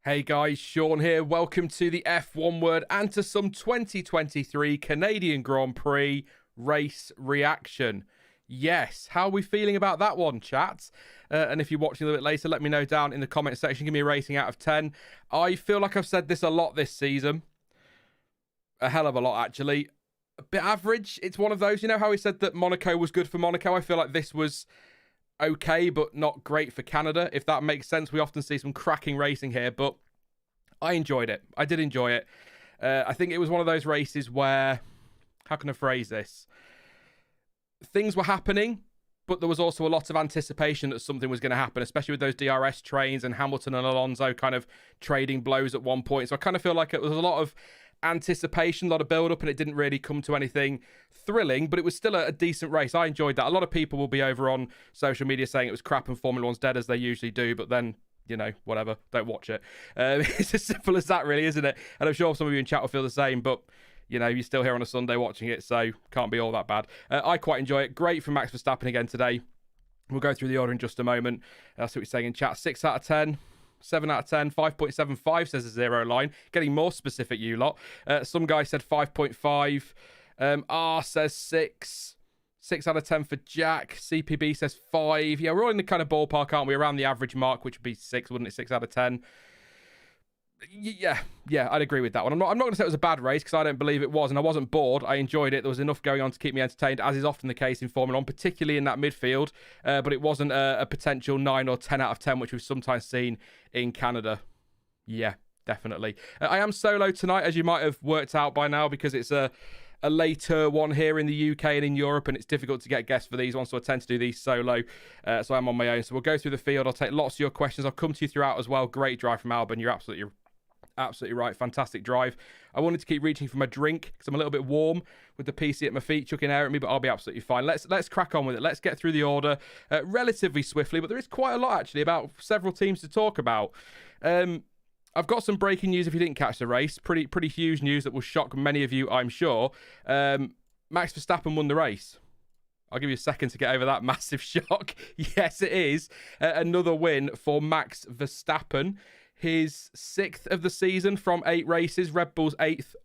Hey guys, Sean here. Welcome to the F1 Word and to some 2023 Canadian Grand Prix race reaction. Yes, how are we feeling about that one, chat? And if you're watching a little bit later, let me know down in the comment section. Give me a rating out of 10. I feel like I've said this a lot this season. A hell of a lot, actually. A bit average. It's one of those, you know how we said that Monaco was good for Monaco? I feel like this was okay, but not great for Canada, if that makes sense. We often see some cracking racing here, but I enjoyed it. I did enjoy it. I think it was one of those races where, how can I phrase this? Things were happening, but there was also a lot of anticipation that something was going to happen, especially with those DRS trains and Hamilton and Alonso kind of trading blows at one point. So I kind of feel like it was a lot of anticipation, a lot of build-up, and it didn't really come to anything thrilling, but it was still a decent race. I enjoyed that. A lot of people will be over on social media saying it was crap and Formula One's dead, as they usually do, but then, you know, whatever, don't watch it. It's as simple as that, really, isn't it? And I'm sure some of you in chat will feel the same, but you know, you're still here on a Sunday watching it, so can't be all that bad. I quite enjoy it. Great from Max Verstappen again today. We'll go through the order in just a moment. That's what we're saying in chat. 6 out of 10. 7 out of 10, 5.75 says a zero line. Getting more specific, you lot. Some guy said 5.5. R says 6. 6 out of 10 for Jack. CPB says 5. Yeah, we're all in the kind of ballpark, aren't we? Around the average mark, which would be 6, wouldn't it? 6 out of 10. Yeah, I'd agree with that one. I'm not going to say it was a bad race, because I don't believe it was, and I wasn't bored. I enjoyed it. There was enough going on to keep me entertained, as is often the case in Formula 1, particularly in that midfield. But it wasn't a potential 9 or 10 out of 10, which we've sometimes seen in Canada. Yeah, definitely. I am solo tonight, as you might have worked out by now, because it's a a later one here in the UK and in Europe, and it's difficult to get guests for these ones, so I tend to do these solo. So I'm on my own. So we'll go through the field. I'll take lots of your questions. I'll come to you throughout as well. Great drive from Albon. You're absolutely right. Fantastic drive. I wanted to keep reaching for my drink because I'm a little bit warm with the PC at my feet chucking air at me, but I'll be absolutely fine. Let's crack on with it. Let's get through the order relatively swiftly, but there is quite a lot actually about several teams to talk about. I've got some breaking news if you didn't catch the race. Pretty huge news that will shock many of you, I'm sure. Max Verstappen won the race. I'll give you a second to get over that massive shock. Yes, it is. Another win for Max Verstappen. His 6th of the season from 8 races. Red Bull's 8th.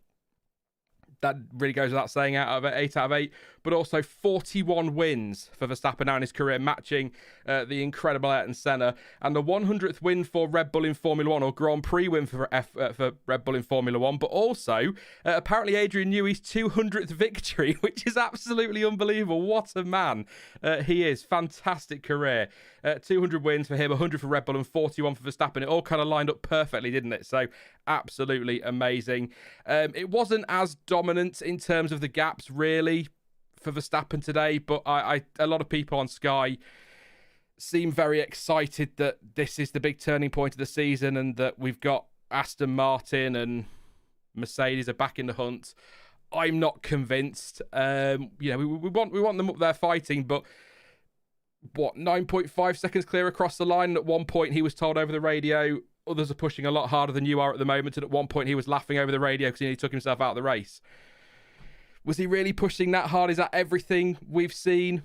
That really goes without saying, 8 out of 8. But also 41 wins for Verstappen now in his career, matching the incredible Ayrton Senna. And the 100th win for Red Bull in Formula One, or Grand Prix win for Red Bull in Formula One. But also, apparently Adrian Newey's 200th victory, which is absolutely unbelievable. What a man he is. Fantastic career. 200 wins for him, 100 for Red Bull and 41 for Verstappen. It all kind of lined up perfectly, didn't it? So absolutely amazing. It wasn't as dominant in terms of the gaps, really, for Verstappen today, but a lot of people on Sky seem very excited that this is the big turning point of the season and that we've got Aston Martin and Mercedes are back in the hunt. I'm not convinced. We want them up there fighting, but 9.5 seconds clear across the line. And at one point, he was told over the radio, others are pushing a lot harder than you are at the moment. And at one point, he was laughing over the radio because he took himself out of the race. Was he really pushing that hard? Is that everything we've seen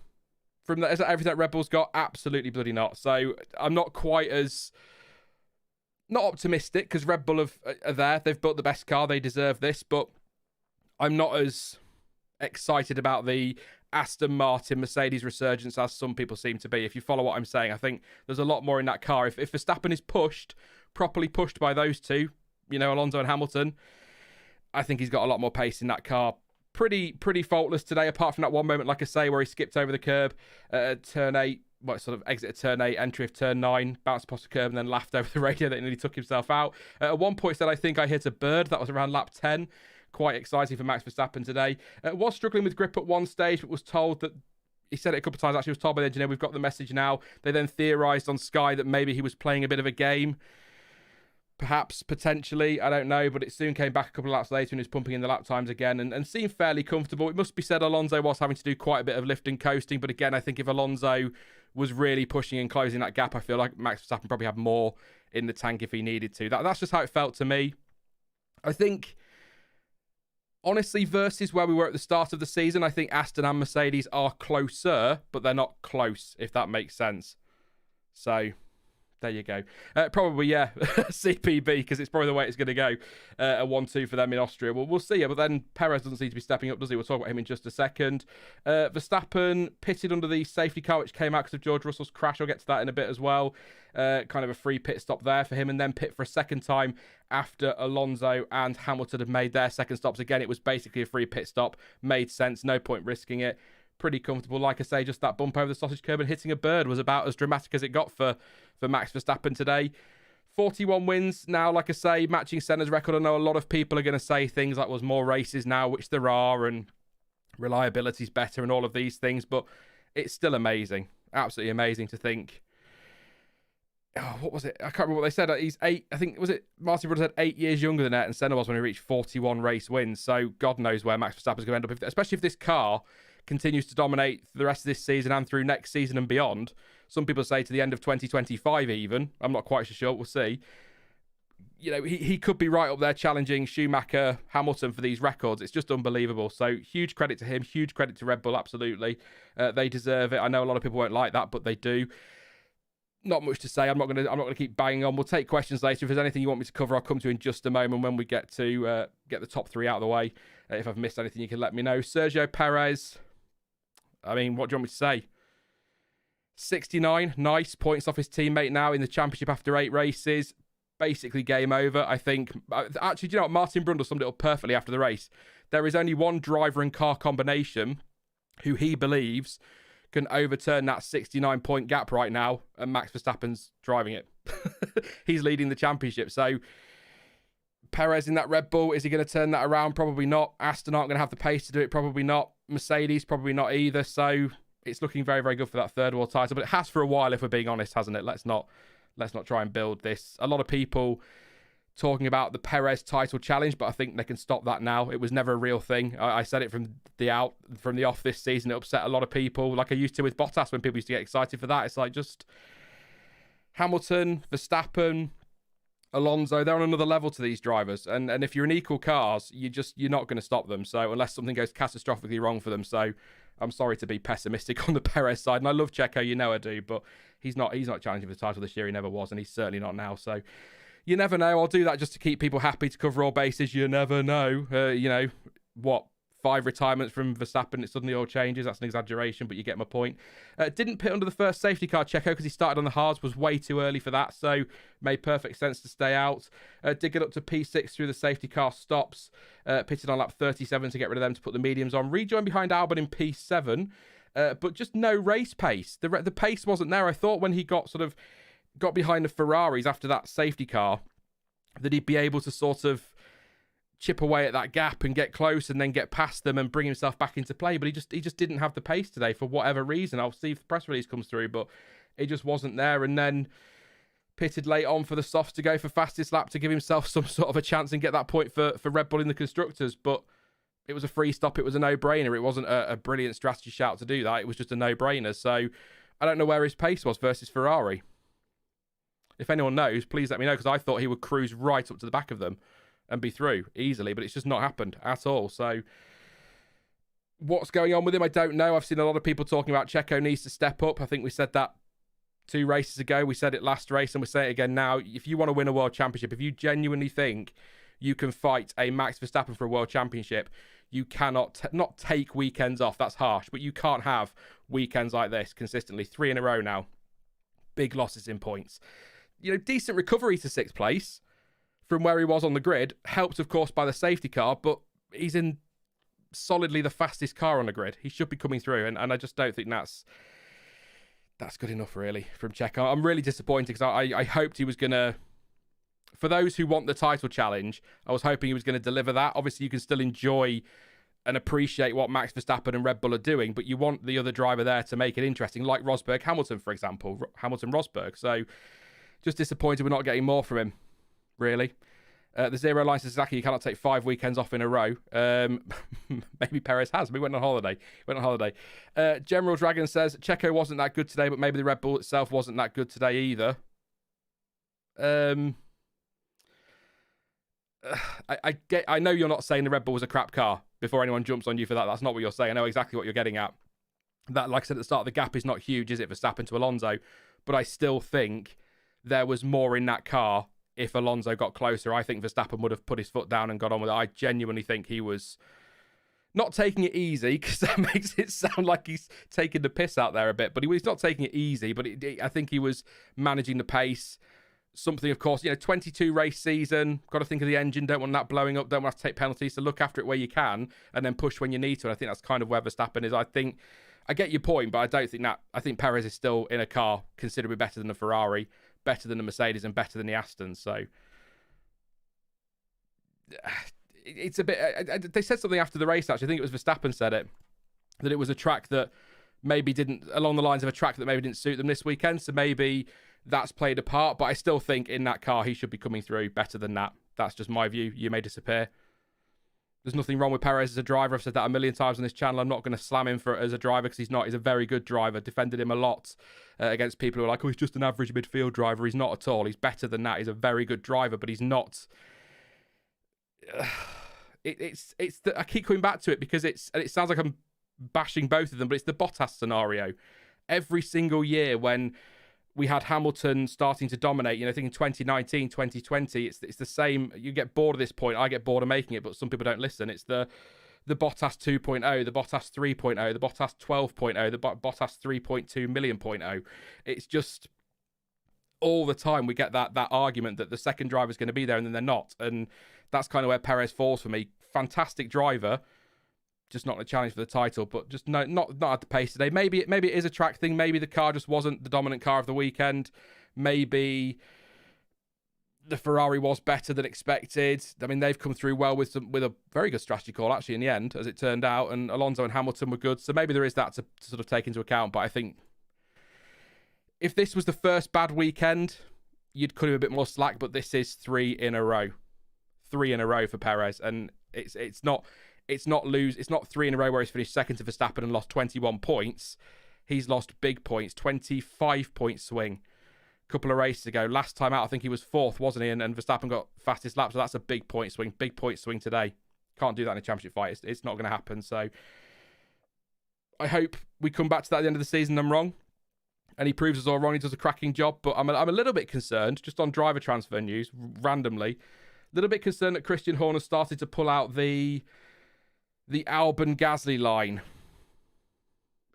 from that? Is that everything that Red Bull's got? Absolutely bloody not. So I'm not quite as not optimistic because Red Bull are there. They've built the best car. They deserve this. But I'm not as excited about the Aston Martin Mercedes resurgence as some people seem to be. If you follow what I'm saying, I think there's a lot more in that car. If Verstappen is properly pushed by those two, Alonso and Hamilton, I think he's got a lot more pace in that car. Pretty faultless today, apart from that one moment, like I say, where he skipped over the curb at turn 8, sort of exit at turn 8, entry of turn 9, bounced past the curb and then laughed over the radio that he nearly took himself out. At one point said, I think I hit a bird. That was around lap 10. Quite exciting for Max Verstappen today. Was struggling with grip at one stage, but was told that, he said it a couple of times actually, was told by the engineer, we've got the message now. They then theorised on Sky that maybe he was playing a bit of a game. Perhaps, potentially, I don't know, but it soon came back a couple of laps later and he was pumping in the lap times again and seemed fairly comfortable. It must be said Alonso was having to do quite a bit of lifting, coasting, but again, I think if Alonso was really pushing and closing that gap, I feel like Max Verstappen probably had more in the tank if he needed to. That's just how it felt to me. I think, honestly, versus where we were at the start of the season, I think Aston and Mercedes are closer, but they're not close, if that makes sense. So there you go. Probably, yeah, CPB, because it's probably the way it's going to go. A 1-2 for them in Austria. Well, we'll see. But then Perez doesn't seem to be stepping up, does he? We'll talk about him in just a second. Verstappen pitted under the safety car, which came out because of George Russell's crash. I'll get to that in a bit as well. Kind of a free pit stop there for him, and then pit for a second time after Alonso and Hamilton had made their second stops. Again, it was basically a free pit stop. Made sense. No point risking it. Pretty comfortable. Like I say, just that bump over the sausage curb and hitting a bird was about as dramatic as it got for Max Verstappen today. 41 wins now, like I say, matching Senna's record. I know a lot of people are going to say things like, there's more races now, which there are, and reliability's better and all of these things, but it's still amazing. Absolutely amazing to think. Oh, what was it? I can't remember what they said. He's 8, I think, was it Martin Brundle said 8 years younger than Ayrton Senna was when he reached 41 race wins. So God knows where Max Verstappen's going to end up, especially if this car continues to dominate the rest of this season and through next season and beyond. Some people say to the end of 2025 even. I'm not quite so sure. We'll see. He could be right up there challenging Schumacher, Hamilton for these records. It's just unbelievable. So huge credit to him. Huge credit to Red Bull. Absolutely. They deserve it. I know a lot of people won't like that, but they do. Not much to say. I'm not gonna keep banging on. We'll take questions later. If there's anything you want me to cover, I'll come to in just a moment when we get to get the top 3 out of the way. If I've missed anything, you can let me know. Sergio Perez. I mean, what do you want me to say? 69, nice points off his teammate now in the championship after 8 races. Basically game over, I think. Actually, do you know what? Martin Brundle summed it up perfectly after the race. There is only one driver and car combination who he believes can overturn that 69-point gap right now, and Max Verstappen's driving it. He's leading the championship. So Perez in that Red Bull, is he going to turn that around? Probably not. Aston aren't going to have the pace to do it. Probably not. Mercedes, probably not either. So it's looking very, very good for that third world title. But it has for a while, if we're being honest, hasn't it? Let's not try and build this. A lot of people talking about the Perez title challenge, but I think they can stop that now. It was never a real thing. I said it from the off this season. It upset a lot of people, like I used to with Bottas when people used to get excited for that. It's like just Hamilton, Verstappen, Alonso, they're on another level to these drivers. And if you're in equal cars, you're not going to stop them. So unless something goes catastrophically wrong for them. So I'm sorry to be pessimistic on the Perez side. And I love Checo, I do, but he's not challenging for the title this year. He never was, and he's certainly not now. So you never know. I'll do that just to keep people happy, to cover all bases. You never know. 5 retirements from Verstappen, it suddenly all changes. That's an exaggeration, but you get my point. Didn't pit under the first safety car, Checo, because he started on the hards, was way too early for that, so made perfect sense to stay out. Did get up to P6 through the safety car stops, pitted on lap 37 to get rid of them to put the mediums on. Rejoined behind Albon in P7, but just no race pace. The pace wasn't there. I thought when he got behind the Ferraris after that safety car, that he'd be able to sort of chip away at that gap and get close and then get past them and bring himself back into play. But he just didn't have the pace today for whatever reason. I'll see if the press release comes through, but it just wasn't there. And then pitted late on for the softs to go for fastest lap to give himself some sort of a chance and get that point for Red Bull in the Constructors. But it was a free stop. It was a no-brainer. It wasn't a brilliant strategy shout to do that. It was just a no-brainer. So I don't know where his pace was versus Ferrari. If anyone knows, please let me know, because I thought he would cruise right up to the back of them and be through easily, but it's just not happened at all. So what's going on with him, I don't know. I've seen a lot of people talking about Checo needs to step up. I think we said that 2 races ago. We said it last race, and we say it again now. If you want to win a world championship, if you genuinely think you can fight a Max Verstappen for a world championship, you cannot not take weekends off. That's harsh, but you can't have weekends like this consistently. 3 in a row now. Big losses in points. Decent recovery to 6th place from where he was on the grid, helped, of course, by the safety car, but he's in solidly the fastest car on the grid. He should be coming through, and I just don't think that's good enough, really, from Checo. I'm really disappointed, because I hoped he was going to... For those who want the title challenge, I was hoping he was going to deliver that. Obviously, you can still enjoy and appreciate what Max Verstappen and Red Bull are doing, but you want the other driver there to make it interesting, like Rosberg Hamilton, for example. Hamilton-Rosberg. So, just disappointed we're not getting more from him. Really. The zero line says, exactly, you cannot take 5 weekends off in a row. Maybe Perez has. We went on holiday. General Dragon says, Checo wasn't that good today, but maybe the Red Bull itself wasn't that good today either. I know you're not saying the Red Bull was a crap car before anyone jumps on you for that. That's not what you're saying. I know exactly what you're getting at. That, like I said at the start, the gap is not huge, is it, Verstappen to Alonso? But I still think there was more in that car. If Alonso got closer, I think Verstappen would have put his foot down and got on with it. I genuinely think he was not taking it easy, because that makes it sound like he's taking the piss out there a bit. But he's not taking it easy, but I think he was managing the pace. Something, of course, 22 race season, got to think of the engine, don't want that blowing up, don't want to take penalties, so look after it where you can and then push when you need to. And I think that's kind of where Verstappen is. I get your point, but I don't think that. I think Perez is still in a car considerably better than the Ferrari, better than the Mercedes, and better than the Aston. So it's a bit... They said something after the race, actually. I think it was Verstappen said it, that it was a track that maybe didn't... Along the lines of a track that maybe didn't suit them this weekend, so maybe that's played a part. But I still think in that car, he should be coming through better than that. That's just my view. You may disappear. There's nothing wrong with Perez as a driver. I've said that a million times on this channel. I'm not going to slam him as a driver, because he's not. He's a very good driver. Defended him a lot against people who are like, oh, he's just an average midfield driver. He's not at all. He's better than that. He's a very good driver, but he's not. I keep coming back to it because it sounds like I'm bashing both of them, but it's the Bottas scenario. Every single year when we had Hamilton starting to dominate, thinking 2019, 2020, it's the same. You get bored of this point. I get bored of making it, but some people don't listen. It's the Bottas 2.0, the Bottas 3.0, the Bottas 12.0, the Bottas 3.2 million.0. It's just all the time we get that argument that the second driver is going to be there and then they're not. And that's kind of where Perez falls for me. Fantastic driver, just not a challenge for the title, but just not at the pace today. Maybe it is a track thing. Maybe the car just wasn't the dominant car of the weekend. Maybe the Ferrari was better than expected. I mean, they've come through well with a very good strategy call, actually, in the end, as it turned out. And Alonso and Hamilton were good. So maybe there is that to sort of take into account. But I think if this was the first bad weekend, you'd cut him a bit more slack. But this is 3 in a row. 3 in a row for Perez. And it's not 3 in a row where he's finished second to Verstappen and lost 21 points. He's lost big points, 25-point swing. Couple of races ago. Last time out, I think he was 4th, wasn't he? And Verstappen got fastest lap, so that's a big point swing. Big point swing today. Can't do that in a championship fight. It's not going to happen. So I hope we come back to that at the end of the season and I'm wrong. And he proves us all wrong. He does a cracking job. But I'm a little bit concerned, just on driver transfer news, randomly. A little bit concerned that Christian Horner started to pull out the Albon Gasly line.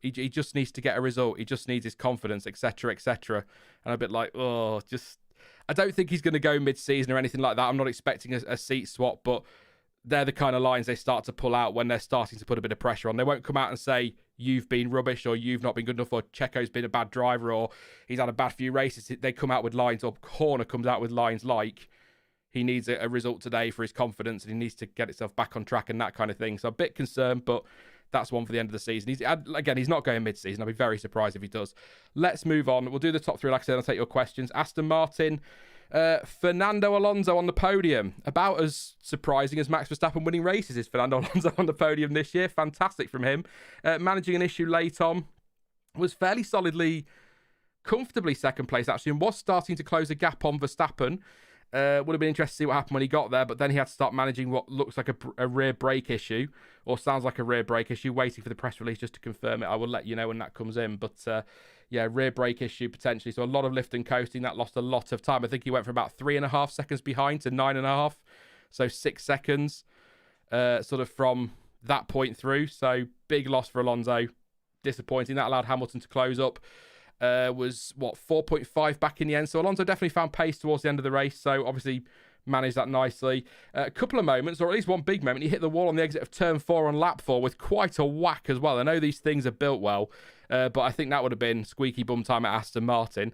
He just needs to get a result. He just needs his confidence, etc., etc. And I'm a bit like, I don't think he's going to go mid-season or anything like that. I'm not expecting a seat swap, but they're the kind of lines they start to pull out when they're starting to put a bit of pressure on. They won't come out and say, you've been rubbish, or you've not been good enough, or Checo's been a bad driver, or he's had a bad few races. They come out with lines, or Horner comes out with lines like, he needs a result today for his confidence, and he needs to get himself back on track and that kind of thing. So a bit concerned, but that's one for the end of the season. He's not going mid-season. I'll be very surprised if he does. Let's move on. We'll do the top 3, like I said, I'll take your questions. Aston Martin, Fernando Alonso on the podium. About as surprising as Max Verstappen winning races is Fernando Alonso on the podium this year. Fantastic from him. Managing an issue late on. Was fairly solidly, comfortably second place, actually, and was starting to close a gap on Verstappen. Would have been interesting to see what happened when he got there, but then he had to start managing what looks like a rear brake issue, or sounds like a rear brake issue, waiting for the press release just to confirm it. I will let you know when that comes in, but rear brake issue potentially, so a lot of lift and coasting. That lost a lot of time. I think he went from about 3.5 seconds behind to 9.5, so 6 seconds sort of from that point through, so big loss for Alonso. Disappointing. That allowed Hamilton to close up. Was 4.5 back in the end, so Alonso definitely found pace towards the end of the race, so obviously managed that nicely. A couple of moments, or at least one big moment, he hit the wall on the exit of turn 4 on lap 4 with quite a whack as well. I know these things are built well, but I think that would have been squeaky bum time at Aston Martin.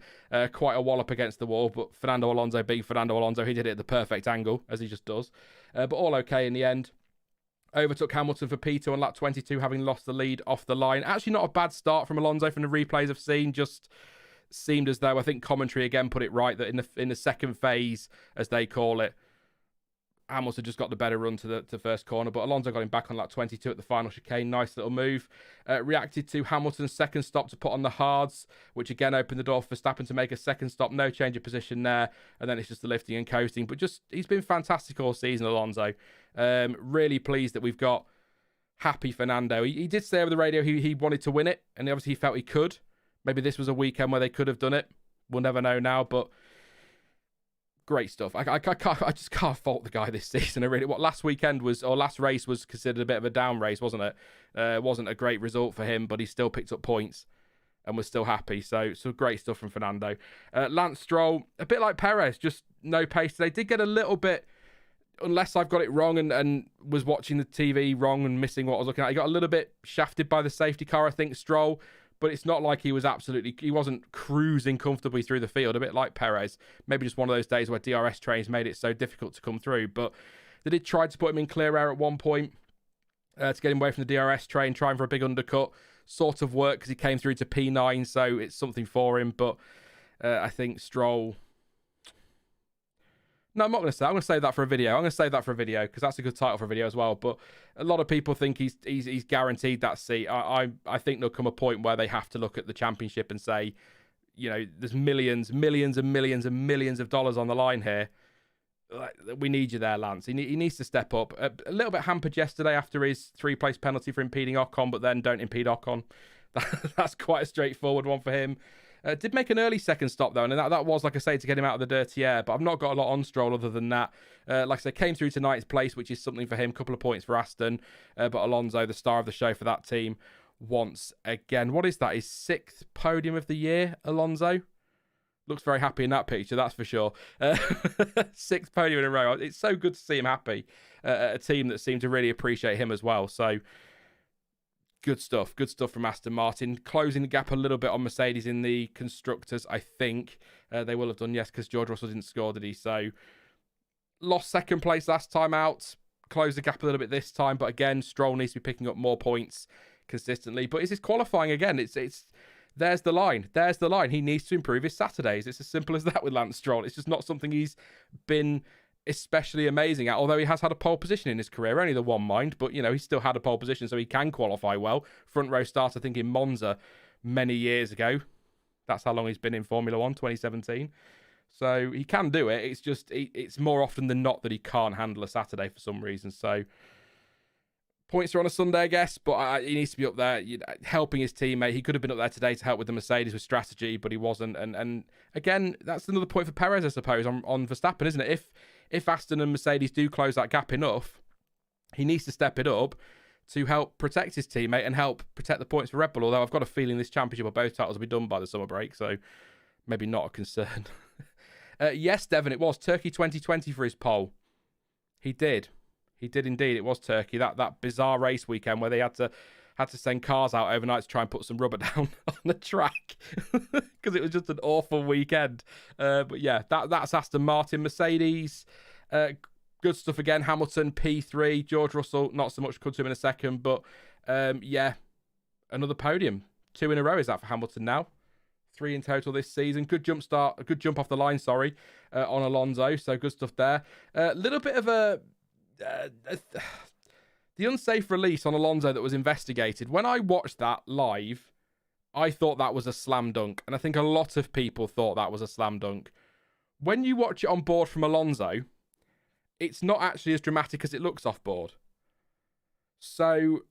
Quite a wallop against the wall, but Fernando Alonso being Fernando Alonso, he did it at the perfect angle, as he just does. But all okay in the end. Overtook Hamilton for P2 on lap 22, having lost the lead off the line. Actually not a bad start from Alonso from the replays I've seen. Just seemed as though, I think commentary again put it right, that in the second phase, as they call it, Hamilton just got the better run to the first corner, but Alonso got him back on lap 22 at the final chicane. Nice little move. Reacted to Hamilton's second stop to put on the hards, which again opened the door for Verstappen to make a second stop. No change of position there, and then it's just the lifting and coasting. But just, he's been fantastic all season, Alonso. Really pleased that we've got happy Fernando. He did say over the radio he wanted to win it, and obviously he felt he could. Maybe this was a weekend where they could have done it. We'll never know now, but great stuff. I just can't fault the guy this season. Last race was considered a bit of a down race, wasn't it? Wasn't a great result for him, but he still picked up points and was still happy. So great stuff from Fernando. Lance Stroll, a bit like Perez, just no pace today. Did get a little bit, unless I've got it wrong and was watching the TV wrong and missing what I was looking at, he got a little bit shafted by the safety car, I think, Stroll. But it's not like he wasn't cruising comfortably through the field, a bit like Perez. Maybe just one of those days where DRS trains made it so difficult to come through. But they did try to put him in clear air at one point to get him away from the DRS train, trying for a big undercut. Sort of worked because he came through to P9, so it's something for him. But I think Stroll... No, I'm not going to say. I'm going to save that for a video. Because that's a good title for a video as well. But a lot of people think he's guaranteed that seat. I think there'll come a point where they have to look at the championship and say, there's millions of dollars on the line here. We need you there, Lance. He needs to step up. A little bit hampered yesterday after his 3-place penalty for impeding Ocon, but then don't impede Ocon. That's quite a straightforward one for him. Did make an early second stop, though, and that was, like I say, to get him out of the dirty air. But I've not got a lot on Stroll other than that. Like I say, came through to ninth place, which is something for him. Couple of points for Aston. But Alonso, the star of the show for that team, once again. What is that? His 6th podium of the year, Alonso? Looks very happy in that picture, that's for sure. 6th podium in a row. It's so good to see him happy. A team that seemed to really appreciate him as well. So... Good stuff. Good stuff from Aston Martin. Closing the gap a little bit on Mercedes in the constructors, I think. They will have done, yes, because George Russell didn't score, did he? So, lost second place last time out. Closed the gap a little bit this time. But again, Stroll needs to be picking up more points consistently. But is this qualifying again? It's there's the line. There's the line. He needs to improve his Saturdays. It's as simple as that with Lance Stroll. It's just not something he's been especially amazing at, although he has had a pole position in his career, only the one, mind, but he's still had a pole position, so he can qualify well. Front row start, I think, in Monza many years ago. That's how long he's been in Formula One, 2017. So he can do it. It's just it's more often than not that he can't handle a Saturday for some reason. So points are on a Sunday, I guess, but he needs to be up there helping his teammate. He could have been up there today to help with the Mercedes with strategy, but he wasn't. And again, that's another point for Perez, I suppose, on Verstappen, isn't it? If Aston and Mercedes do close that gap enough, he needs to step it up to help protect his teammate and help protect the points for Red Bull, although I've got a feeling this championship or both titles will be done by the summer break, so maybe not a concern. Yes, Devon, it was Turkey 2020 for his pole. He did. He did indeed. It was Turkey. That bizarre race weekend where they had to send cars out overnight to try and put some rubber down on the track because it was just an awful weekend. But yeah, that's Aston Martin. Mercedes, good stuff again. Hamilton, P3. George Russell, not so much. Come to him in a second. But yeah, another podium. 2 in a row is that for Hamilton now. 3 in total this season. Good jump off the line, on Alonso. So good stuff there. A little bit of the unsafe release on Alonso that was investigated. When I watched that live, I thought that was a slam dunk. And I think a lot of people thought that was a slam dunk. When you watch it on board from Alonso, it's not actually as dramatic as it looks off board. So,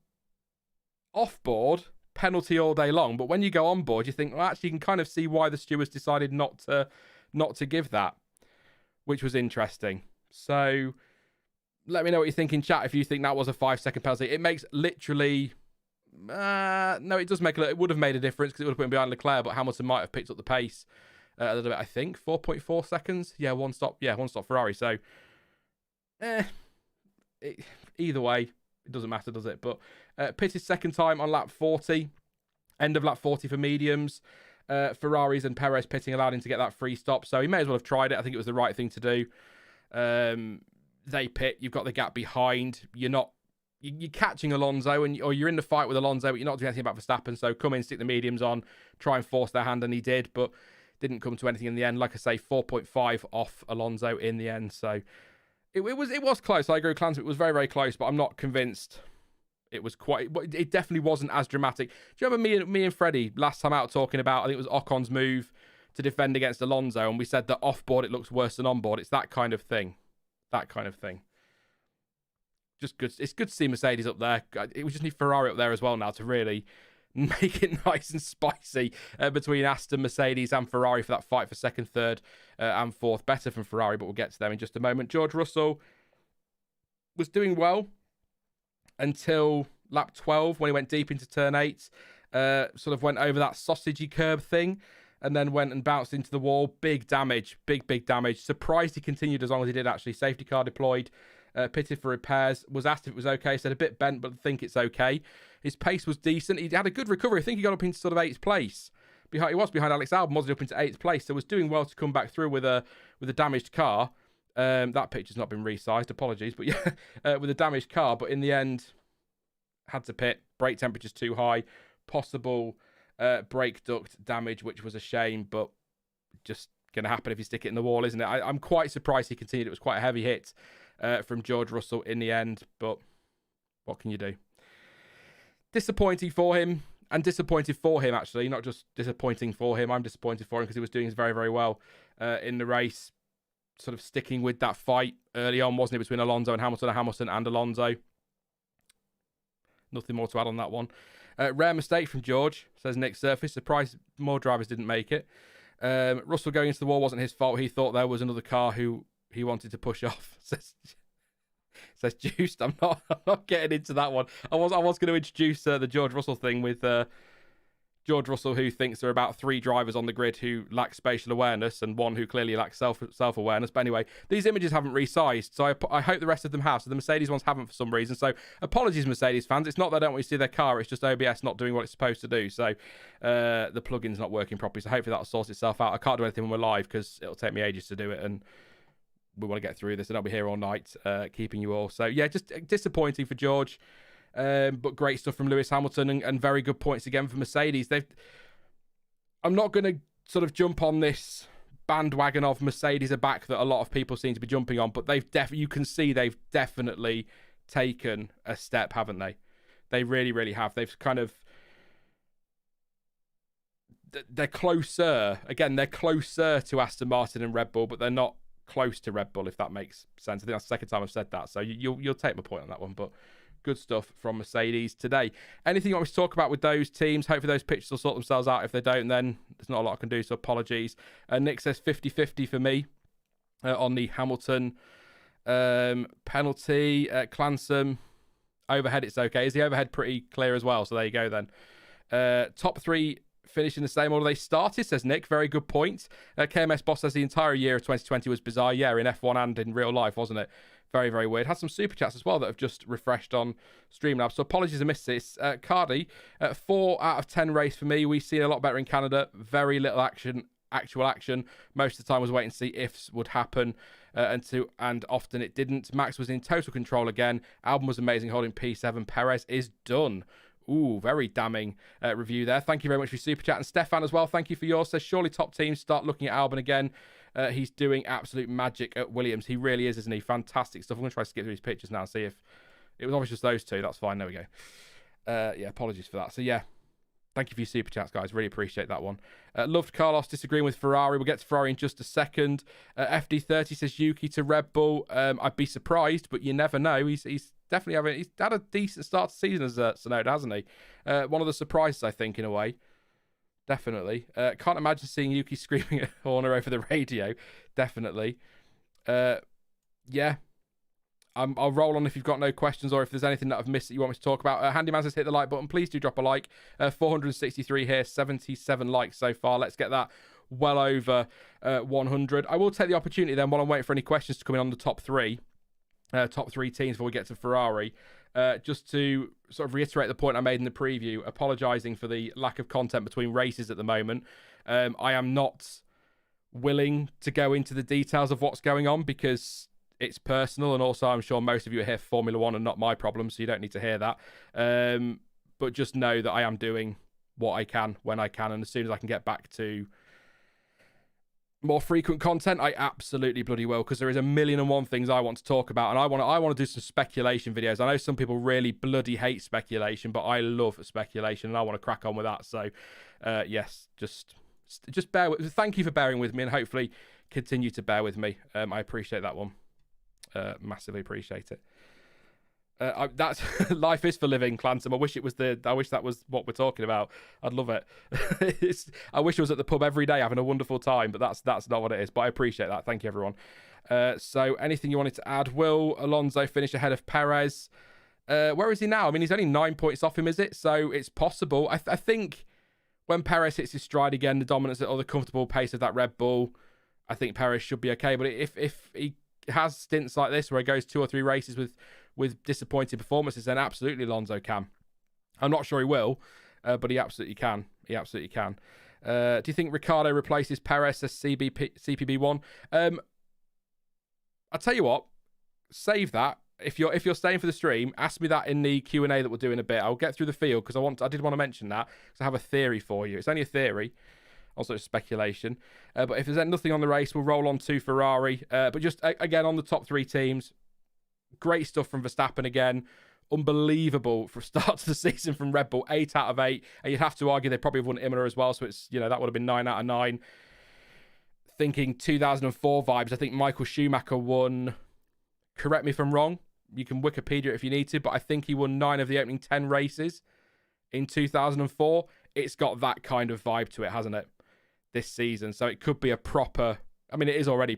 off board, penalty all day long. But when you go on board, you think, well, actually, you can kind of see why the stewards decided not to give that, which was interesting. So, let me know what you think in chat if you think that was a 5-second penalty. It makes literally... no, it does make it would have made a difference because it would have put him behind Leclerc, but Hamilton might have picked up the pace a little bit, I think. 4.4 seconds? Yeah, one stop Ferrari. So, either way, it doesn't matter, does it? But pitted second time on lap 40. End of lap 40 for mediums. Ferraris and Perez pitting allowed him to get that free stop. So he may as well have tried it. I think it was the right thing to do. They pit. You've got the gap behind. You're catching Alonso, or you're in the fight with Alonso, but you're not doing anything about Verstappen. So come in, stick the mediums on, try and force their hand, and he did, but didn't come to anything in the end. Like I say, 4.5 off Alonso in the end. So it was close. I agree with Clans. It was very, very close, but I'm not convinced it was quite. It definitely wasn't as dramatic. Do you remember me and Freddie last time out talking about? I think it was Ocon's move to defend against Alonso, and we said that off board it looks worse than on board. It's that kind of thing. Just good. It's good to see Mercedes up there. We just need Ferrari up there as well now to really make it nice and spicy between Aston, Mercedes and Ferrari for that fight for second, third and fourth. Better from Ferrari, but we'll get to them in just a moment. George Russell was doing well until lap 12 when he went deep into turn 8. Sort of went over that sausagey curb thing and then went and bounced into the wall. Big damage. Big damage. Surprised he continued as long as he did, actually. Safety car deployed. Pitted for repairs. Was asked if it was okay. Said a bit bent, but I think it's okay. His pace was decent. He had a good recovery. I think he got up into sort of 8th place. He was behind Alex Albon, wasn't up into 8th place. So was doing well to come back through with a damaged car. That picture's not been resized. Apologies. But yeah, with a damaged car. But in the end, had to pit. Brake temperature's too high. Possible brake duct damage, which was a shame, but just going to happen if you stick it in the wall, isn't it? I'm quite surprised he continued. It was quite a heavy hit from George Russell in the end, but what can you do? Disappointing for him, and disappointed for him, actually. Not just disappointing for him. I'm disappointed for him because he was doing very, very well in the race. Sort of sticking with that fight early on, wasn't it, between Alonso and Hamilton and Alonso. Nothing more to add on that one. Rare mistake from George, says Nick Surface. Surprised more drivers didn't make it. Russell going into the wall wasn't his fault. He thought there was another car who he wanted to push off. Says Juiced. I'm not getting into that one. I was going to introduce the George Russell thing with George Russell, who thinks there are about 3 drivers on the grid who lack spatial awareness and 1 who clearly lacks self-awareness. But anyway, these images haven't resized, so I hope the rest of them have. So the Mercedes ones haven't for some reason. So apologies, Mercedes fans. It's not that I don't want you to see their car. It's just OBS not doing what it's supposed to do. So the plugin's not working properly. So hopefully that'll sort itself out. I can't do anything when we're live because it'll take me ages to do it. And we want to get through this. And I'll be here all night keeping you all. So yeah, just disappointing for George. But great stuff from Lewis Hamilton and very good points again for Mercedes. I'm not going to sort of jump on this bandwagon of Mercedes are back that a lot of people seem to be jumping on, but you can see they've definitely taken a step, haven't they? They really, really have. They've kind of... They're closer. Again, they're closer to Aston Martin and Red Bull, but they're not close to Red Bull, if that makes sense. I think that's the second time I've said that, so you'll take my point on that one, but... Good stuff from Mercedes today. Anything you want me to talk about with those teams? Hopefully those pictures will sort themselves out. If they don't, then there's not a lot I can do, so apologies. Nick says 50-50 for me on the Hamilton penalty. Clansom, overhead, it's okay. Is the overhead pretty clear as well? So there you go then. Top 3 finish in the same order they started, says Nick. Very good point. KMS Boss says the entire year of 2020 was bizarre. Yeah, in F1 and in real life, wasn't it? Very, very weird. Had some super chats as well that have just refreshed on Streamlabs. So apologies I missed this. Cardi, 4 out of 10 race for me. We've seen a lot better in Canada. Very little actual action. Most of the time was waiting to see ifs would happen. And often it didn't. Max was in total control again. Albon was amazing holding P7. Perez is done. Ooh, very damning review there. Thank you very much for your super chat. And Stefan as well, thank you for yours. Says, surely top teams start looking at Albon again. He's doing absolute magic at Williams. He really is, isn't he? Fantastic stuff. I'm going to try to skip through his pictures now and see if... It was obviously just those 2. That's fine. There we go. Yeah, apologies for that. So, yeah. Thank you for your super chats, guys. Really appreciate that one. Loved Carlos disagreeing with Ferrari. We'll get to Ferrari in just a second. FD30 says Yuki to Red Bull. I'd be surprised, but you never know. He's definitely he's had a decent start to the season as Tsunoda, hasn't he? One of the surprises, I think, in a way. Definitely. Can't imagine seeing Yuki screaming at Horner over the radio. Definitely. Yeah. I'll roll on if you've got no questions or if there's anything that I've missed that you want me to talk about. Handyman says hit the like button. Please do drop a like. 463 here, 77 likes so far. Let's get that well over 100. I will take the opportunity then while I'm waiting for any questions to come in on the top 3 teams before we get to Ferrari. Just to sort of reiterate the point I made in the preview, apologising for the lack of content between races at the moment. I am not willing to go into the details of what's going on because it's personal, and also I'm sure most of you are here for Formula One and not my problem, so you don't need to hear that. But just know that I am doing what I can when I can, and as soon as I can get back to more frequent content, I absolutely bloody will, because there is 1,000,001 things I want to talk about, and I want to do some speculation videos. I know some people really bloody hate speculation, but I love speculation, and I want to crack on with that. So, yes, just bear with. Thank you for bearing with me, and hopefully continue to bear with me. I appreciate that one. Massively appreciate it. That's life is for living, Clantum. I wish that was what we're talking about. I'd love it. I wish I was at the pub every day having a wonderful time, but that's not what it is. But I appreciate that. Thank you, everyone. So anything you wanted to add? Will Alonso finish ahead of Perez? Where is he now? I mean, he's only 9 points off him, is it? So it's possible. I think when Perez hits his stride again, the dominance or the comfortable pace of that Red Bull, I think Perez should be okay. But if he has stints like this where he goes 2 or 3 races with disappointing performances, then absolutely Alonso can. I'm not sure he will, but he absolutely can. He absolutely can. Do you think Ricciardo replaces Perez as CPB1? I'll tell you what, save that. If you're staying for the stream, ask me that in the Q&A that we'll do in a bit. I'll get through the field because I did want to mention that because I have a theory for you. It's only a theory. Also, it's speculation. But if there's nothing on the race, we'll roll on to Ferrari. But just, again, on the top 3 teams, great stuff from Verstappen again. Unbelievable for start to the season from Red Bull. 8 out of 8. And you'd have to argue they probably have won Imola as well. So it's, that would have been 9 out of 9. Thinking 2004 vibes, I think Michael Schumacher won, correct me if I'm wrong, you can Wikipedia it if you need to, but I think he won 9 of the opening 10 races in 2004. It's got that kind of vibe to it, hasn't it? This season, so it could be a proper, I mean it is already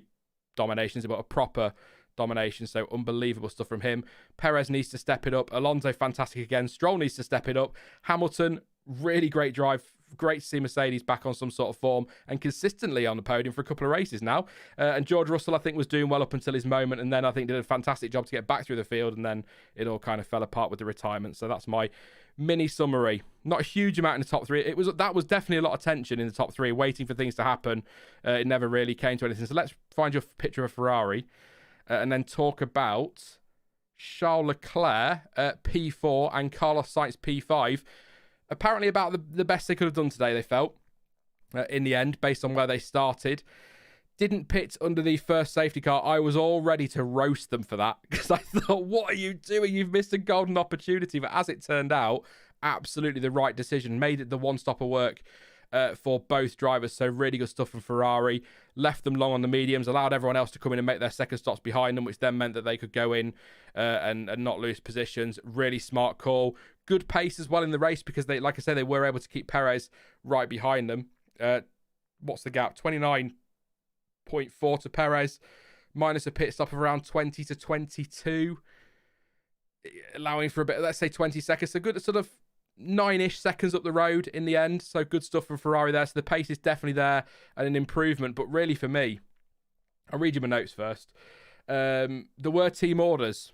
domination, but a proper domination, so unbelievable stuff from him. Perez needs to step it up. Alonso fantastic again. Stroll needs to step it up. Hamilton, really great drive great to see Mercedes back on some sort of form and consistently on the podium for a couple of races now. And George Russell, I think, was doing well up until his moment, and then I think did a fantastic job to get back through the field, and then it all kind of fell apart with the retirement. So that's my mini summary. Not a huge amount in the top three. That was definitely a lot of tension in the top three, waiting for things to happen. It never really came to anything. So let's find your picture of a Ferrari and then talk about Charles Leclerc at P4 and Carlos Sainz P5. Apparently about the best they could have done today, they felt, in the end, based on where they started. Didn't pit under the first safety car. I was all ready to roast them for that because I thought, what are you doing? You've missed a golden opportunity. But as it turned out, absolutely the right decision. Made it the one-stopper work for both drivers. So really good stuff from Ferrari. Left them long on the mediums, allowed everyone else to come in and make their second stops behind them, which then meant that they could go in and not lose positions. Really smart call. Good pace as well in the race because they, like I said, they were able to keep Perez right behind them. What's the gap? 29.4 to Perez, minus a pit stop of around 20 to 22, allowing for a bit, let's say 20 seconds. So good sort of 9-ish seconds up the road in the end. So good stuff from Ferrari there. So the pace is definitely there and an improvement. But really for me, I'll read you my notes first. There were team orders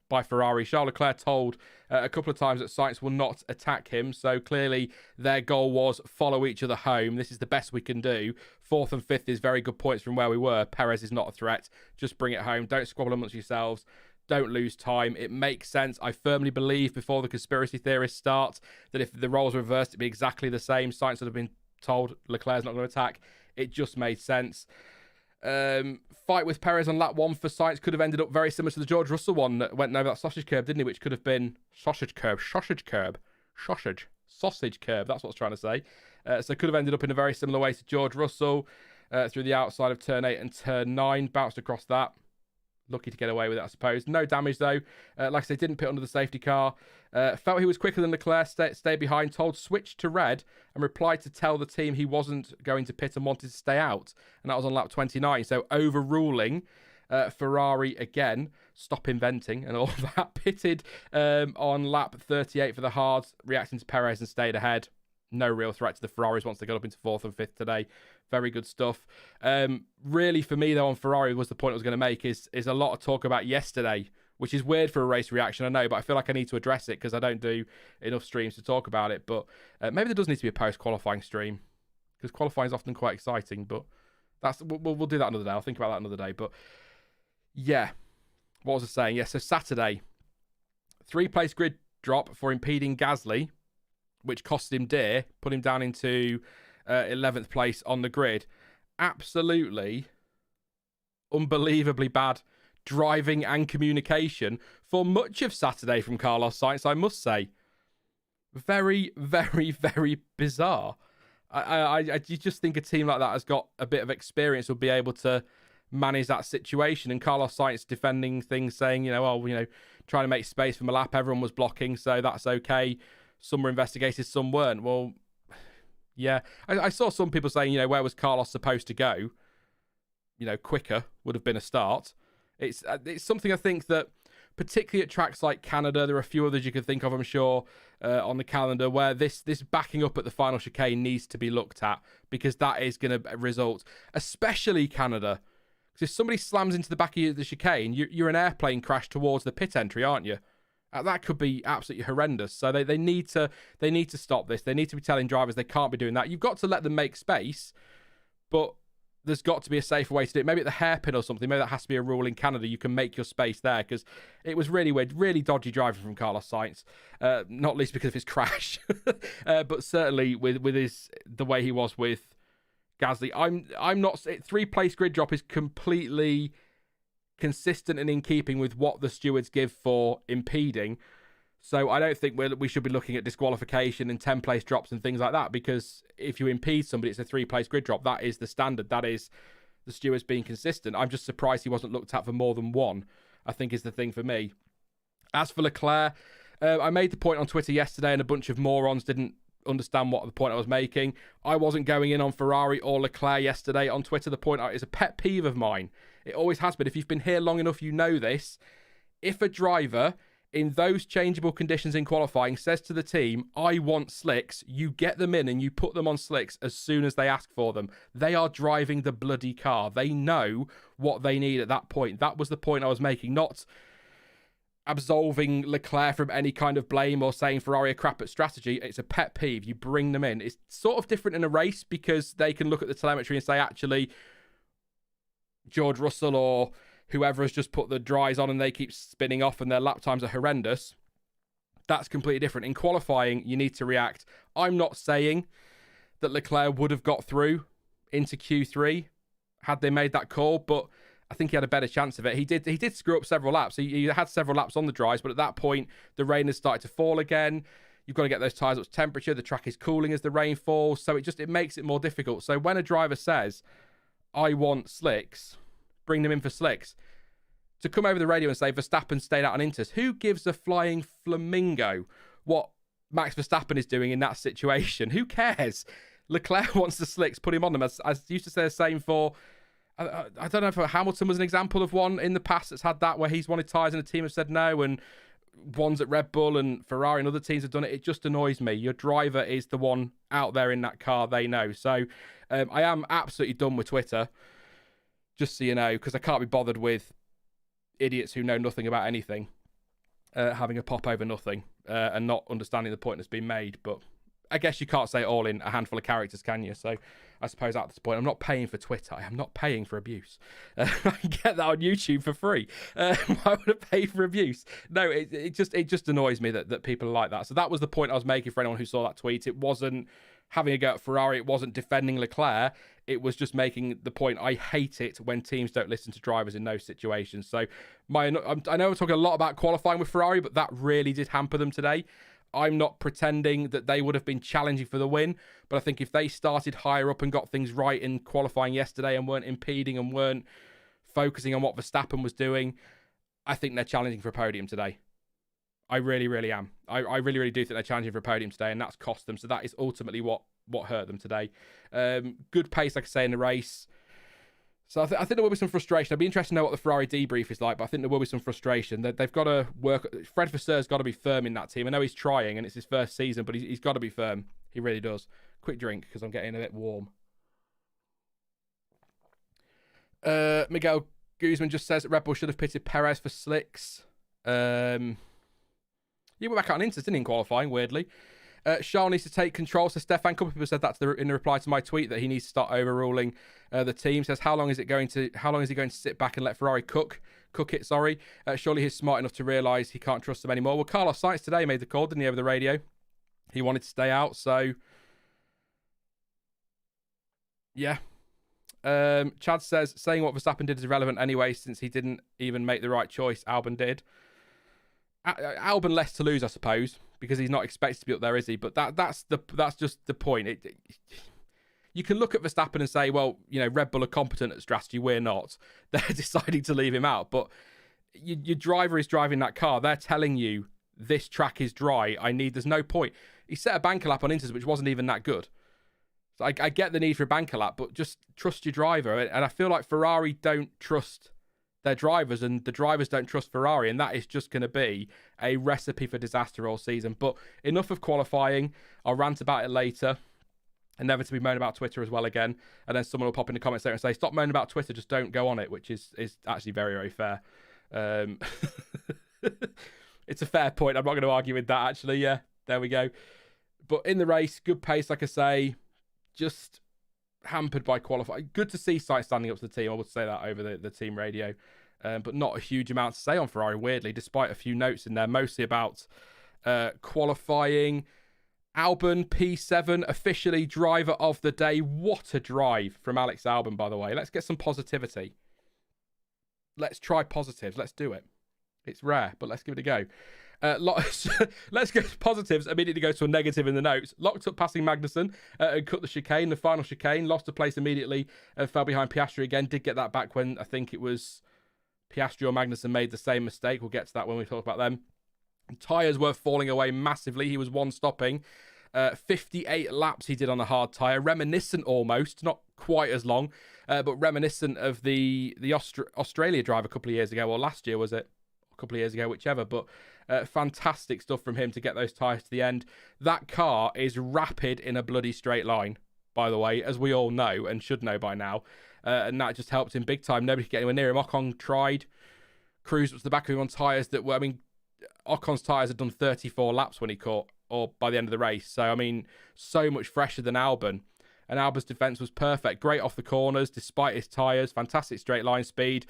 by Ferrari. Charles Leclerc told a couple of times that Sainz will not attack him. So clearly their goal was follow each other home. This is the best we can do. 4th and 5th is very good points from where we were. Perez is not a threat. Just bring it home. Don't squabble amongst yourselves. Don't lose time. It makes sense. I firmly believe before the conspiracy theorists start that if the roles were reversed, it'd be exactly the same. Sainz would have been told Leclerc's not going to attack. It just made sense. Fight with Perez on lap 1 for Sainz could have ended up very similar to the George Russell one that went over that sausage curb, didn't he? Which could have been sausage curb. That's what I was trying to say. So could have ended up in a very similar way to George Russell through the outside of turn 8 and turn 9. Bounced across that. Lucky to get away with it, I suppose. No damage, though. Like I said, didn't pit under the safety car. Felt he was quicker than Leclerc, stayed behind, told switch to red, and replied to tell the team he wasn't going to pit and wanted to stay out. And that was on lap 29. So overruling Ferrari again. Stop inventing and all that. Pitted on lap 38 for the hards, reacting to Perez and stayed ahead. No real threat to the Ferraris once they got up into 4th and 5th today. Very good stuff. Really, for me, though, on Ferrari was the point I was going to make is a lot of talk about yesterday, which is weird for a race reaction, I know, but I feel like I need to address it because I don't do enough streams to talk about it. But maybe there does need to be a post-qualifying stream because qualifying is often quite exciting, but we'll do that another day. I'll think about that another day. But yeah, what was I saying? Yeah, so Saturday, 3-place grid drop for impeding Gasly, which costed him dear, put him down into 11th place on the grid. Absolutely unbelievably bad driving and communication for much of Saturday from Carlos Sainz, I must say. Very, very, very bizarre. I just think a team like that has got a bit of experience, will be able to manage that situation. And Carlos Sainz defending things, saying, trying to make space for my lap. Everyone was blocking, so that's okay. Some were investigated, some weren't. Well, yeah. I saw some people saying, where was Carlos supposed to go? Quicker would have been a start. It's something I think that, particularly at tracks like Canada, there are a few others you could think of, I'm sure, on the calendar, where this backing up at the final chicane needs to be looked at, because that is going to result, especially Canada. Because if somebody slams into the back of the chicane, you're an airplane crash towards the pit entry, aren't you? That could be absolutely horrendous. So they need to stop this. They need to be telling drivers they can't be doing that. You've got to let them make space, but there's got to be a safer way to do it. Maybe at the hairpin or something. Maybe that has to be a rule in Canada. You can make your space there, because it was really weird, really dodgy driving from Carlos Sainz. Not least because of his crash, but certainly with the way he was with Gasly. I'm not. 3-place grid drop is completely consistent and in keeping with what the stewards give for impeding. So I don't think we should be looking at disqualification and 10-place drops and things like that, because if you impede somebody, it's a 3-place grid drop. That is the standard. That is the stewards being consistent. I'm just surprised he wasn't looked at for more than one, I think is the thing for me. As for Leclerc, I made the point on Twitter yesterday and a bunch of morons didn't understand what the point I was making. I wasn't going in on Ferrari or Leclerc yesterday on Twitter. The point is a pet peeve of mine. It always has been. If you've been here long enough, you know this. If a driver in those changeable conditions in qualifying, says to the team, I want slicks. You get them in and you put them on slicks as soon as they ask for them. They are driving the bloody car. They know what they need at that point. That was the point I was making, not absolving Leclerc from any kind of blame or saying Ferrari are crap at strategy. It's a pet peeve. You bring them in. It's sort of different in a race because they can look at the telemetry and say, actually, George Russell or whoever has just put the dries on and they keep spinning off and their lap times are horrendous. That's completely different. In qualifying, you need to react. I'm not saying that Leclerc would have got through into Q3 had they made that call, but I think he had a better chance of it. He did screw up several laps. He had several laps on the dries, but at that point, the rain has started to fall again. You've got to get those tyres up to temperature. The track is cooling as the rain falls, so it makes it more difficult. So when a driver says, I want slicks, bring them in for slicks, to come over the radio and say Verstappen stayed out on Inters, who gives a flying flamingo what Max Verstappen is doing in that situation? Who cares? Leclerc wants the slicks, put him on them. As used to say the same for, I don't know if Hamilton was an example of one in the past that's had that, where he's wanted tyres and the team have said no, and ones at Red Bull and Ferrari and other teams have done it. It just annoys me. Your driver is the one out there in that car, they know. So I am absolutely done with Twitter, just so you know, because I can't be bothered with idiots who know nothing about anything having a pop over nothing and not understanding the point that's been made. But I guess you can't say it all in a handful of characters, can you? So I suppose at this point, I'm not paying for Twitter. I am not paying for abuse. I can get that on YouTube for free. Why would I pay for abuse? No, it just annoys me that people are like that. So that was the point I was making for anyone who saw that tweet. It wasn't having a go at Ferrari. It wasn't defending Leclerc. It was just making the point. I hate it when teams don't listen to drivers in those situations. So I know we're talking a lot about qualifying with Ferrari, but that really did hamper them today. I'm not pretending that they would have been challenging for the win, but I think if they started higher up and got things right in qualifying yesterday and weren't impeding and weren't focusing on what Verstappen was doing, I think they're challenging for a podium today. I really, really am. I really, really do think they're challenging for a podium today, and that's cost them. So that is ultimately what hurt them today. Good pace, like I say, in the race. So I think there will be some frustration. I'd be interested to know what the Ferrari debrief is like, but I think there will be some frustration. They've got to work. Fred Vasseur's got to be firm in that team. I know he's trying, and it's his first season, but he's got to be firm. He really does. Quick drink, because I'm getting a bit warm. Miguel Guzman just says that Red Bull should have pitted Perez for slicks. You went back out on Inters, didn't he, in qualifying, weirdly. Charles needs to take control. So Stefan, a couple of people said that in the reply to my tweet, that he needs to start overruling the team. Says how long is he going to sit back and let Ferrari cook it? Surely he's smart enough to realise he can't trust them anymore. Well, Carlos Sainz today made the call, didn't he, over the radio? He wanted to stay out, so yeah. Chad says saying what Verstappen did is irrelevant anyway, since he didn't even make the right choice. Albon did. Albon less to lose, I suppose, because he's not expected to be up there, is he? But that's just the point. You can look at Verstappen and say, well, you know, Red Bull are competent at strategy, we're not. They're deciding to leave him out. But your driver is driving that car. They're telling you this track is dry. There's no point. He set a banker lap on Inters, which wasn't even that good. So I get the need for a banker lap, but just trust your driver. And I feel like Ferrari don't trust their drivers, and the drivers don't trust Ferrari, and that is just going to be a recipe for disaster all season. But enough of qualifying. I'll rant about it later, and never to be moaning about Twitter as well again. And then someone will pop in the comments there and say, stop moaning about Twitter, just don't go on it, which is actually very, very fair. It's a fair point. I'm not going to argue with that, actually. Yeah, there we go. But in the race, good pace, like I say, just hampered by qualifying. Good to see Sainz standing up to the team. I would say that over the team radio. But not a huge amount to say on Ferrari, weirdly, despite a few notes in there, mostly about qualifying. Albon, P7, officially driver of the day. What a drive from Alex Albon, by the way. Let's get some positivity. Let's try positives. Let's do it. It's rare, but let's give it a go. Let's go to positives. Immediately go to a negative in the notes. Locked up passing Magnussen and cut the chicane, the final chicane. Lost a place immediately and fell behind Piastri again. Did get that back when I think it was Piastri or Magnussen made the same mistake. We'll get to that when we talk about them. Tyres were falling away massively. He was one stopping. 58 laps he did on a hard tyre. Reminiscent almost, not quite as long, but reminiscent of the Australia drive a couple of years ago, or last year was it? a couple of years ago, whichever. But fantastic stuff from him to get those tyres to the end. That car is rapid in a bloody straight line, by the way, as we all know and should know by now. And that just helped him big time. Nobody could get anywhere near him. Ocon tried, cruised up to the back of him on tyres that were, I mean, Ocon's tyres had done 34 laps when he caught, or by the end of the race. So, I mean, so much fresher than Albon. And Albon's defence was perfect. Great off the corners, despite his tyres. Fantastic straight line speed.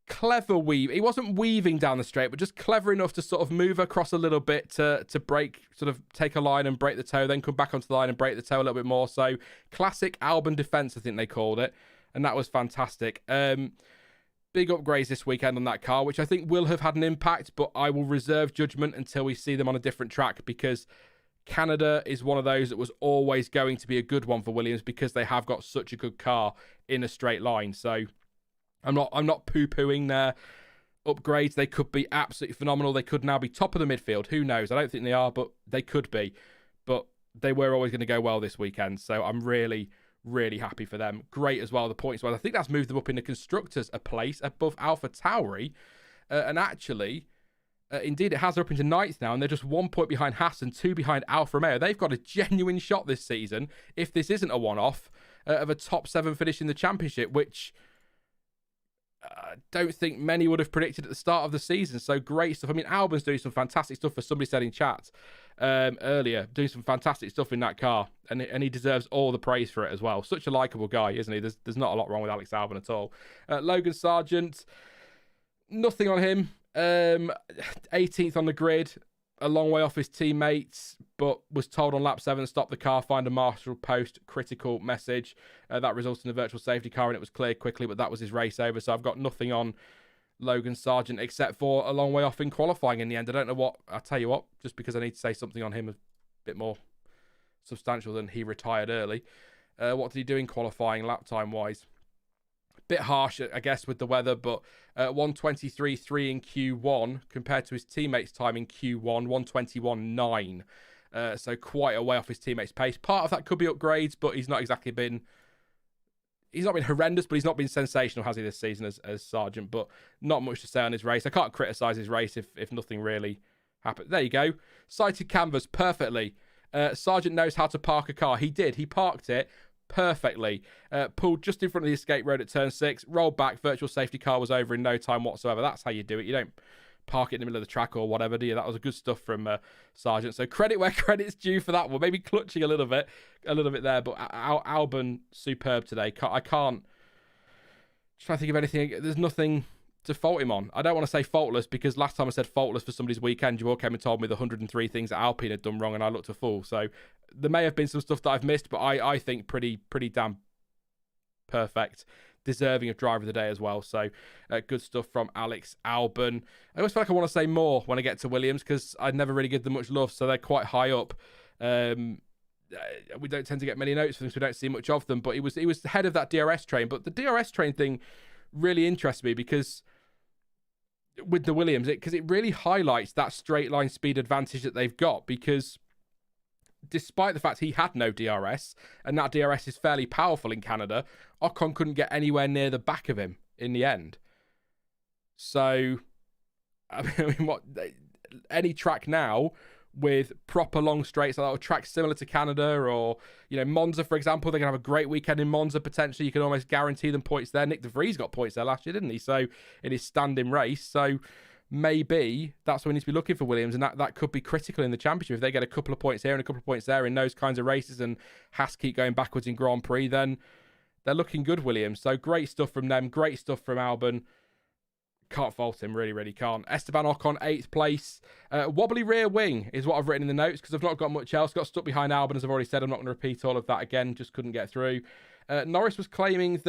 Clever weave. He wasn't weaving down the straight, but just clever enough to sort of move across a little bit to break, sort of take a line and break the toe, then come back onto the line and break the toe a little bit more. So classic Albon defence, I think they called it. And that was fantastic. Big upgrades this weekend on that car, which I think will have had an impact, but I will reserve judgment until we see them on a different track, because Canada is one of those that was always going to be a good one for Williams because they have got such a good car in a straight line. So I'm not poo-pooing their upgrades. They could be absolutely phenomenal. They could now be top of the midfield. Who knows? I don't think they are, but they could be. But they were always going to go well this weekend. So I'm really, really happy for them. Great as well, the points. Well, I think that's moved them up in the constructors a place above Alpha Tauri. And actually, indeed, it has her up into ninth now, and they're just 1 point behind Haas and 2 behind Alfa Romeo. They've got a genuine shot this season, if this isn't a one-off, of a top 7 finish in the championship, which I don't think many would have predicted at the start of the season. So great stuff. I mean, Albon's doing some fantastic stuff, as somebody said in chat earlier, doing some fantastic stuff in that car, and he deserves all the praise for it as well. Such a likeable guy, isn't he? There's not a lot wrong with Alex Albon at all. Logan Sargent, nothing on him. 18th on the grid, a long way off his teammates, but was told on lap 7, stop the car, find a marshal post, critical message. That resulted in a virtual safety car, and it was cleared quickly, but that was his race over. So I've got nothing on Logan Sargent except for a long way off in qualifying in the end. I don't know what, I'll tell you what, just because I need to say something on him a bit more substantial than he retired early. What did he do in qualifying lap time wise? Bit harsh, I guess, with the weather, but 1:23.3 in Q1 compared to his teammates' time in Q1, 1:21.9. So quite a way off his teammates' pace. Part of that could be upgrades, but he's not been horrendous, but he's not been sensational, has he, this season as Sargent? But not much to say on his race. I can't criticise his race if nothing really happened. There you go. Sighted canvas perfectly. Sargent knows how to park a car. He did. He parked it perfectly. Pulled just in front of the escape road at turn 6, rolled back, virtual safety car was over in no time whatsoever. That's how you do it. You don't park it in the middle of the track or whatever, do you? That was good stuff from Sargent. So credit where credit's due for that one. Maybe clutching a little bit there, but Albon superb today. I can't try to think of anything. There's nothing to fault him on. I don't want to say faultless, because last time I said faultless for somebody's weekend, you all came and told me the 103 things that Alpine had done wrong, and I looked a fool. So there may have been some stuff that I've missed, but I think pretty damn perfect. Deserving of driver of the day as well. So good stuff from Alex Albon. I always feel like I want to say more when I get to Williams, because I never really give them much love, so they're quite high up. We don't tend to get many notes for them, so we don't see much of them, but he was the head of that DRS train. But the DRS train thing really interests me, because with the Williams, because it really highlights that straight line speed advantage that they've got, because despite the fact he had no DRS, and that DRS is fairly powerful in Canada, Ocon couldn't get anywhere near the back of him in the end. So, I mean, what, any track now with proper long straights, like tracks similar to Canada, or, you know, Monza, for example, they're going to have a great weekend in Monza, potentially. You can almost guarantee them points there. Nick de Vries got points there last year, didn't he? So, in his standing race. So, maybe that's what we need to be looking for Williams, and that could be critical in the championship. If they get a couple of points here and a couple of points there in those kinds of races, and Haas keep going backwards in Grand Prix, then they're looking good, Williams. So great stuff from them, great stuff from Albon. Can't fault him, really, really can't. Esteban Ocon, 8th place. Wobbly rear wing is what I've written in the notes, because I've not got much else. Got stuck behind Albon, as I've already said. I'm not going to repeat all of that again, just couldn't get through. Norris was claiming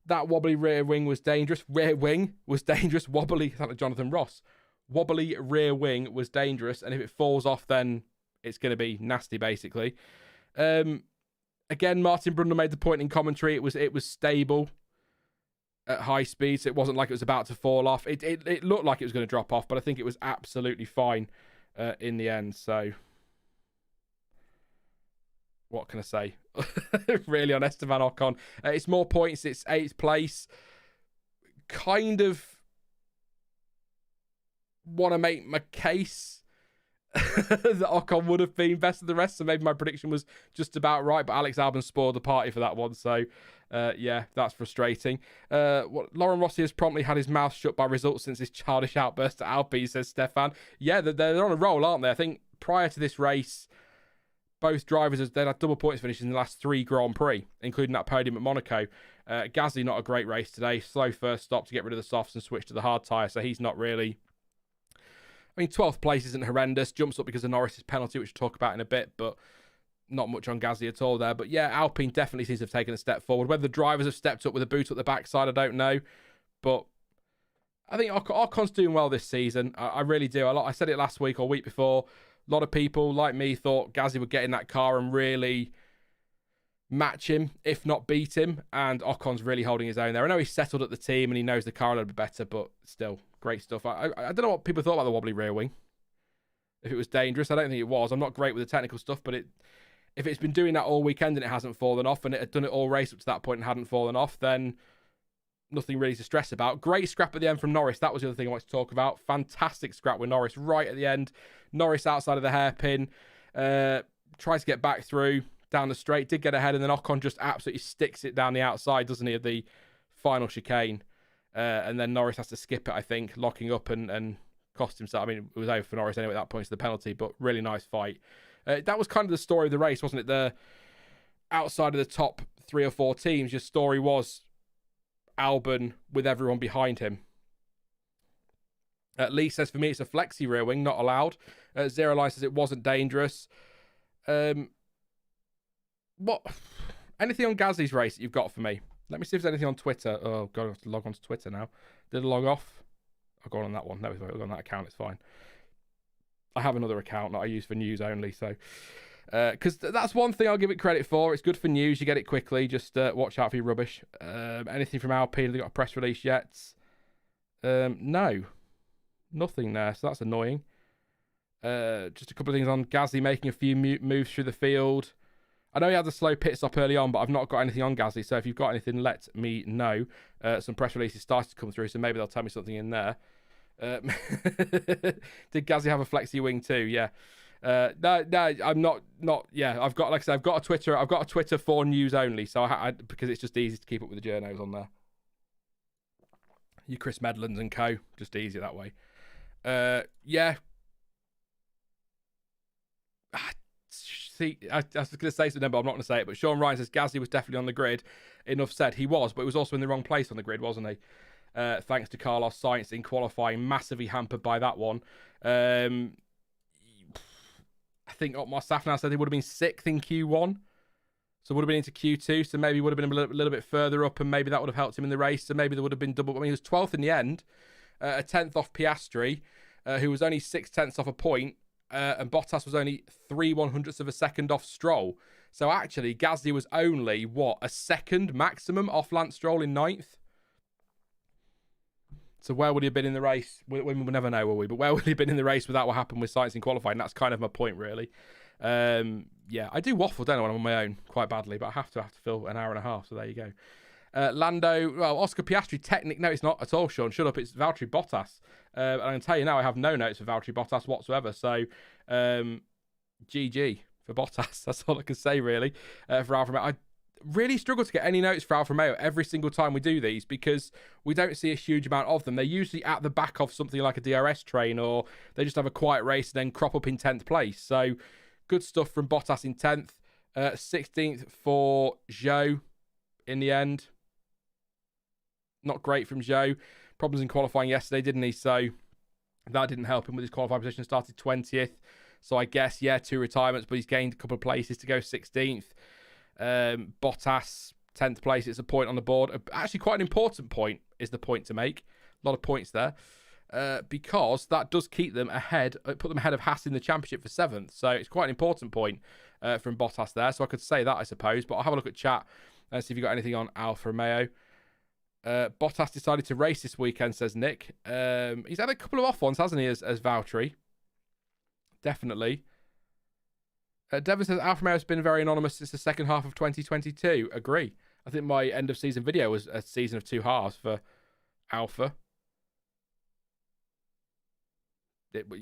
that wobbly rear wing was dangerous. Rear wing was dangerous. Wobbly, sound like Jonathan Ross. Wobbly rear wing was dangerous, and if it falls off, then it's going to be nasty, basically. Again, Martin Brundle made the point in commentary. It was stable at high speed, so it wasn't like it was about to fall off. It looked like it was going to drop off, but I think it was absolutely fine in the end. So, what can I say? Really, on Esteban Ocon. It's more points. It's 8th place. Kind of want to make my case that Ocon would have been best of the rest, so maybe my prediction was just about right, but Alex Albon spoiled the party for that one, so yeah, that's frustrating. Lauren Rossi has promptly had his mouth shut by results since his childish outburst at Alpine, says Stefan. Yeah, they're on a roll, aren't they? I think prior to this race, both drivers they'd had double points finishes in the last 3 Grand Prix, including that podium at Monaco. Gasly, not a great race today. Slow first stop to get rid of the softs and switch to the hard tyre, so he's not really... I mean, 12th place isn't horrendous. Jumps up because of Norris's penalty, which we'll talk about in a bit, but not much on Gasly at all there. But yeah, Alpine definitely seems to have taken a step forward. Whether the drivers have stepped up with a boot up the backside, I don't know. But I think Ocon's doing well this season. I really do. I said it last week or week before. A lot of people, like me, thought Gasly would get in that car and really match him, if not beat him. And Ocon's really holding his own there. I know he's settled at the team and he knows the car a little bit better, but still... great stuff. I don't know what people thought about the wobbly rear wing. If it was dangerous, I don't think it was. I'm not great with the technical stuff, but if it's been doing that all weekend and it hasn't fallen off, and it had done it all race up to that point and hadn't fallen off, then nothing really to stress about. Great scrap at the end from Norris. That was the other thing I wanted to talk about. Fantastic scrap with Norris right at the end. Norris outside of the hairpin. Tries to get back through down the straight. Did get ahead, and then Ocon just absolutely sticks it down the outside, doesn't he, of the final chicane. And then Norris has to skip it, I think, locking up and cost himself. I mean, it was over for Norris anyway at that point, it's the penalty, but really nice fight. That was kind of the story of the race, wasn't it? The outside of the top 3 or 4 teams, your story was Albon with everyone behind him. Lee says, for me, it's a flexi rear wing, not allowed. Zero Line says it wasn't dangerous. What? Anything on Gasly's race that you've got for me? Let me see if there's anything on Twitter. Oh, God, I have to log on to Twitter now. Did I log off? I'll go on that one. No, I'll go on that account. It's fine. I have another account that I use for news only. So, because that's one thing I'll give it credit for. It's good for news. You get it quickly. Just watch out for your rubbish. Anything from Alpine? Have they got a press release yet? No. Nothing there. So that's annoying. Just a couple of things on Gasly making a few moves through the field. I know he had a slow pit stop early on, but I've not got anything on Gasly, so if you've got anything, let me know. Some press releases started to come through, so maybe they'll tell me something in there. Did Gasly have a flexi wing too? Yeah. No, I'm not. Yeah, I've got, like I said, I've got a Twitter for news only, so because it's just easy to keep up with the journos on there. You Chris Medlands and co, just easier that way. Yeah. See, I was going to say something, but I'm not going to say it. But Sean Ryan says Gasly was definitely on the grid. Enough said. He was, but he was also in the wrong place on the grid, wasn't he? Thanks to Carlos Sainz in qualifying, massively hampered by that one. I think Otmar Safnauer said he would have been 6th in Q1. So would have been into Q2. So maybe would have been a little bit further up, and maybe that would have helped him in the race. So maybe there would have been double. I mean, he was 12th in the end, a 10th off Piastri, who was only 6/10 off a point. And Bottas was only 3/100ths of a second off Stroll. So actually, Gasly was only, a second maximum off Lance Stroll in 9th? So where would he have been in the race? We'll never know, will we? But where would he have been in the race without what happened with Sainz in qualifying? That's kind of my point, really. Yeah, I do waffle, don't I, when I'm on my own quite badly, but I have to fill an hour and a half, so there you go. Oscar Piastri, no, it's not at all, Sean. Shut up, it's Valtteri Bottas. And I can tell you now, I have no notes for Valtteri Bottas whatsoever. So, GG for Bottas. That's all I can say, really, for Alfa Romeo. I really struggle to get any notes for Alfa Romeo every single time we do these because we don't see a huge amount of them. They're usually at the back of something like a DRS train, or they just have a quiet race and then crop up in 10th place. So, good stuff from Bottas in 10th. 16th for Zhou in the end. Not great from Zhou. Problems in qualifying yesterday, didn't he? So that didn't help him with his qualifying position. Started 20th. So I guess, 2 retirements, but he's gained a couple of places to go 16th. Bottas, 10th place. It's a point on the board. Actually, quite an important point is the point to make. A lot of points there. Because that does keep them ahead, put them ahead of Haas in the championship for 7th. So it's quite an important point from Bottas there. So I could say that, I suppose. But I'll have a look at chat and see if you've got anything on Alfa Romeo. Bottas decided to race this weekend, says Nick. He's had a couple of off ones, hasn't he, as Valtteri? Definitely. Devon says Alfa Romeo has been very anonymous since the second half of 2022. Agree. I think my end of season video was a season of 2 halves for Alfa.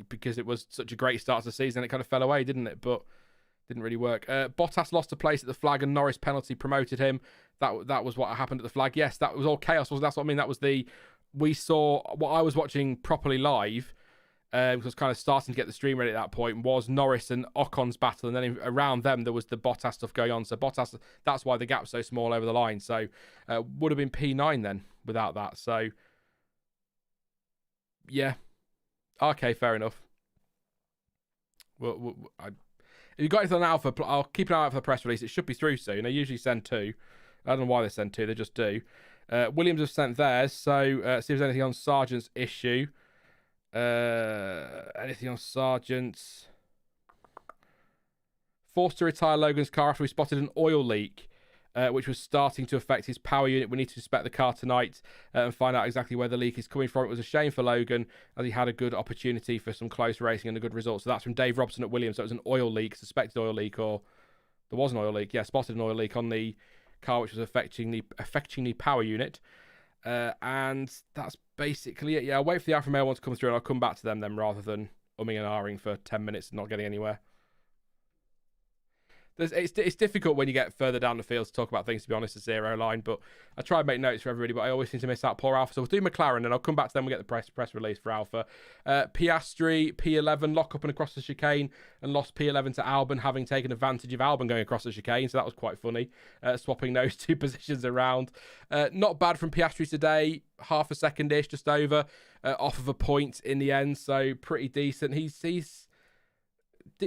because it was such a great start to the season. It kind of fell away, didn't it? But didn't really work. Bottas lost a place at the flag and Norris penalty promoted him. That was what happened at the flag. Yes, that was all chaos. That's what I mean. That was we saw what I was watching properly live. Was kind of starting to get the stream ready at that point, was Norris and Ocon's battle, and then around them there was the Bottas stuff going on. So Bottas, that's why the gap's so small over the line. So would have been P9 then without that. So yeah, okay, fair enough. Well, if you got anything on Alfa, I'll keep an eye out for the press release. It should be through soon. They usually send 2. I don't know why they send 2. They just do. Williams have sent theirs. So see if there's anything on Sargent's issue. Anything on Sargent's? Forced to retire Logan's car after we spotted an oil leak, which was starting to affect his power unit. We need to inspect the car tonight and find out exactly where the leak is coming from. It was a shame for Logan, as he had a good opportunity for some close racing and a good result. So that's from Dave Robson at Williams. So it was an oil leak, suspected oil leak, or there was an oil leak. Yeah, spotted an oil leak on the car, which was affecting the power unit. And that's basically it. Yeah, I'll wait for the Alfa Romeo one to come through and I'll come back to them then, rather than umming and ahhing for 10 minutes and not getting anywhere. It's difficult when you get further down the field to talk about things, to be honest, a zero line, but I try and make notes for everybody, but I always seem to miss out poor Alfa. So we'll do McLaren and I'll come back to them. We'll get the press release for Alfa. Piastri, P11, lock up and across the chicane, and lost P11 to Albon, having taken advantage of Albon going across the chicane, so that was quite funny, swapping those 2 positions around. Not bad from Piastri today, half a second-ish, just over, off of a point in the end, so pretty decent. He's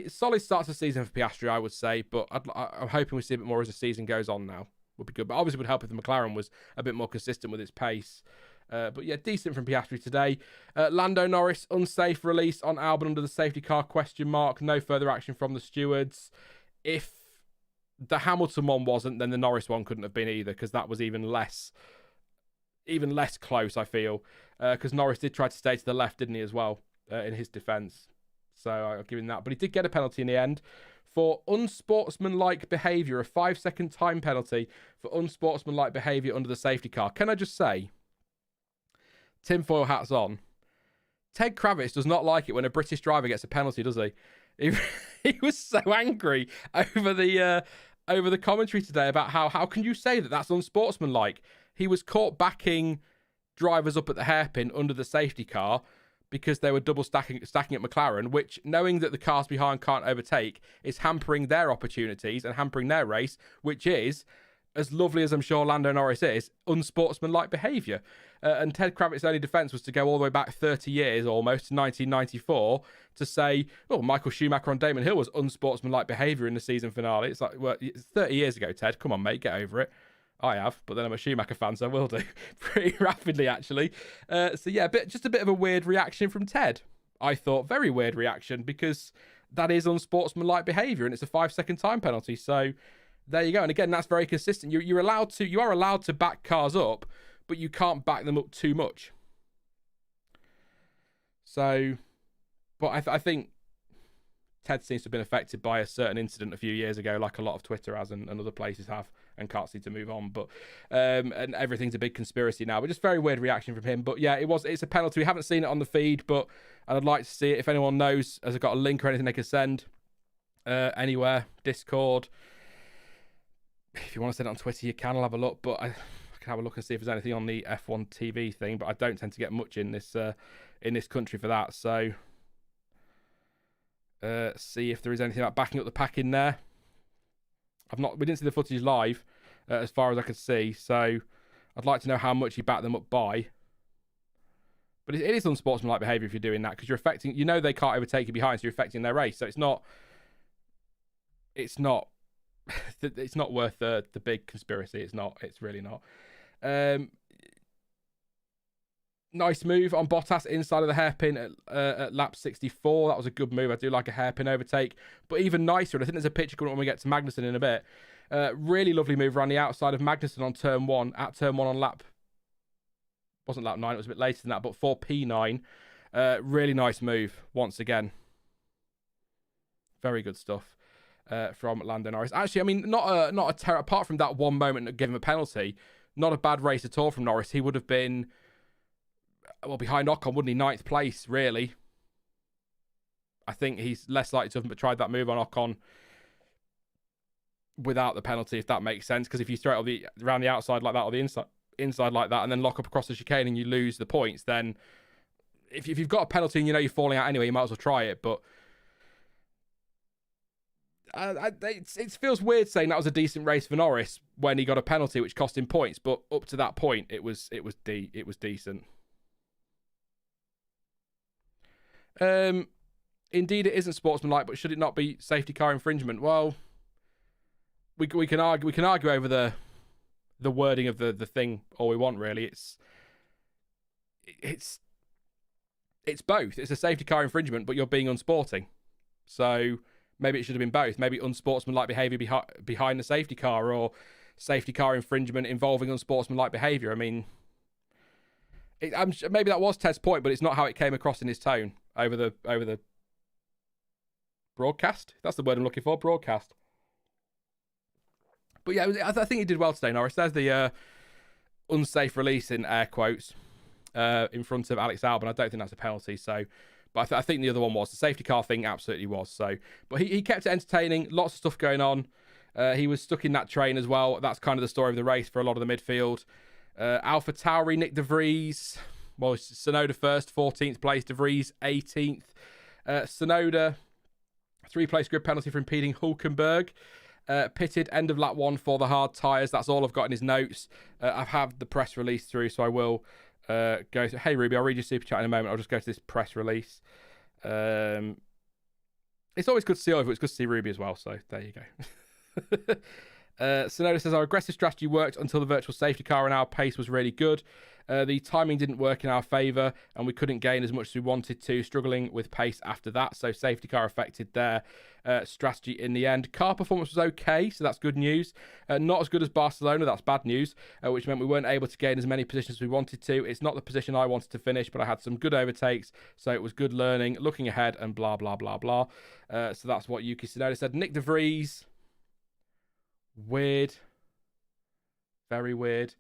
solid start to the season for Piastri, I would say, but I'm hoping we see a bit more as the season goes on now. Would be good, but obviously would help if the McLaren was a bit more consistent with its pace. But yeah, decent from Piastri today. Lando Norris, unsafe release on Albon under the safety car, ? No further action from the stewards. If the Hamilton one wasn't, then the Norris one couldn't have been either, because that was even less close, I feel. Because Norris did try to stay to the left, didn't he, as well, in his defence. So I'll give him that. But he did get a penalty in the end for unsportsmanlike behaviour, a 5-second time penalty for unsportsmanlike behaviour under the safety car. Can I just say, tinfoil hats on, Ted Kravitz does not like it when a British driver gets a penalty, does he? He was so angry over the commentary today about how can you say that that's unsportsmanlike? He was caught backing drivers up at the hairpin under the safety car because they were double stacking at McLaren, which, knowing that the cars behind can't overtake, is hampering their opportunities and hampering their race, which is, as lovely as I'm sure Lando Norris is, unsportsmanlike behaviour. And Ted Kravitz's only defence was to go all the way back 30 years almost to 1994 to say, oh, Michael Schumacher on Damon Hill was unsportsmanlike behaviour in the season finale. It's like, well, it's 30 years ago, Ted. Come on, mate, get over it. I have, but then I'm a Schumacher fan, so I will do pretty rapidly, actually. So yeah, just a bit of a weird reaction from Ted. I thought very weird reaction, because that is unsportsmanlike behaviour and it's a 5-second time penalty. So there you go. And again, that's very consistent. You are allowed to back cars up, but you can't back them up too much. So, but I think Ted seems to have been affected by a certain incident a few years ago, like a lot of Twitter has and other places have, and can't seem to move on. But and everything's a big conspiracy now. But just very weird reaction from him. But yeah, it's a penalty. We haven't seen it on the feed, but I'd like to see it. If anyone knows, has got a link or anything they can send anywhere, Discord. If you want to send it on Twitter, you can. I'll have a look. But I can have a look and see if there's anything on the F1 TV thing. But I don't tend to get much in this country for that. So see if there is anything about backing up the pack in there. We didn't see the footage live as far as I could see, so I'd like to know how much he backed them up by. But it is unsportsmanlike behaviour if you're doing that, because you're affecting, they can't overtake you behind, so you're affecting their race. So it's not it's not worth the big conspiracy. It's really not. Nice move on Bottas inside of the hairpin at lap 64. That was a good move. I do like a hairpin overtake. But even nicer, and I think there's a picture coming up when we get to Magnussen in a bit. Really lovely move around the outside of Magnussen on turn 1. At turn 1 on wasn't lap 9, it was a bit later than that, but for P9. Really nice move once again. Very good stuff from Lando Norris. Actually, I mean, not a terror. Apart from that one moment that gave him a penalty, not a bad race at all from Norris. He would have been, well, behind Ocon, wouldn't he? 9th place, really. I think he's less likely to have tried that move on Ocon without the penalty, if that makes sense. Because if you throw it around the outside like that or the inside like that and then lock up across the chicane and you lose the points, then if you've got a penalty and you know you're falling out anyway, you might as well try it. But it feels weird saying that was a decent race for Norris when he got a penalty which cost him points. But up to that point, it was decent. Indeed, it isn't sportsmanlike, but should it not be safety car infringement? Well, we can argue over the wording of the thing all we want, really. It's both. It's a safety car infringement, but you're being unsporting. So maybe it should have been both. Maybe unsportsmanlike behaviour behind the safety car, or safety car infringement involving unsportsmanlike behaviour. I mean, maybe that was Ted's point, but it's not how it came across in his tone over the broadcast. That's the word I'm looking for, broadcast. But yeah, I think he did well today, Norris. There's the unsafe release in air quotes in front of Alex Albon. I don't think that's a penalty. So, but I think the other one was. The safety car thing absolutely was. So, but he kept it entertaining. Lots of stuff going on. He was stuck in that train as well. That's kind of the story of the race for a lot of the midfield. Alpha Tauri, Nick De Vries. Well, Tsunoda first, 14th place. De Vries, 18th. Tsunoda, 3-place grid penalty for impeding Hulkenberg. Pitted end of lap 1 for the hard tyres. That's all I've got in his notes. I've had the press release through, so I will go to... Hey, Ruby, I'll read your super chat in a moment. I'll just go to this press release. It's always good to see Oliver. It's good to see Ruby as well, so there you go. Tsunoda says, our aggressive strategy worked until the virtual safety car and our pace was really good. The timing didn't work in our favour and we couldn't gain as much as we wanted to, struggling with pace after that. So safety car affected their strategy in the end. Car performance was okay, so that's good news. Not as good as Barcelona, that's bad news, which meant we weren't able to gain as many positions as we wanted to. It's not the position I wanted to finish, but I had some good overtakes, so it was good learning, looking ahead and blah, blah, blah, blah. So that's what Yuki Tsunoda said. Nick De Vries, weird. Very weird.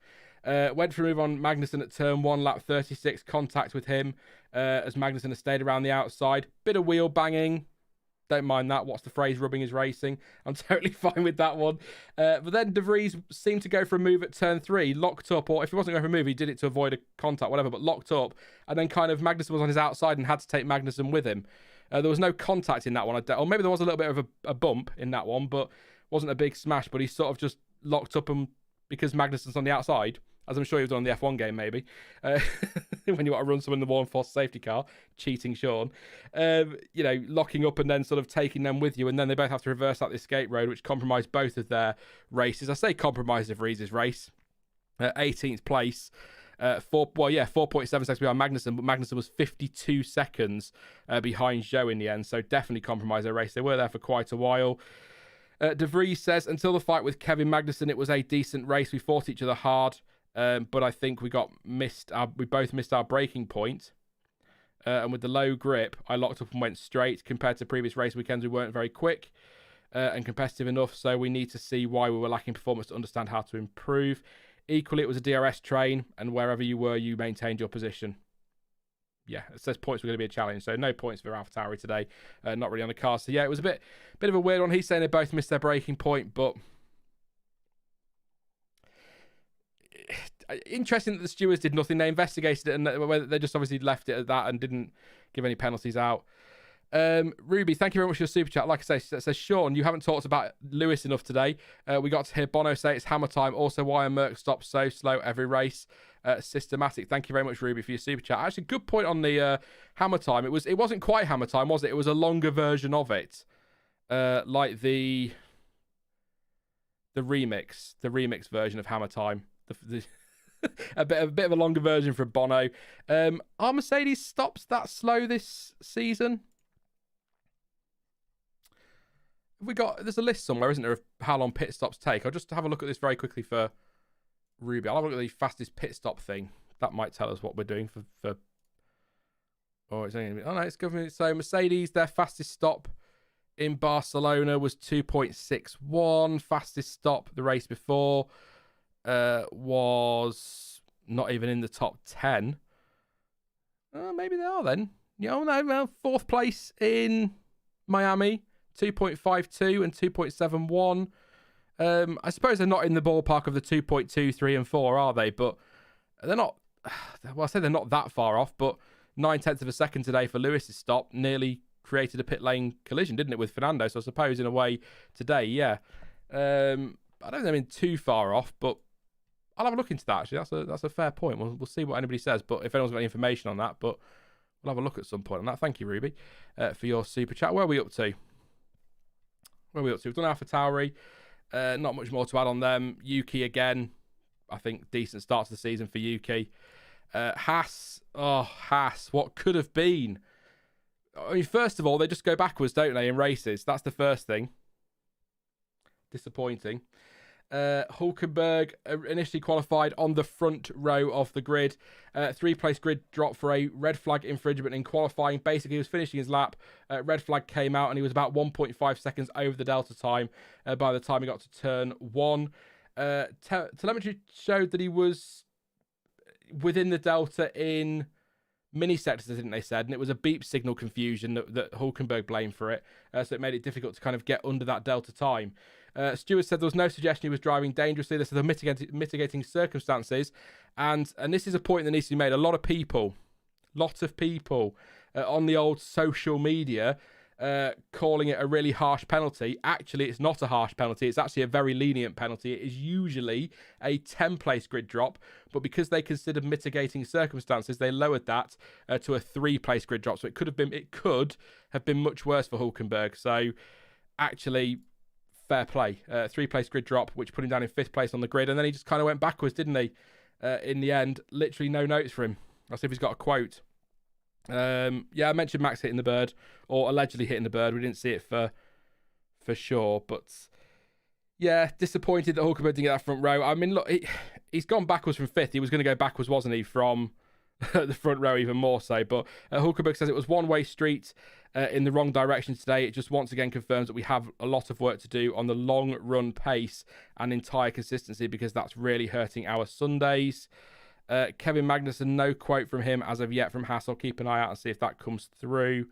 Went for a move on Magnussen at turn 1, lap 36, contact with him as Magnussen has stayed around the outside. Bit of wheel banging. Don't mind that. What's the phrase? Rubbing is racing. I'm totally fine with that one. But then De Vries seemed to go for a move at turn 3, locked up, or if he wasn't going for a move, he did it to avoid a contact, whatever, but locked up. And then kind of Magnussen was on his outside and had to take Magnussen with him. There was no contact in that one. Or maybe there was a little bit of a bump in that one, but wasn't a big smash. But he sort of just locked up and because Magnussen's on the outside, as I'm sure you've done on the F1 game, maybe, when you want to run someone in the one force safety car, cheating Sean, locking up and then sort of taking them with you, and then they both have to reverse out the escape road, which compromised both of their races. I say compromised De Vries' race. 18th place, 4.7 seconds behind Magnussen, but Magnussen was 52 seconds behind Zhou in the end, so definitely compromised their race. They were there for quite a while. De Vries says, until the fight with Kevin Magnussen, it was a decent race. We fought each other hard. But I think we both missed our braking point. And with the low grip, I locked up and went straight. Compared to previous race weekends, we weren't very quick and competitive enough. So we need to see why we were lacking performance to understand how to improve. Equally, it was a DRS train, and wherever you were, you maintained your position. Yeah, it says points were going to be a challenge. So no points for Alpha Tauri today. Not really on the car. So yeah, it was a bit of a weird one. He's saying they both missed their braking point, but... Interesting that the stewards did nothing. They investigated it and they just obviously left it at that and didn't give any penalties out. Ruby, thank you very much for your super chat. Like I say, says Sean, you haven't talked about Lewis enough today. We got to hear Bono say it's hammer time. Also, why are Merc stopped so slow every race? Systematic. Thank you very much, Ruby, for your super chat. Actually, good point on the hammer time. It wasn't quite hammer time, was it? It was a longer version of it, like the remix version of hammer time. A bit of a longer version for Bono. Are Mercedes stops that slow this season? There's a list somewhere, isn't there, of how long pit stops take? I'll just have a look at this very quickly for Ruby. I'll have a look at the fastest pit stop thing. That might tell us what we're doing for... Oh, no, it's government. So Mercedes, their fastest stop in Barcelona was 2.61. Fastest stop the race before was not even in the top 10. Maybe they are then. No, fourth place in Miami, 2.52 and 2.71. I suppose they're not in the ballpark of the 2.2, 3 and 4, are they? But they're not, well, I say they're not that far off, but 9/10 of a second today for Lewis's stop nearly created a pit lane collision, didn't it, with Fernando? So I suppose in a way today, yeah. I don't think they've been too far off, but I'll have a look into that, actually. That's a fair point. We'll see what anybody says, but if anyone's got any information on that, but we'll have a look at some point on that. Thank you, Ruby, for your super chat. Where are we up to? We've done AlphaTauri. Not much more to add on them. Yuki again. I think decent start to the season for Yuki. Haas. What could have been? I mean, first of all, they just go backwards, don't they, in races? That's the first thing. Disappointing. Hulkenberg initially qualified on the front row of the grid. 3-place grid drop for a red flag infringement in qualifying. Basically, he was finishing his lap. Red flag came out and he was about 1.5 seconds over the delta time by the time he got to turn 1. Telemetry showed that he was within the delta in mini sectors, didn't they said? And it was a beep signal confusion that Hulkenberg blamed for it. So it made it difficult to kind of get under that delta time. Stewart said there was no suggestion he was driving dangerously. This is the mitigating circumstances. And this is a point that needs to be made. A lot of people on the old social media calling it a really harsh penalty. Actually, it's not a harsh penalty. It's actually a very lenient penalty. It is usually a 10-place grid drop, but because they considered mitigating circumstances, they lowered that to a 3-place grid drop. So it could have been much worse for Hulkenberg. So actually, fair play. 3-place grid drop, which put him down in 5th place on the grid, and then he just kind of went backwards, didn't he? In the end, literally no notes for him. I'll see if he's got a quote. I mentioned Max hitting the bird, or allegedly hitting the bird. We didn't see it for sure, but yeah, disappointed that Hulkenberg didn't get that front row. I mean, look, he's gone backwards from 5th. He was going to go backwards, wasn't he, from the front row even more so. But Hulkenberg says it was one-way street in the wrong direction today. It just once again confirms that we have a lot of work to do on the long-run pace and entire consistency, because that's really hurting our Sundays. Kevin Magnussen, no quote from him as of yet from Haas. I'll keep an eye out and see if that comes through.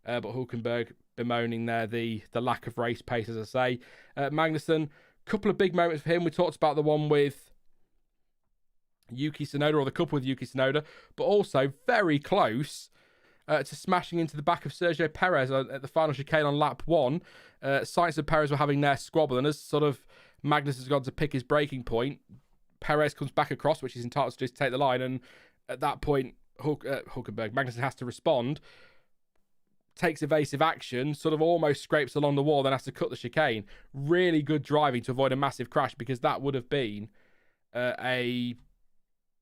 But Hulkenberg bemoaning there the lack of race pace, as I say. Magnussen, couple of big moments for him. We talked about the one with Yuki Tsunoda, or the couple with Yuki Tsunoda, but also very close to smashing into the back of Sergio Perez at the final chicane on lap 1. Sainz and Perez were having their squabble, and as sort of Magnussen's gone to pick his braking point, Perez comes back across, which he's entitled to do, to take the line, and at that point, Magnussen has to respond, takes evasive action, sort of almost scrapes along the wall, then has to cut the chicane. Really good driving to avoid a massive crash, because that would have been a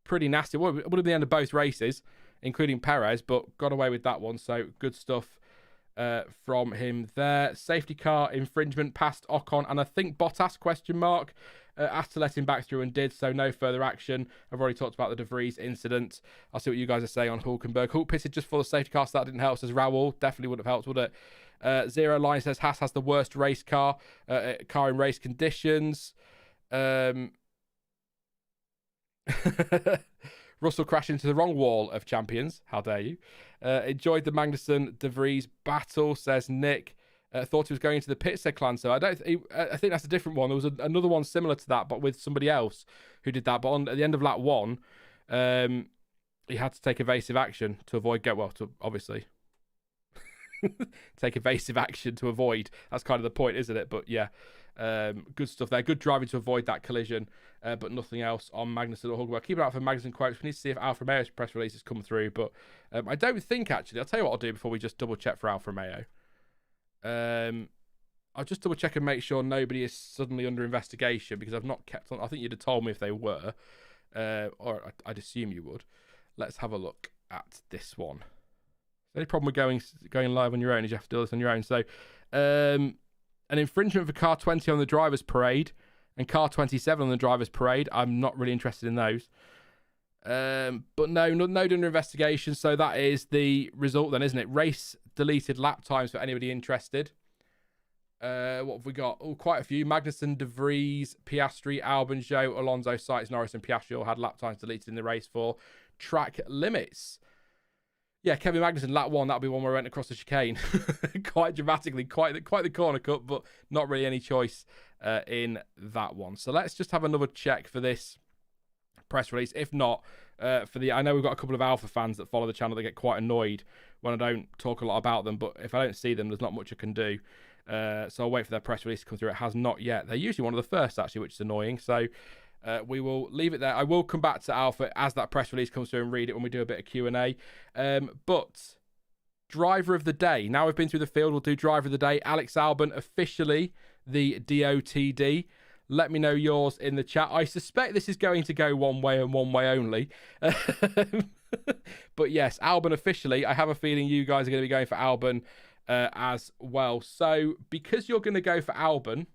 pretty nasty. It would have been the end of both races, including Perez, but got away with that one. So good stuff from him there. Safety car infringement past Ocon, and I think Bottas ? Asked to let him back through and did, so no further action. I've already talked about the De Vries incident. I'll see what you guys are saying on Hulkenberg. Hulk pitted just for the safety car, so that didn't help, says Raoul. Definitely wouldn't have helped, would it? Zero Line says Haas has the worst race car in race conditions. Russell crashed into the wrong wall of champions. How dare you? Enjoyed the Magnussen De Vries battle, says Nick. Thought he was going into the pit, said Clancy. I think that's a different one. There was another one similar to that, but with somebody else who did that. But at the end of lap 1, he had to take evasive action to avoid obviously take evasive action to avoid. That's kind of the point, isn't it? But yeah, good stuff there. Good driving to avoid that collision, but nothing else on Magnussen or Hulkenberg. Keep an eye out for Magnussen quotes. We need to see if Alfa Romeo's press releases come through, but I don't think, actually. I'll tell you what I'll do before we just double check for Alfa Romeo. I'll just double check and make sure nobody is suddenly under investigation, because I've not kept on. I think you'd have told me if they were, or I'd assume you would. Let's have a look at this one. The only problem with going live on your own is you have to do this on your own. So, an infringement for car 20 on the driver's parade and car 27 on the driver's parade. I'm not really interested in those. But no under investigation. So that is the result then, isn't it? Race deleted lap times for anybody interested. What have we got? Oh, quite a few. Magnussen, De Vries, Piastri, Albon, Zhou, Alonso, Sainz, Norris and Piastri all had lap times deleted in the race for track limits. Yeah, Kevin Magnussen, lap one, that'll be one where I went across the chicane quite dramatically, quite the corner cut, but not really any choice in that one. So let's just have another check for this press release. If not, I know we've got a couple of Alfa fans that follow the channel that get quite annoyed when I don't talk a lot about them, but if I don't see them, there's not much I can do. So I'll wait for their press release to come through. It has not yet. They're usually one of the first, actually, which is annoying. So we will leave it there. I will come back to Alfa as that press release comes through and read it when we do a bit of Q&A. But driver of the day. Now we've been through the field, we'll do driver of the day. Alex Albon, officially the DOTD. Let me know yours in the chat. I suspect this is going to go one way and one way only. But yes, Albon officially. I have a feeling you guys are going to be going for Albon as well. So because you're going to go for Albon,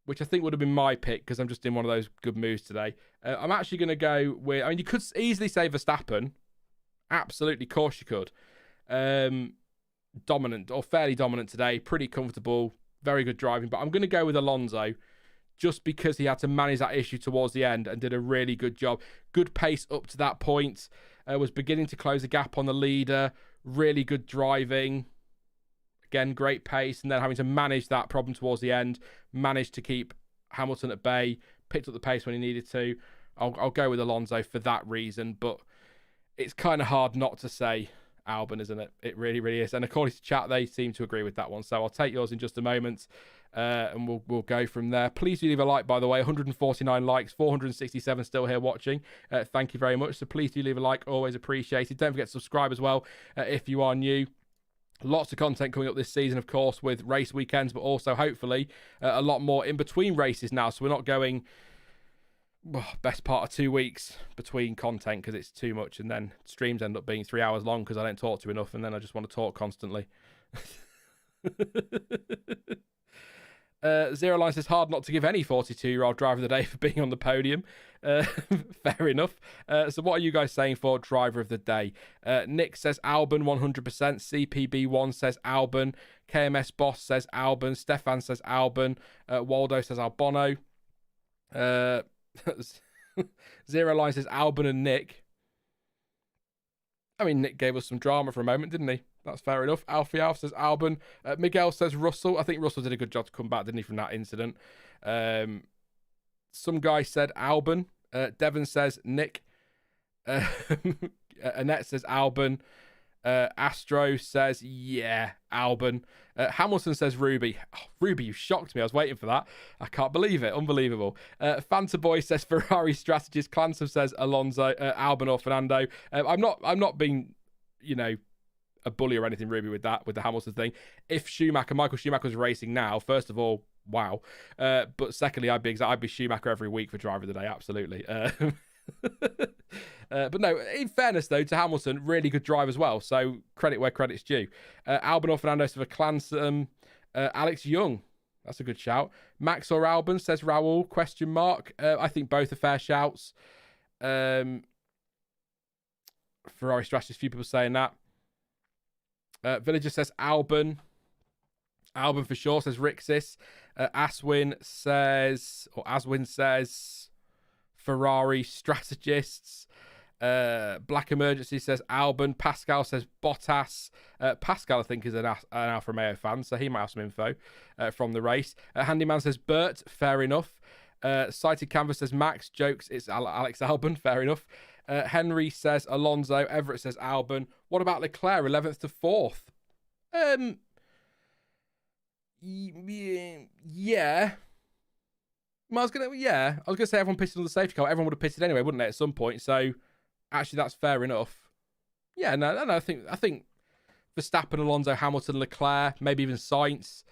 which I think would have been my pick because I'm just in one of those good moves today, I'm actually going to go with... I mean, you could easily say Verstappen. Absolutely, of course you could. Dominant, or fairly dominant today. Pretty comfortable. Very good driving. But I'm going to go with Alonso just because he had to manage that issue towards the end and did a really good job. Good pace up to that point. Was beginning to close the gap on the leader. Really good driving. Again, great pace. And then having to manage that problem towards the end. Managed to keep Hamilton at bay. Picked up the pace when he needed to. I'll go with Alonso for that reason. But it's kind of hard not to say Albon, isn't it? It really, really is. And according to chat, they seem to agree with that one. So I'll take yours in just a moment, and we'll go from there. Please do leave a like, by the way. 149 likes, 467 still here watching. Thank you very much. So please do leave a like. Always appreciated. Don't forget to subscribe as well if you are new. Lots of content coming up this season, of course, with race weekends, but also hopefully a lot more in between races now. So we're not going... best part of 2 weeks between content because it's too much, and then streams end up being 3 hours long because I don't talk to enough, and then I just want to talk constantly. Zero Line says hard not to give any 42-year-old driver of the day for being on the podium. Fair enough. So what are you guys saying for driver of the day? Nick says Albon 100%. CPB1 says Albon. KMS Boss says Albon. Stefan says Albon. Waldo says Albono. Zero Line says Albon and Nick. I mean, Nick gave us some drama for a moment, didn't he? That's fair enough. Alfie Alf says Albon. Miguel says Russell. I think Russell did a good job to come back, didn't he, from that incident? Some guy said Albon. Devon says Nick. Annette says Albon. Astro says, yeah, Albon. Hamilton says Ruby. Oh, Ruby, you shocked me. I was waiting for that. I can't believe it. Unbelievable. Fanta Boy says Ferrari strategist. Clansom says Alonso, Albon or Fernando. I'm not being, a bully or anything, Ruby, with that, with the Hamilton thing. If Michael Schumacher was racing now, first of all, wow. But secondly, I'd be Schumacher every week for driver of the day. Absolutely. But no, in fairness though to Hamilton, really good drive as well, so credit where credit's due. Albon or Fernando for Clanson. Alex Young, that's a good shout. Max or Albon says Raoul, question mark. I think both are fair shouts. Ferrari strategist, few people saying that. Villager says Albon for sure, says Rixis. Aswin says Ferrari strategists. Black Emergency says Albon. Pascal says Bottas. Pascal, I think, is an Alfa Romeo fan, so he might have some info from the race. Handyman says Bert. Fair enough. Sighted Canvas says Max. Jokes, it's Alex Albon. Fair enough. Henry says Alonso. Everett says Albon. What about Leclerc, 11th to 4th? Yeah. I was gonna say everyone pitted on the safety car. Everyone would have pitted anyway, wouldn't they, at some point? So actually, that's fair enough. Yeah, no. I think Verstappen, Alonso, Hamilton, Leclerc, maybe even Sainz,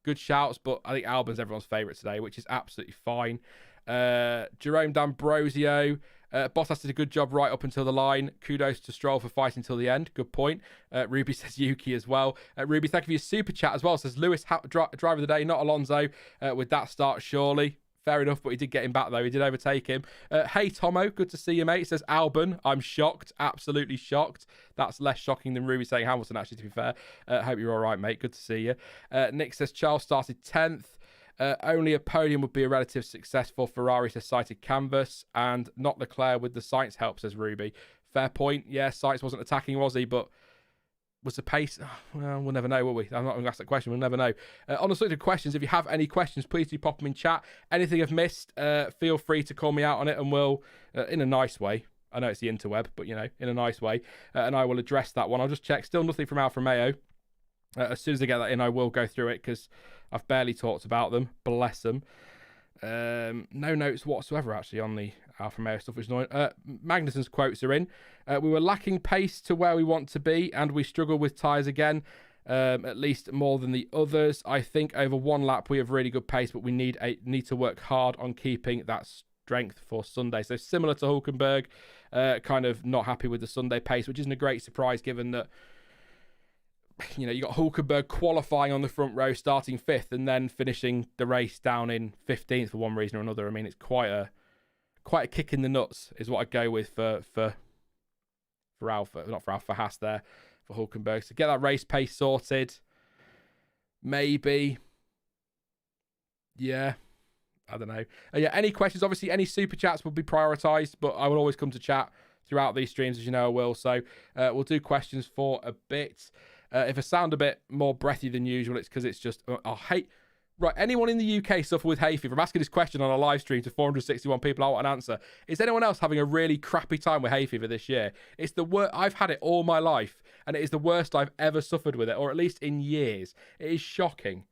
good shouts. But I think Albon's everyone's favourite today, which is absolutely fine. Jerome D'Ambrosio, Bottas did a good job right up until the line. Kudos to Stroll for fighting till the end. Good point. Ruby says Yuki as well. Ruby, thank you for your super chat as well. Says Lewis, driver of the day, not Alonso. With that start, surely. Fair enough, but he did get him back, though. He did overtake him. Hey, Tomo, good to see you, mate. It says Albon. I'm shocked. Absolutely shocked. That's less shocking than Ruby saying Hamilton, actually, to be fair. Hope you're all right, mate. Good to see you. Nick says Charles started 10th. Only a podium would be a relative success for Ferrari, says Sighted Canvas. And not Leclerc with the Sainz help, says Ruby. Fair point. Yeah, Sykes wasn't attacking, was he? But was the pace... well, we'll never know, will we? I'm not going to ask that question. We'll never know. On the subject of questions, if you have any questions, please do pop them in chat. Anything I've missed, feel free to call me out on it, and we'll, in a nice way. I know it's the interweb, but, in a nice way. And I will address that one. I'll just check. Still nothing from Alfa Romeo. As soon as I get that in, I will go through it, because I've barely talked about them. Bless them. No notes whatsoever, actually, on the Alfa Romeo stuff, which is annoying. Magnussen's quotes are in. We were lacking pace to where we want to be, and we struggled with tyres again, at least more than the others. I think over one lap we have really good pace, but we need to work hard on keeping that strength for Sunday. So similar to Hulkenberg, kind of not happy with the Sunday pace, which isn't a great surprise given that you got Hulkenberg qualifying on the front row, starting 5th, and then finishing the race down in 15th for one reason or another. I mean, it's quite a kick in the nuts, is what I'd go with for Alfa, not for Alfa, for Haas there, for Hulkenberg. So get that race pace sorted. Maybe. Yeah. I don't know. Yeah, any questions? Obviously, any super chats will be prioritised, but I will always come to chat throughout these streams, as you know I will. So we'll do questions for a bit. If I sound a bit more breathy than usual, it's because it's just... I hate... Right, anyone in the UK suffer with hay fever? I'm asking this question on a live stream to 461 people. I want an answer. Is anyone else having a really crappy time with hay fever this year? It's the worst. I've had it all my life, and it is the worst I've ever suffered with it, or at least in years. It is shocking.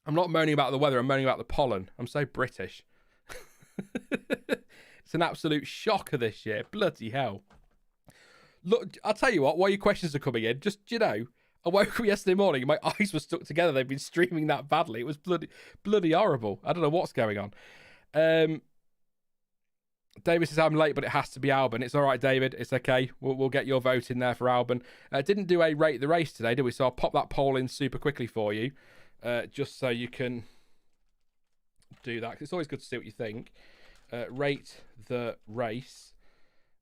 I'm not moaning about the weather. I'm moaning about the pollen. I'm so British. It's an absolute shocker this year. Bloody hell. Look, I'll tell you what, while your questions are coming in, just, I woke up yesterday morning and my eyes were stuck together. They've been streaming that badly. It was bloody horrible. I don't know what's going on. David says, I'm late, but it has to be Albon. It's all right, David. It's okay. We'll get your vote in there for Albon. Didn't do a rate the race today, did we? So I'll pop that poll in super quickly for you, just so you can do that. 'Cause it's always good to see what you think. Rate the race.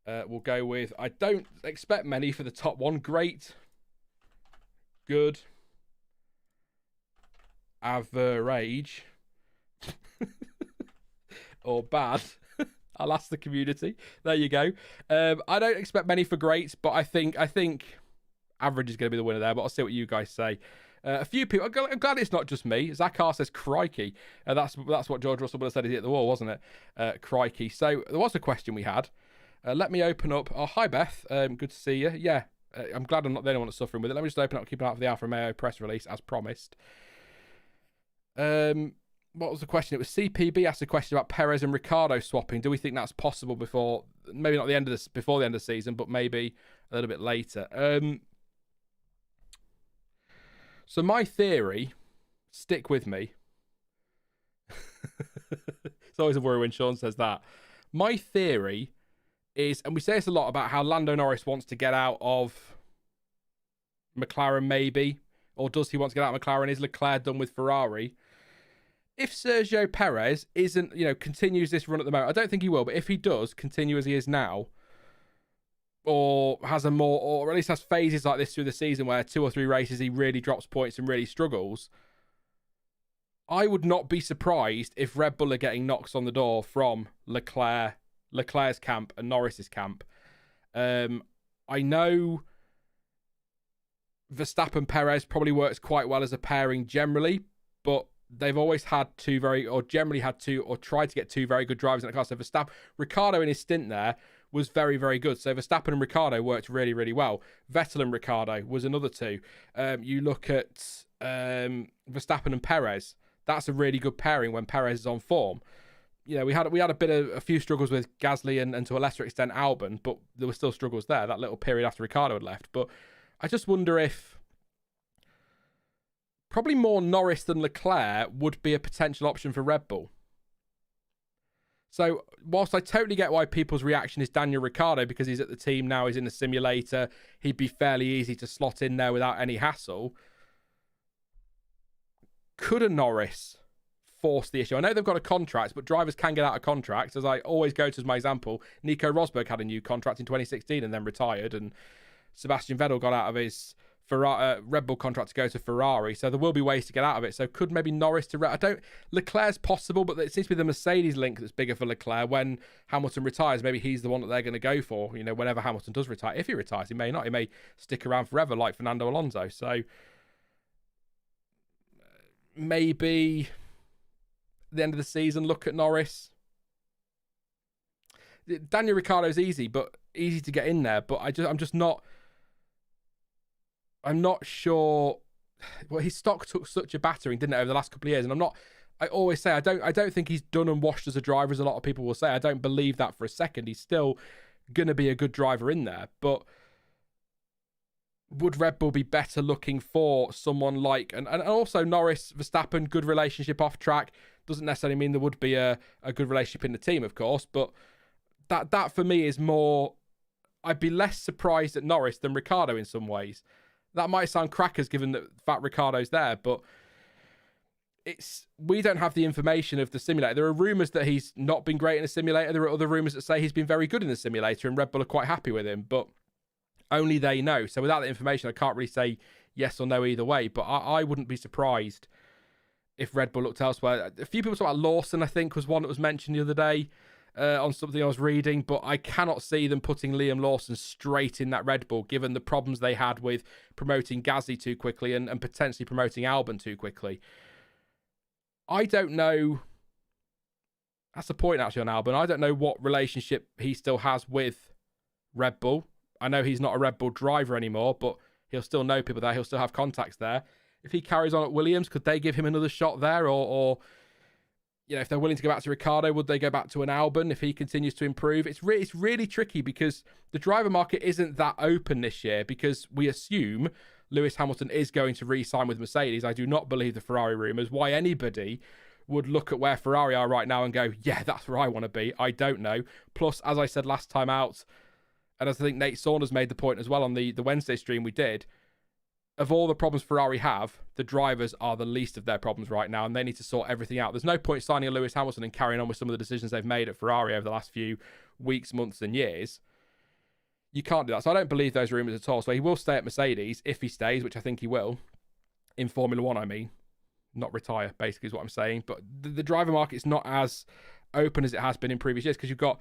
We'll go with, I don't expect many for the top one. Great, good, average, or bad. I'll ask the community. There you go. I don't expect many for great, but I think average is going to be the winner there. But I'll see what you guys say. A few people. I'm glad it's not just me. Zakar says crikey. That's what George Russell would have said. He hit the wall, wasn't it? Crikey. So there was a question we had. Let me open up. Oh, hi, Beth. Good to see you. Yeah, I'm glad I'm not the only one that's suffering with it. Let me just open up, keep an eye out for the Alfa Romeo press release, as promised. What was the question? It was CPB asked a question about Perez and Ricciardo swapping. Do we think that's possible before, maybe not before the end of the season, but maybe a little bit later? So my theory, stick with me. It's always a worry when Sean says that. My theory is, and we say this a lot about how Lando Norris wants to get out of McLaren, maybe, or does he want to get out of McLaren? Is Leclerc done with Ferrari? If Sergio Perez continues this run at the moment, I don't think he will, but if he does continue as he is now, or has or at least has phases like this through the season where 2 or 3 races he really drops points and really struggles, I would not be surprised if Red Bull are getting knocks on the door from Leclerc's camp and Norris's camp. I know Verstappen Perez probably works quite well as a pairing generally, but they've always had tried to get 2 very good drivers in the car. So Verstappen, Ricciardo in his stint there was very, very good. So Verstappen and Ricciardo worked really, really well. Vettel and Ricciardo was another 2. You look at Verstappen and Perez. That's a really good pairing when Perez is on form. We had a few struggles with Gasly and to a lesser extent Albon, but there were still struggles there. That little period after Ricciardo had left. But I just wonder if probably more Norris than Leclerc would be a potential option for Red Bull. So whilst I totally get why people's reaction is Daniel Ricciardo because he's at the team now, he's in the simulator, he'd be fairly easy to slot in there without any hassle. Could a Norris force the issue? I know they've got a contract, but drivers can get out of contracts. As I always go to as my example, Nico Rosberg had a new contract in 2016 and then retired, and Sebastian Vettel got out of his Red Bull contract to go to Ferrari, so there will be ways to get out of it. So could maybe Norris to Leclerc's possible, but it seems to be the Mercedes link that's bigger for Leclerc. When Hamilton retires, maybe he's the one that they're going to go for. Whenever Hamilton does retire, if he retires, he may not. He may stick around forever, like Fernando Alonso. So maybe at the end of the season, look at Norris. Daniel Ricciardo's easy to get in there, but I'm not sure. Well, his stock took such a battering, didn't it, over the last couple of years? And I always say I don't think he's done and washed as a driver, as a lot of people will say. I don't believe that for a second. He's still going to be a good driver in there. But would Red Bull be better looking for someone like, and also Norris, Verstappen, good relationship off track. Doesn't necessarily mean there would be a good relationship in the team, of course. But that for me is more, I'd be less surprised at Norris than Ricciardo in some ways. That might sound crackers given the fact Ricciardo's there, but we don't have the information of the simulator. There are rumours that he's not been great in the simulator. There are other rumours that say he's been very good in the simulator and Red Bull are quite happy with him, but only they know. So without the information, I can't really say yes or no either way, but I wouldn't be surprised if Red Bull looked elsewhere. A few people talk about Lawson, I think, was one that was mentioned the other day. On something I was reading, but I cannot see them putting Liam Lawson straight in that Red Bull, given the problems they had with promoting Gasly too quickly and potentially promoting Albon too quickly. I don't know. That's the point, actually, on Albon. I don't know what relationship he still has with Red Bull. I know he's not a Red Bull driver anymore, but he'll still know people there. He'll still have contacts there. If he carries on at Williams, could they give him another shot there? Or if they're willing to go back to Ricciardo, would they go back to an Albon if he continues to improve? It's really tricky because the driver market isn't that open this year, because we assume Lewis Hamilton is going to re-sign with Mercedes. I do not believe the Ferrari rumours. Why anybody would look at where Ferrari are right now and go, yeah, that's where I want to be, I don't know. Plus, as I said last time out, and as I think Nate Saunders made the point as well on the Wednesday stream we did, of all the problems Ferrari have, the drivers are the least of their problems right now, and they need to sort everything out. There's no point signing a Lewis Hamilton and carrying on with some of the decisions they've made at Ferrari over the last few weeks, months, and years. You can't do that. So I don't believe those rumours at all. So he will stay at Mercedes if he stays, which I think he will, in Formula One, I mean. Not retire, basically, is what I'm saying. But the driver market's not as open as it has been in previous years, because you've got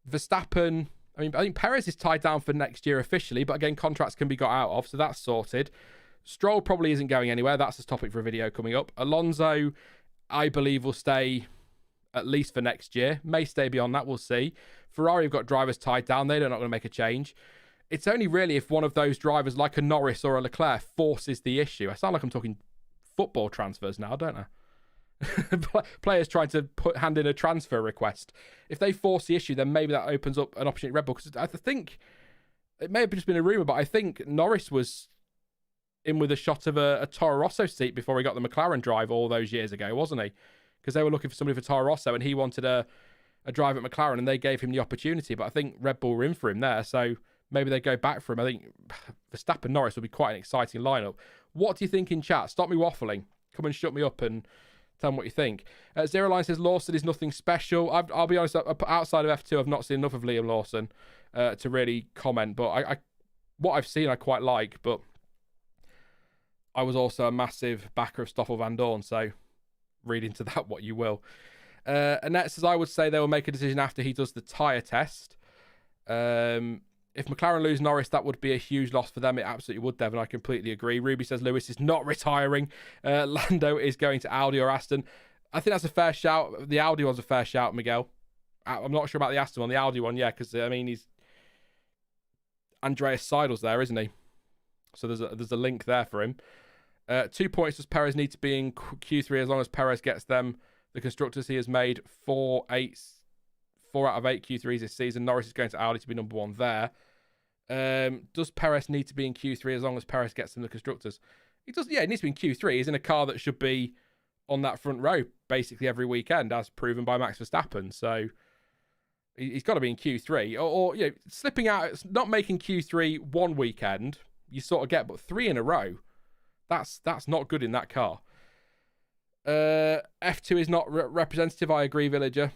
Verstappen. I think Perez is tied down for next year officially, but again, contracts can be got out of, so that's sorted. Stroll probably isn't going anywhere. That's a topic for a video coming up. Alonso, I believe, will stay at least for next year. May stay beyond that, we'll see. Ferrari have got drivers tied down. They're not going to make a change. It's only really if one of those drivers, like a Norris or a Leclerc, forces the issue. I sound like I'm talking football transfers now, don't I? Players trying to hand in a transfer request. If they force the issue, then maybe that opens up an opportunity at Red Bull. Because I think it may have just been a rumour, but I think Norris was in with a shot of a Toro Rosso seat before he got the McLaren drive all those years ago, wasn't he? Because they were looking for somebody for Toro Rosso and he wanted a drive at McLaren and they gave him the opportunity. But I think Red Bull were in for him there, so maybe they go back for him. I think Verstappen Norris will be quite an exciting lineup. What do you think in chat? Stop me waffling. Come and shut me up and tell me what you think. Zero Line says Lawson is nothing special. I'll be honest, outside of F2, I've not seen enough of Liam Lawson to really comment. But I what I've seen, I quite like. But I was also a massive backer of Stoffel Van Dorn, so read into that what you will. Annette says, I would say they will make a decision after he does the tyre test. If McLaren lose Norris, that would be a huge loss for them. It absolutely would, Devon. I completely agree. Ruby says Lewis is not retiring. Lando is going to Audi or Aston. I think that's a fair shout. The Audi one's a fair shout, Miguel. I'm not sure about the Aston one. The Audi one, yeah, because, he's Andreas Seidel's there, isn't he? So there's a link there for him. 2 points does Perez need to be in Q3 as long as Perez gets them. The constructors, he has made 4 out of 8 Q3s this season. Norris is going to Audi to be number one there. Does Perez need to be in Q3 as long as Perez gets them the constructors? He does. Yeah, he needs to be in Q3. He's in a car that should be on that front row basically every weekend, as proven by Max Verstappen. So he's got to be in Q3, or slipping out, not making Q3 one weekend. You sort of get, but 3 in a row. That's not good in that car. F2 is not representative. I agree, Villager,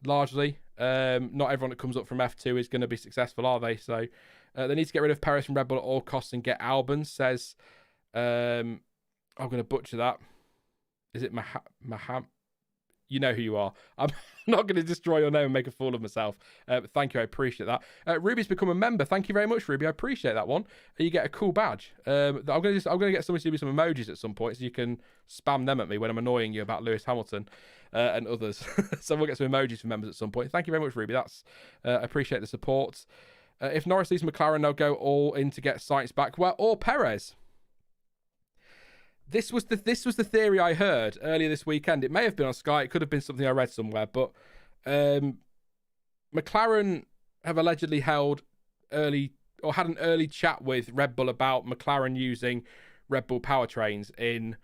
largely. Not everyone that comes up from F2 is going to be successful, are they? So they need to get rid of Perez from Red Bull at all costs and get Albon, says... I'm going to butcher that. Is it Maham? You know who you are. I'm not going to destroy your name and make a fool of myself. Thank you. I appreciate that. Ruby's become a member. Thank you very much, Ruby. I appreciate that one. You get a cool badge. I'm going to get somebody to do some emojis at some point so you can spam them at me when I'm annoying you about Lewis Hamilton and others. So we'll get some emojis for members at some point. Thank you very much, Ruby. That's I appreciate the support. If Norris leaves McLaren, they'll go all in to get Sainz back. Well, or Perez. This was the theory I heard earlier this weekend. It may have been on Sky. It could have been something I read somewhere. But McLaren have allegedly had an early chat with Red Bull about McLaren using Red Bull powertrains in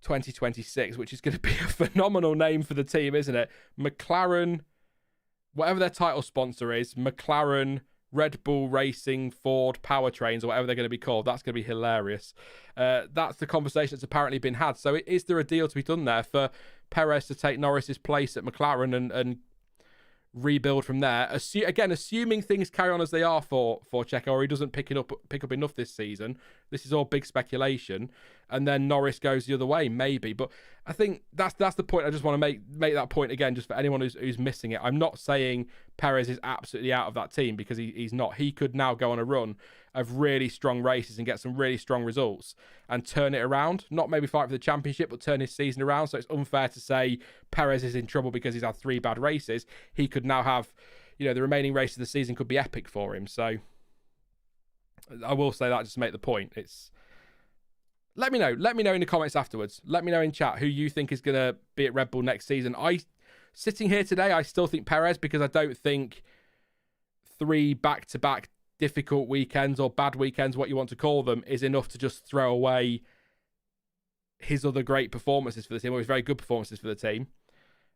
2026, which is going to be a phenomenal name for the team, isn't it? McLaren, whatever their title sponsor is, McLaren, Red Bull Racing, Ford powertrains, or whatever they're going to be called. That's going to be hilarious. That's the conversation that's apparently been had. So is there a deal to be done there for Perez to take Norris's place at McLaren and rebuild from there? Assuming things carry on as they are for Checo, or he doesn't pick up enough this season. This is all big speculation. And then Norris goes the other way, maybe. But I think that's the point. I just want to make that point again, just for anyone who's missing it. I'm not saying Perez is absolutely out of that team, because he's not. He could now go on a run of really strong races and get some really strong results and turn it around. Not maybe fight for the championship, but turn his season around. So it's unfair to say Perez is in trouble because he's had 3 bad races. He could now have, the remaining races of the season could be epic for him. So I will say that just to make the point. Let me know in the comments afterwards. Let me know in chat who you think is going to be at Red Bull next season. Sitting here today, I still think Perez, because I don't think 3 back-to-back difficult weekends or bad weekends, what you want to call them, is enough to just throw away his other great performances for the team, or his very good performances for the team.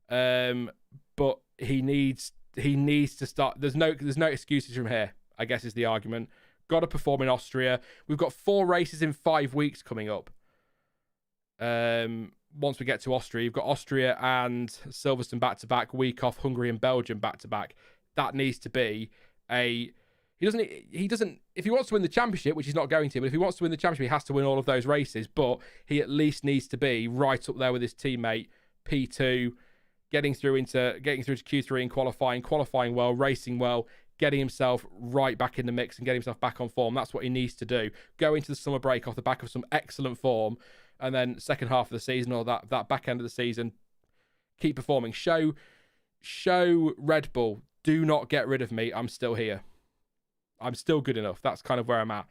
But he needs to start. There's no excuses from here, I guess, is the argument. Got to perform in Austria. We've got 4 races in 5 weeks coming up. Once we get to Austria, you've got Austria and Silverstone back-to-back, week off, Hungary and Belgium back-to-back. That needs to be he doesn't, if he wants to win the championship, which he's not going to, but if he wants to win the championship, he has to win all of those races. But he at least needs to be right up there with his teammate, P2, getting through to Q3 and qualifying well, racing well, getting himself right back in the mix and getting himself back on form. That's what he needs to do. Go into the summer break off the back of some excellent form, and then second half of the season, or that back end of the season, keep performing. Show Red Bull, do not get rid of me. I'm still here. I'm still good enough. That's kind of where I'm at.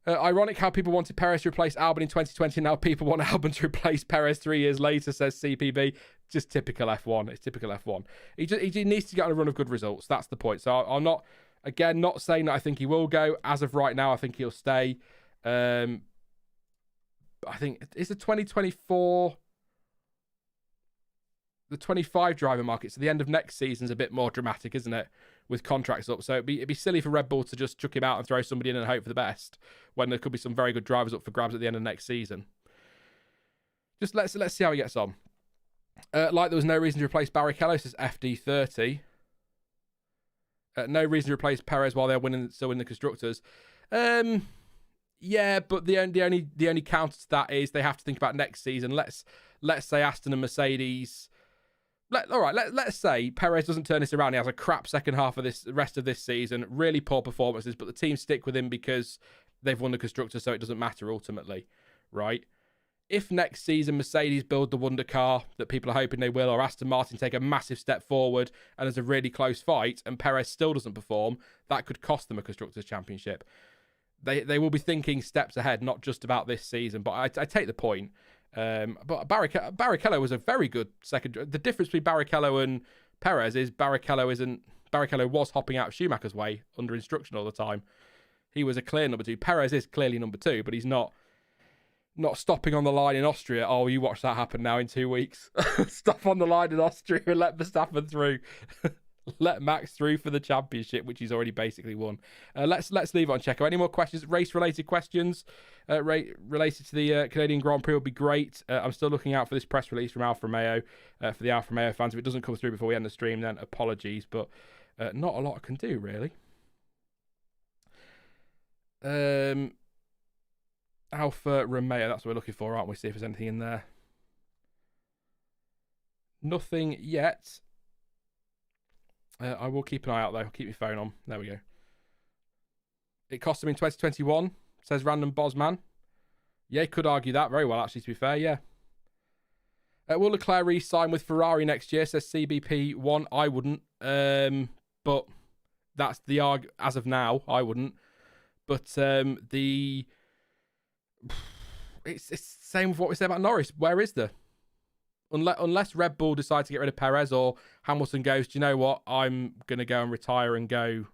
Ironic how people wanted Perez to replace Albon in 2020. Now people want Albon to replace Perez 3 years later, says CPB. Just typical F1. It's typical F1. He needs to get on a run of good results. That's the point. So I'm not saying that I think he will go. As of right now, I think he'll stay. I think it's the 2024... The 25 driver market, so the end of next season's a bit more dramatic, isn't it? With contracts up. So it'd be silly for Red Bull to just chuck him out and throw somebody in and hope for the best, when there could be some very good drivers up for grabs at the end of next season. Just let's see how he gets on. Like there was no reason to replace Barrichello, says FD30. No reason to replace Perez while they're still winning the constructors. Yeah, but the only counter to that is they have to think about next season. Let's say Aston and Mercedes. Let's say Perez doesn't turn this around. He has a crap second half of the rest of this season, really poor performances, but the team stick with him because they've won the constructor, so it doesn't matter ultimately, right? If next season Mercedes build the wonder car that people are hoping they will, or Aston Martin take a massive step forward and there's a really close fight, and Perez still doesn't perform, that could cost them a constructors championship. They will be thinking steps ahead, not just about this season. But I take the point. But Barrichello was a very good second. The difference between Barrichello and Perez is Barrichello was hopping out of Schumacher's way under instruction all the time. He was a clear number 2. Perez is clearly number 2, but he's not stopping on the line in Austria. Oh, you watch that happen now in 2 weeks. Stop on the line in Austria and let Verstappen through. let Max through for the championship, which he's already basically won. Let's leave it on Checo. Any more questions? Race-related questions related to the Canadian Grand Prix would be great. I'm still looking out for this press release from Alfa Romeo for the Alfa Romeo fans. If it doesn't come through before we end the stream, then apologies, but not a lot I can do, really. Alfa Romeo, that's what we're looking for, aren't we? See if there's anything in there. Nothing yet. I will keep an eye out, though. I'll keep your phone on. There we go. It cost him in 2021, says Random Bosman. Yeah, could argue that very well, actually, to be fair, yeah. Will Leclerc re-sign with Ferrari next year, says CBP1. I wouldn't. But that's the arg. As of now, I wouldn't. But it's the same with what we said about Norris. Where is the... Unless Red Bull decide to get rid of Perez or Hamilton goes, do you know what? I'm going to go and retire and go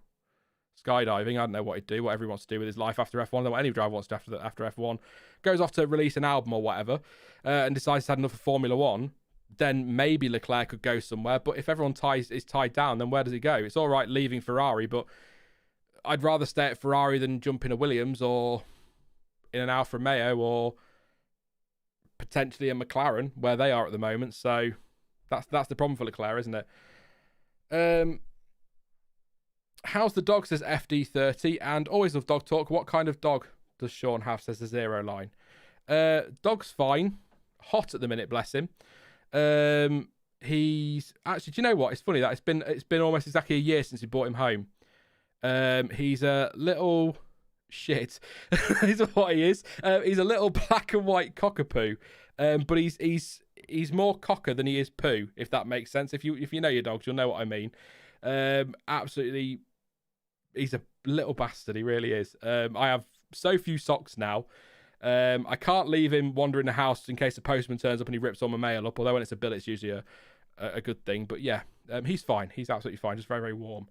skydiving. I don't know what he'd do, whatever he wants to do with his life after F1. I don't know what any driver wants to after F1. Goes off to release an album or whatever and decides to have enough of Formula One, then maybe Leclerc could go somewhere. But if everyone is tied down, then where does he go? It's all right leaving Ferrari, but I'd rather stay at Ferrari than jump in a Williams or in an Alfa Romeo or potentially a McLaren where they are at the moment. So that's the problem for Leclerc, isn't it? How's the dog, says FD30, and always love dog talk. What kind of dog does Sean have, says the Zero Line. Dog's fine, hot at the minute, bless him. He's actually, do you know what, it's funny that it's been almost exactly a year since we brought him home. He's a little shit. Is what he is. He's a little black and white cockapoo, but he's more cocker than he is poo, if that makes sense. If you know your dogs, you'll know what I mean. Absolutely, he's a little bastard. He really is. I have so few socks now. I can't leave him wandering the house in case the postman turns up and he rips all my mail up. Although when it's a bill, it's usually a good thing. But yeah, he's fine. He's absolutely fine. Just very, very warm.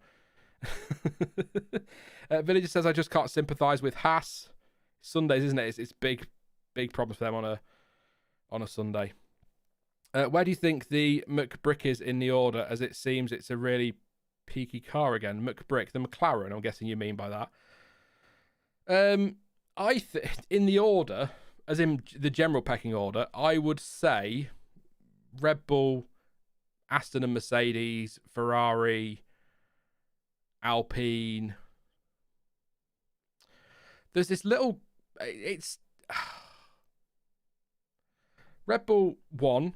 Villager says, I just can't sympathise with Haas. Sundays, isn't it? It's big problems for them on a Sunday. Where do you think the McBrick is in the order? As it seems it's a really peaky car again. McBrick, the McLaren, I'm guessing you mean by that. I think in the order, as in the general pecking order, I would say Red Bull, Aston and Mercedes, Ferrari, Alpine. There's this little... It's... Red Bull 1,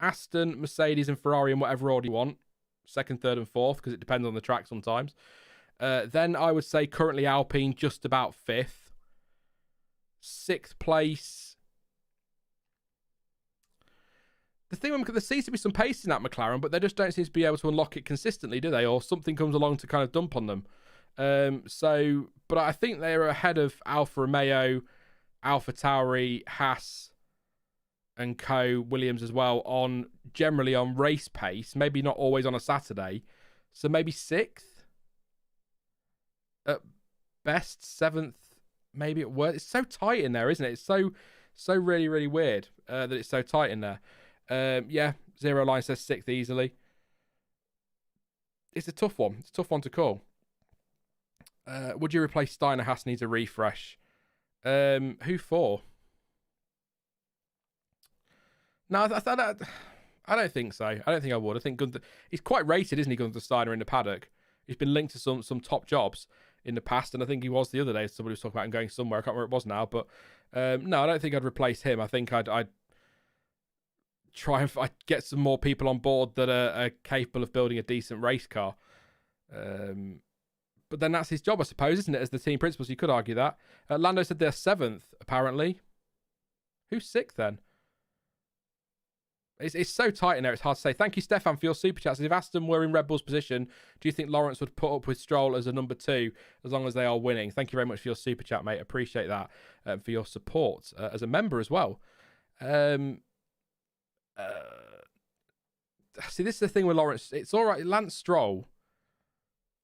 Aston, Mercedes and Ferrari in whatever order you want. Second, third and fourth, because it depends on the track sometimes. Then I would say currently Alpine just about fifth. Sixth place. The thing, there seems to be some pace in that McLaren, but they just don't seem to be able to unlock it consistently, do they? Or something comes along to kind of dump on them. But I think they're ahead of Alfa Romeo, Alpha Tauri, Haas, and Co. Williams as well generally on race pace. Maybe not always on a Saturday. So maybe sixth. At best, seventh. Maybe at worst. It's so tight in there, isn't it? It's so really, really weird that it's so tight in there. Yeah, Zero Line says sixth easily. It's a tough one. It's a tough one to call. Would you replace Steiner? Haas needs a refresh. Who for? No, I don't think so. I don't think I would. I think Gunther... He's quite rated, isn't he, Gunther Steiner, in the paddock? He's been linked to some top jobs in the past, and I think he was the other day. Somebody was talking about him going somewhere. I can't remember where it was now, but no, I don't think I'd replace him. I think I'd try and I'd get some more people on board that are capable of building a decent race car. But then that's his job, I suppose, isn't it, as the team principal? So you could argue that. Lando said they're seventh, apparently. Who's sixth then? It's so tight in there, it's hard to say. Thank you, Stefan, for your super chats. If Aston were in Red Bull's position, do you think Lawrence would put up with Stroll as a number 2 as long as they are winning? Thank you very much for your super chat, mate. Appreciate that. For your support as a member as well. See, this is the thing with Lawrence. It's all right. Lance Stroll.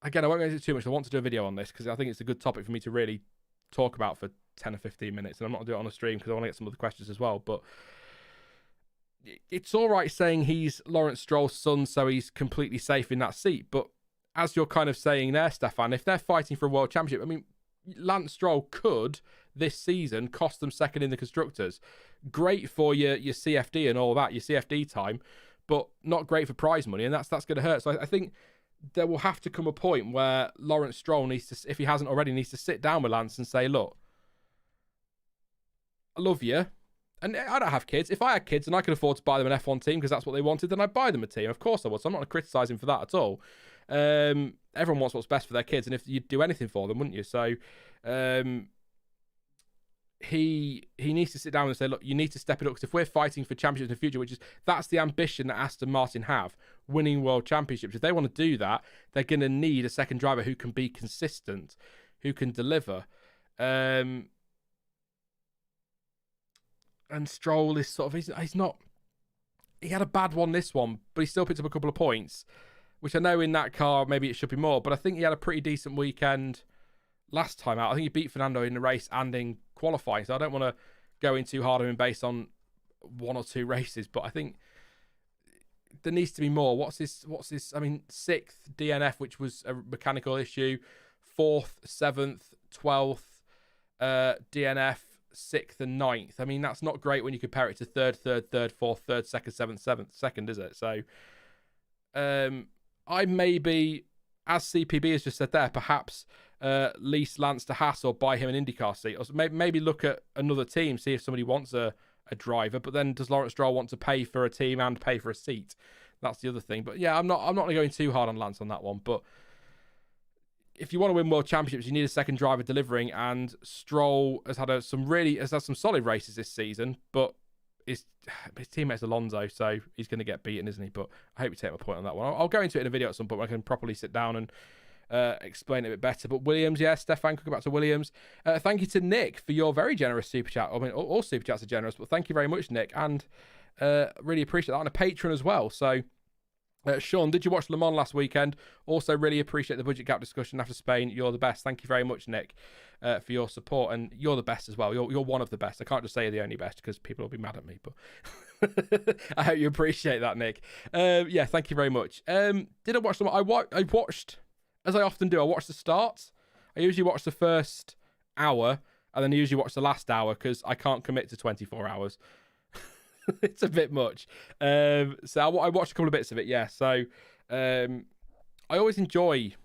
Again, I won't go into it too much. I want to do a video on this because I think it's a good topic for me to really talk about for 10 or 15 minutes. And I'm not going to do it on a stream because I want to get some other questions as well. But it's all right saying he's Lawrence Stroll's son, so he's completely safe in that seat. But as you're kind of saying there, Stefan, if they're fighting for a world championship, I mean, Lance Stroll could this season cost them second in the constructors. Great for your CFD and all that, your CFD time, but not great for prize money, and that's going to hurt. So I think there will have to come a point where Lawrence Stroll needs to, if he hasn't already, needs to sit down with Lance and say, look, I love you. And I don't have kids. If I had kids and I could afford to buy them an F1 team because that's what they wanted, then I'd buy them a team. Of course I would. So I'm not going to criticise him for that at all. Everyone wants what's best for their kids, and if you'd do anything for them, wouldn't you? So he needs to sit down and say, look, you need to step it up, because if we're fighting for championships in the future, that's the ambition that Aston Martin have, winning world championships. If they want to do that, they're going to need a second driver who can be consistent, who can deliver. And Stroll is sort of, he's not, he had a bad one this one, but he still picked up a couple of points, which I know in that car maybe it should be more, but I think he had a pretty decent weekend last time out. I think he beat Fernando in the race and in qualifying, so I don't want to go in too hard on him based on one or two races, but I think there needs to be more. What's his I mean, 6th DNF, which was a mechanical issue, 4th, 7th, 12th DNF, 6th and 9th. I mean, that's not great when you compare it to 3rd, 4th, 3rd, 2nd, 7th, 2nd, is it? So I maybe, as CPB has just said there, perhaps lease Lance to Haas or buy him an IndyCar seat, or maybe look at another team, see if somebody wants a driver. But then does Lawrence Stroll want to pay for a team and pay for a seat? That's the other thing. But yeah, I'm not going too hard on Lance on that one. But if you want to win world championships, you need a second driver delivering, and Stroll has had some solid races this season, but his teammate's Alonso, so he's going to get beaten, isn't he? But I hope you take my point on that one. I'll go into it in a video at some point where I can properly sit down and explain it a bit better. But Williams, yeah, Stefan, could go back to Williams. Thank you to Nick for your very generous super chat. I mean, all super chats are generous, but thank you very much, Nick, and really appreciate that. And a patron as well. So Sean, did you watch Le Mans last weekend? Also really appreciate the budget gap discussion after Spain. You're the best. Thank you very much, Nick, for your support, and you're the best as well. You're one of the best. I can't just say you're the only best because people will be mad at me, but I hope you appreciate that, Nick. Yeah, thank you very much. Did I watch them? I watched, as I often do, I watched the start. I usually watch the first hour, and then I usually watch the last hour because I can't commit to 24 hours. It's a bit much. So I watched a couple of bits of it, yeah. So I always enjoy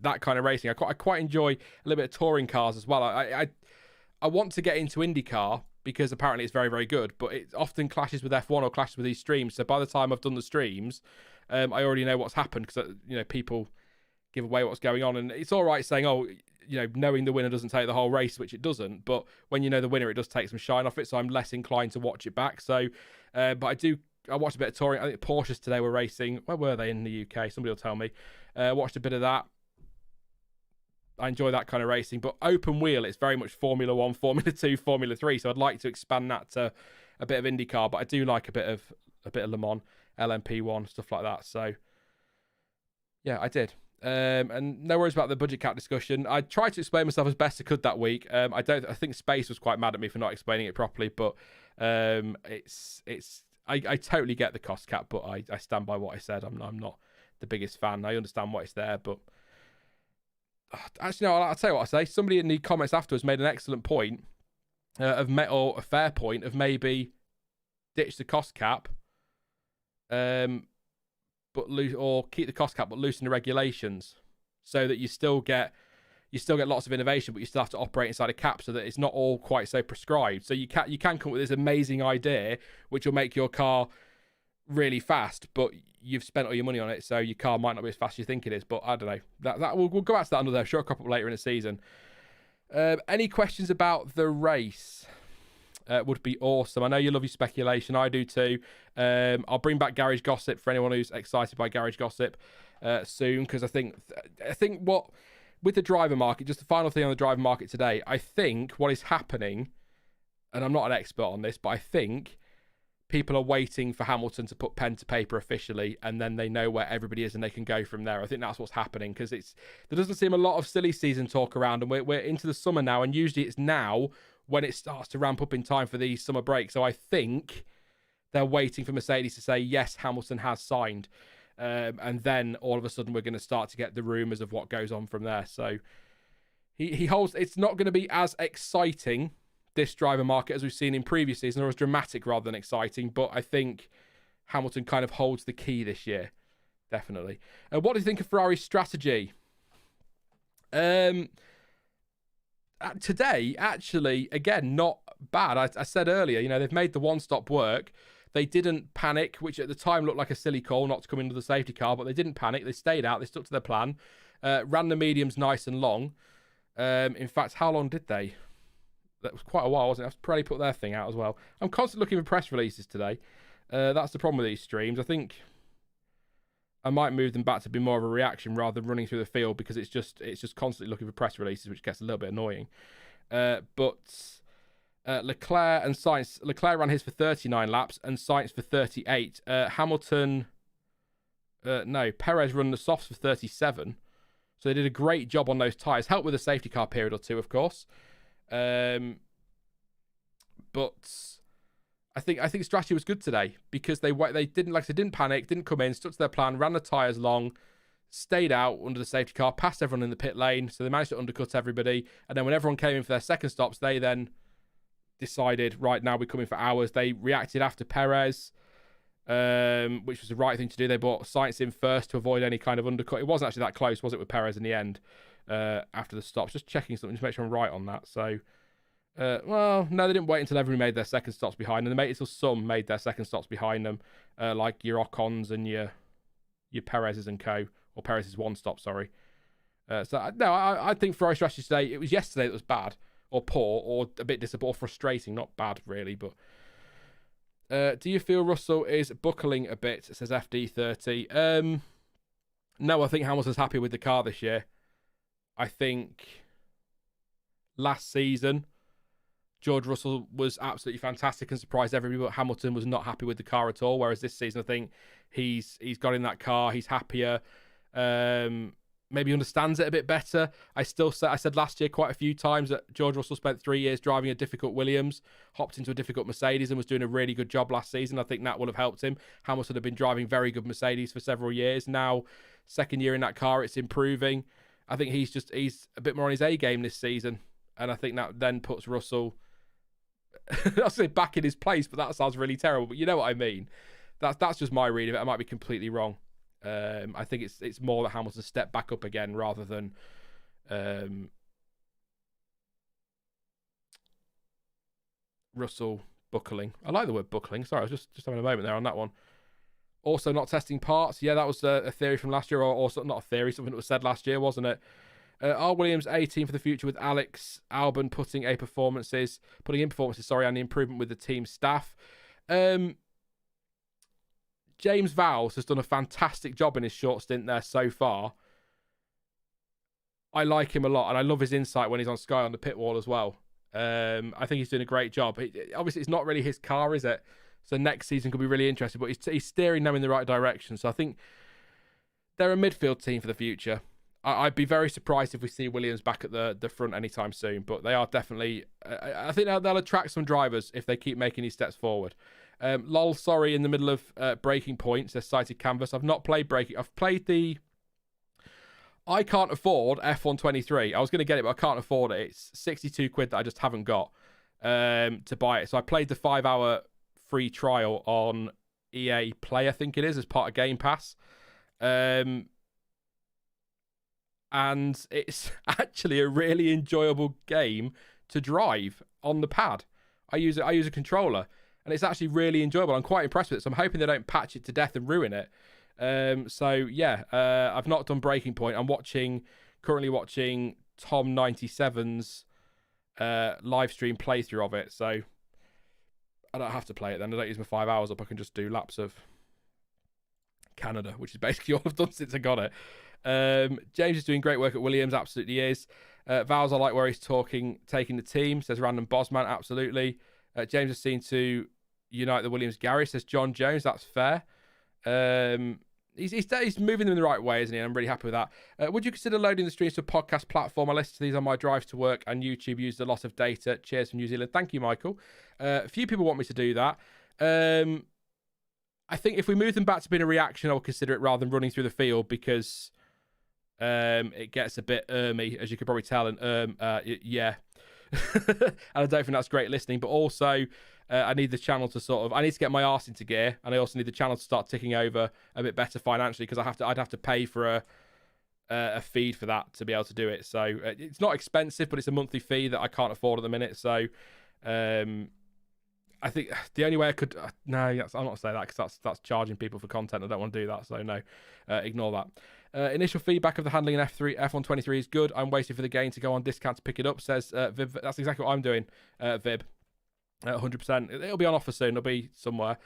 that kind of racing. I quite enjoy a little bit of touring cars as well. I want to get into IndyCar because apparently it's very, very good, but it often clashes with F1 or clashes with these streams. So by the time I've done the streams, I already know what's happened because people give away what's going on. And it's all right saying, oh, knowing the winner doesn't take the whole race, which it doesn't. But when you know the winner, it does take some shine off it. So I'm less inclined to watch it back. So, but I watched a bit of touring. I think Porsches today were racing. Where were they in the UK? Somebody will tell me. Watched a bit of that. I enjoy that kind of racing. But open wheel, it's very much Formula One, Formula 2, Formula 3. So I'd like to expand that to a bit of IndyCar. But I do like a bit of Le Mans, LMP1, stuff like that. So yeah, I did. And no worries about the budget cap discussion. I tried to explain myself as best I could that week. I think Space was quite mad at me for not explaining it properly, but I totally get the cost cap, but I stand by what I said. I'm not the biggest fan. I understand why it's there, but actually no, I'll tell you what I say. Somebody in the comments afterwards made an excellent point or a fair point of maybe ditch the cost cap, or keep the cost cap but loosen the regulations so that you still get lots of innovation, but you still have to operate inside a cap so that it's not all quite so prescribed. So you can come up with this amazing idea which will make your car really fast, but you've spent all your money on it, so your car might not be as fast as you think it is. But I don't know. That we'll go back to that another short couple later in the season. Any questions about the race? Would be awesome. I know you love your speculation. I do too. I'll bring back Garage Gossip for anyone who's excited by Garage Gossip soon, because I think what with the driver market, just the final thing on the driver market today, I think what is happening, and I'm not an expert on this, but I think people are waiting for Hamilton to put pen to paper officially, and then they know where everybody is and they can go from there. I think that's what's happening, because there doesn't seem a lot of silly season talk around, and we're into the summer now, and usually it's now when it starts to ramp up in time for the summer break. So I think they're waiting for Mercedes to say, yes, Hamilton has signed. And then all of a sudden we're going to start to get the rumours of what goes on from there. So he holds, it's not going to be as exciting, this driver market, as we've seen in previous seasons, or as dramatic rather than exciting, but I think Hamilton kind of holds the key this year, definitely. What do you think of Ferrari's strategy? Today, actually, again, not bad. I said earlier, they've made the one-stop work. They didn't panic, which at the time looked like a silly call not to come into the safety car, but they didn't panic. They stayed out. They stuck to their plan. Ran the mediums nice and long. In fact, how long did they? That was quite a while, wasn't it? Pirelli put their thing out as well. I'm constantly looking for press releases today. That's the problem with these streams. I think I might move them back to be more of a reaction rather than running through the field, because it's just constantly looking for press releases, which gets a little bit annoying. But Leclerc and Sainz. Leclerc ran his for 39 laps and Sainz for 38. Perez run the softs for 37. So they did a great job on those tyres. Helped with a safety car period or two, of course. But I think the strategy was good today, because they didn't panic, didn't come in, stuck to their plan, ran the tyres long, stayed out under the safety car, passed everyone in the pit lane, so they managed to undercut everybody. And then when everyone came in for their second stops, they then decided, right, now we're coming for ours. They reacted after Perez, which was the right thing to do. They brought Sainz in first to avoid any kind of undercut. It wasn't actually that close, was it, with Perez in the end, after the stops? Just checking something to make sure I'm right on that. So, no, they didn't wait until everyone made their second stops behind them. They waited until some made their second stops behind them, like your Ocons and your Perez's and co. Or Perez's one stop, sorry. I think Ferrari strategy today, it was yesterday that was bad, or poor, or a bit disappointing, or frustrating. Not bad, really, but... do you feel Russell is buckling a bit, says FD30? No, I think Hamilton's happy with the car this year. I think last season, George Russell was absolutely fantastic and surprised everybody, but Hamilton was not happy with the car at all, whereas this season, I think he's got in that car, he's happier, maybe understands it a bit better. I said last year quite a few times that George Russell spent 3 years driving a difficult Williams, hopped into a difficult Mercedes and was doing a really good job last season. I think that will have helped him. Hamilton had been driving very good Mercedes for several years. Now, second year in that car, it's improving. I think he's a bit more on his A game this season. And I think that then puts Russell, I'll say back in his place, but that sounds really terrible. But you know what I mean. That's just my read of it. I might be completely wrong. I think it's more that Hamilton stepped back up again rather than Russell buckling. I like the word buckling. Sorry, I was just having a moment there on that one. Also, not testing parts. Yeah, that was a theory from last year, or also not a theory, something that was said last year, wasn't it? Are Williams a team for the future with Alex Albon putting in performances, and the improvement with the team staff? James Vowles has done a fantastic job in his short stint there so far. I like him a lot, and I love his insight when he's on Sky on the pit wall as well. I think he's doing a great job. Obviously, it's not really his car, is it? So next season could be really interesting, but he's steering them in the right direction. So I think they're a midfield team for the future. I'd be very surprised if we see Williams back at the front anytime soon, but they are definitely... I think they'll attract some drivers if they keep making these steps forward. Lol, sorry, in the middle of Breaking Point, says Cited Canvas. I've not played Breaking. I've played the... I can't afford F1 23. I was going to get it, but I can't afford it. It's 62 quid that I just haven't got to buy it. So I played the 5-hour free trial on EA Play, I think it is, as part of Game Pass. And it's actually a really enjoyable game to drive on the pad. I use a controller, and it's actually really enjoyable. I'm quite impressed with it, so I'm hoping they don't patch it to death and ruin it. I've not done Breaking Point. I'm currently watching Tom97's live stream playthrough of it, so I don't have to play it then. I don't use my 5 hours up. I can just do laps of Canada, which is basically all I've done since I got it. James is doing great work at Williams, absolutely is. Vowles, I like where he's taking the team, says Random Bosman, absolutely. James is seen to unite the Williams garage, says John Jones, that's fair. He's moving them in the right way, isn't he? I'm really happy with that. Would you consider loading the streams to a podcast platform? I listen to these on my drives to work, and YouTube uses a lot of data. Cheers from New Zealand. Thank you, Michael. A few people want me to do that. I think if we move them back to being a reaction, I'll consider it rather than running through the field, because it gets a bit as you could probably tell, and yeah. And I don't think that's great listening, but also I need the channel to I need to get my arse into gear, and I also need the channel to start ticking over a bit better financially, because I'd have to pay for a feed for that to be able to do it. So it's not expensive, but it's a monthly fee that I can't afford at the minute. So I think the only way I could no, I'm not going to say that, because that's charging people for content. I don't want to do that, so no, ignore that. Initial feedback of the handling in F1 23 is good. I'm waiting for the game to go on discount to pick it up, says Vib. That's exactly what I'm doing, Vib. 100%. It'll be on offer soon. It'll be somewhere.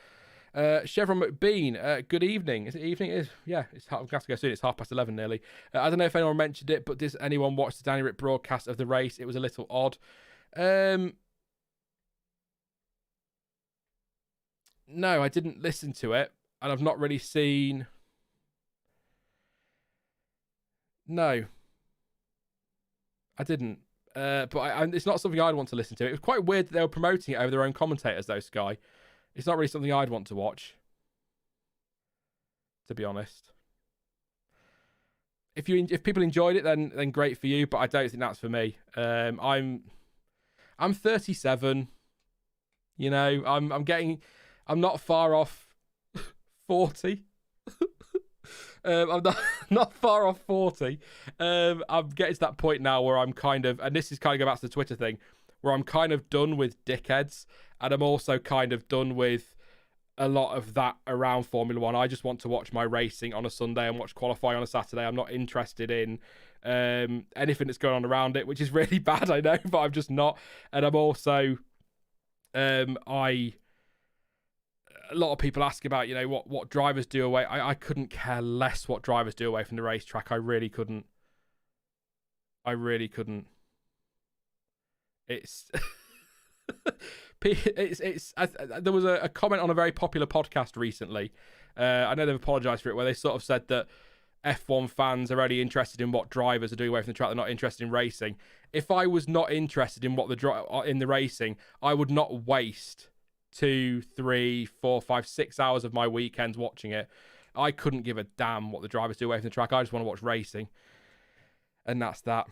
Chevron McBean, good evening. Is it evening? It's I'm going to have to go soon. It's 11:30 nearly. I don't know if anyone mentioned it, but does anyone watch the Danny Rick broadcast of the race? It was a little odd. No, I didn't listen to it, and I've not really seen... No, I didn't. But it's not something I'd want to listen to. It was quite weird that they were promoting it over their own commentators, though, Sky. It's not really something I'd want to watch, to be honest. If people enjoyed it, then great for you, but I don't think that's for me. I'm 37. You know, I'm not far off 40. I'm not far off 40. I'm getting to that point now where I'm kind of, and this is kind of going back to the Twitter thing, where I'm kind of done with dickheads, and I'm also kind of done with a lot of that around Formula One. I just want to watch my racing on a Sunday and watch qualifying on a Saturday. I'm not interested in anything that's going on around it, which is really bad, I know, but I'm just not. And I'm also, a lot of people ask about, you know, what drivers do away. I couldn't care less what drivers do away from the racetrack. I really couldn't. It's there was a comment on a very popular podcast recently. I know they've apologised for it, where they sort of said that F1 fans are only interested in what drivers are doing away from the track. They're not interested in racing. If I was not interested in what in the racing, I would not waste 2, 3, 4, 5, 6 hours of my weekends watching it. I couldn't give a damn what the drivers do away from the track. I just want to watch racing, and that's that.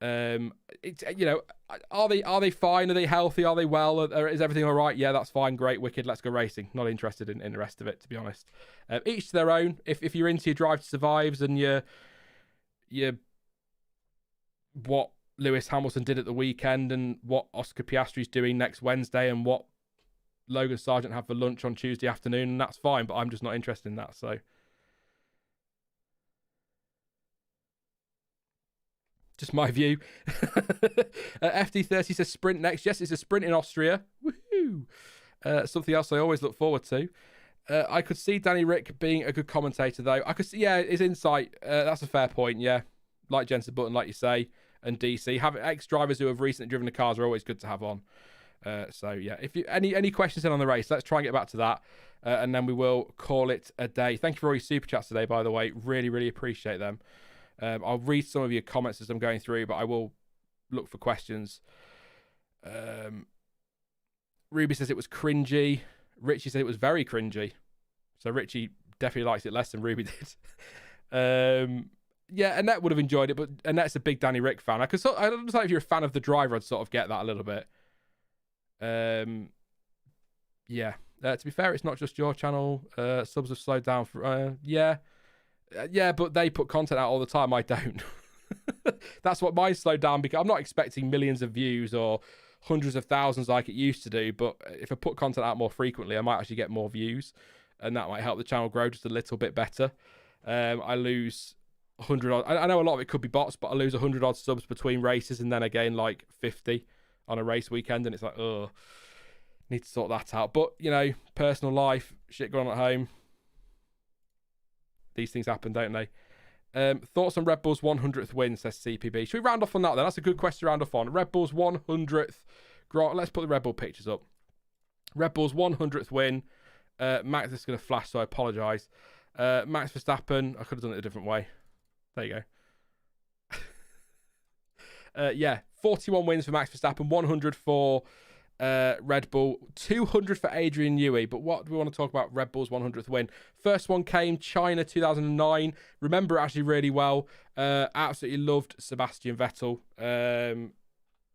It's, you know, are they fine? Are they healthy? Are they well? Is everything all right? Yeah, that's fine. Great, wicked. Let's go racing. Not interested in the rest of it, to be honest. Each to their own. If you're into your Drive to Survives and your what Lewis Hamilton did at the weekend, and what Oscar Piastri's doing next Wednesday, and what Logan Sargent have for lunch on Tuesday afternoon, and that's fine, but I'm just not interested in that. So just my view. FD30 says sprint next. Yes, it's a sprint in Austria. Woohoo! Something else I always look forward to. I could see Danny Rick being a good commentator, though. I could see, yeah, his insight. That's a fair point, yeah. Like Jensen Button, like you say, and DC. Having ex-drivers who have recently driven the cars are always good to have on. So yeah, if you any questions in on the race, let's try and get back to that, and then we will call it a day. Thank you for all your super chats today, by the way. Really appreciate them. I'll read some of your comments as I'm going through, but I will look for questions. Ruby says it was cringy. Richie said it was very cringy. So Richie definitely likes it less than Ruby did. Yeah, Annette would have enjoyed it, but Annette's a big Danny Rick fan. I don't know if you're a fan of the driver, I'd sort of get that a little bit. Yeah. To be fair, it's not just your channel. Subs have slowed down for yeah, but they put content out all the time. I don't. That's what mine slowed down, because I'm not expecting millions of views or hundreds of thousands like it used to do. But if I put content out more frequently, I might actually get more views, and that might help the channel grow just a little bit better. I lose 100 odd. I know a lot of it could be bots, but I lose 100 odd subs between races, and then again like 50 on a race weekend, and it's like, oh, need to sort that out. But, you know, personal life, shit going on at home. These things happen, don't they? Thoughts on Red Bull's 100th win, says CPB. Should we round off on that then? That's a good question to round off on. Red Bull's 100th. Let's put the Red Bull pictures up. Red Bull's 100th win. Max, this is going to flash, so I apologise. Max Verstappen, I could have done it a different way. There you go. Yeah, 41 wins for Max Verstappen, 100 for Red Bull, 200 for Adrian Newey. But what do we want to talk about? Red Bull's 100th win. First one came China 2009. Remember it actually really well. Absolutely loved Sebastian Vettel,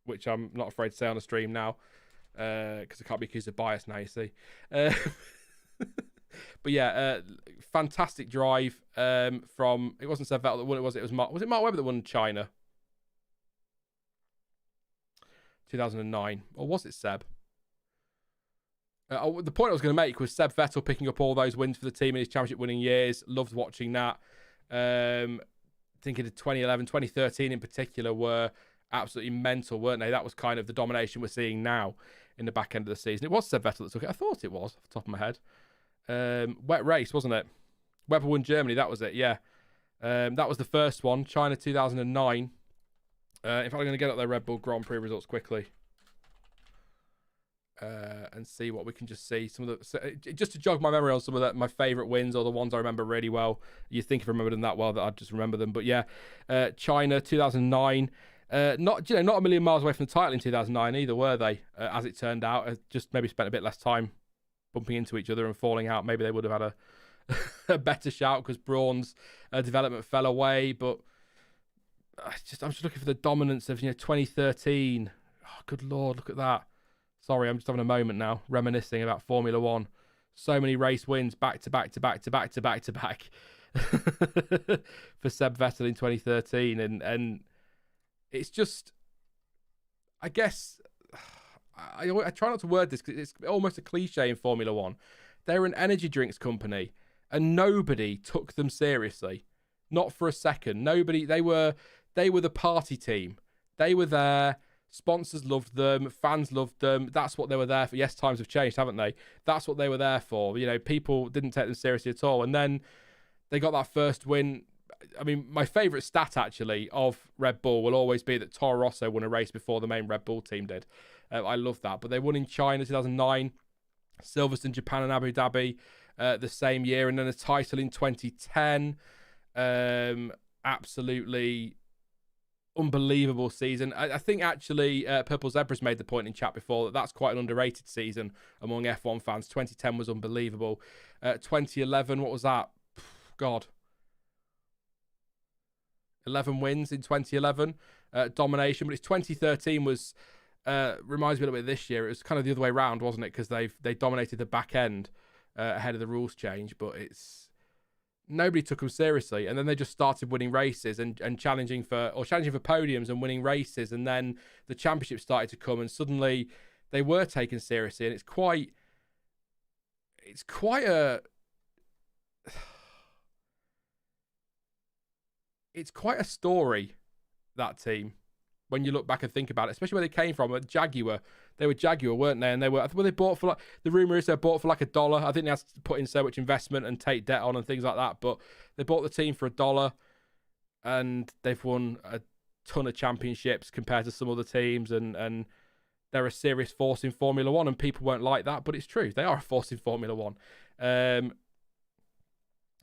which I'm not afraid to say on the stream now, because I can't be accused of bias now, you see. But yeah, fantastic drive from, it wasn't Seb Vettel that won, was it Mark Webber that won China 2009, or was it Seb? The point I was going to make was Seb Vettel picking up all those wins for the team in his championship winning years. Loved watching that. Thinking of 2011, 2013 in particular were absolutely mental, weren't they? That was kind of the domination we're seeing now in the back end of the season. It was Seb Vettel that took it. I thought it was, off the top of my head. Wet race, wasn't it? Webber won Germany, that was it, yeah. That was the first one, China 2009. In fact, I'm going to get up their Red Bull Grand Prix results quickly and see what we can just see. Some of the, just to jog my memory on some of my favourite wins or the ones I remember really well. You think if I remember them that well that I'd just remember them. But yeah, China 2009. Not a million miles away from the title in 2009 either, were they? As it turned out, just maybe spent a bit less time bumping into each other and falling out. Maybe they would have had a better shout because Braun's development fell away. But I'm just looking for the dominance of 2013. Oh, good Lord, look at that. Sorry, I'm just having a moment now, reminiscing about Formula One. So many race wins back to back to back to back to back to back for Seb Vettel in 2013, and it's just, I guess, I try not to word this because it's almost a cliche in Formula One. They're an energy drinks company, and nobody took them seriously, not for a second. Nobody. They were the party team. They were there. Sponsors loved them. Fans loved them. That's what they were there for. Yes, times have changed, haven't they? That's what they were there for. People didn't take them seriously at all. And then they got that first win. I mean, my favourite stat, actually, of Red Bull will always be that Toro Rosso won a race before the main Red Bull team did. I love that. But they won in China 2009, Silverstone, Japan and Abu Dhabi the same year. And then a title in 2010. Absolutely unbelievable season. I think actually Purple Zebra's made the point in chat before that that's quite an underrated season among F1 fans. 2010 was unbelievable. 2011, what was that? God. 11 wins in 2011. Domination. But it's 2013 was, reminds me a little bit of this year. It was kind of the other way around, wasn't it? Because they dominated the back end ahead of the rules change. But nobody took them seriously, and then they just started winning races and challenging for podiums and winning races, and then the championship started to come, and suddenly they were taken seriously, and it's quite a story, that team, when you look back and think about it, especially where they came from. Jaguar, they were Jaguar, weren't they? And they were they bought for the rumor is they bought for $1. I think they had to put in so much investment and take debt on and things like that. But they bought the team for $1, and they've won a ton of championships compared to some other teams, and they're a serious force in Formula One. And people won't like that, but it's true. They are a force in Formula One.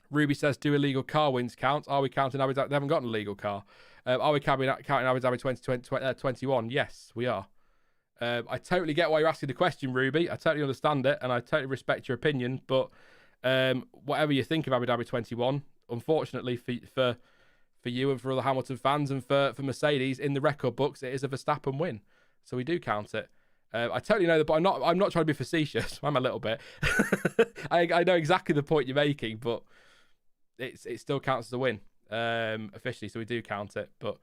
Ruby says, do illegal car wins count? Are we counting Abu Dhabi? They haven't got an illegal car. Are we counting Abu Dhabi 2021? Yes, we are. I totally get why you're asking the question, Ruby. I totally understand it, and I totally respect your opinion. But whatever you think of Abu Dhabi 21, unfortunately for you and for other Hamilton fans and for Mercedes, in the record books, it is a Verstappen win. So we do count it. I totally know that, but I'm not trying to be facetious. I'm a little bit. I know exactly the point you're making, but it still counts as a win officially, so we do count it. But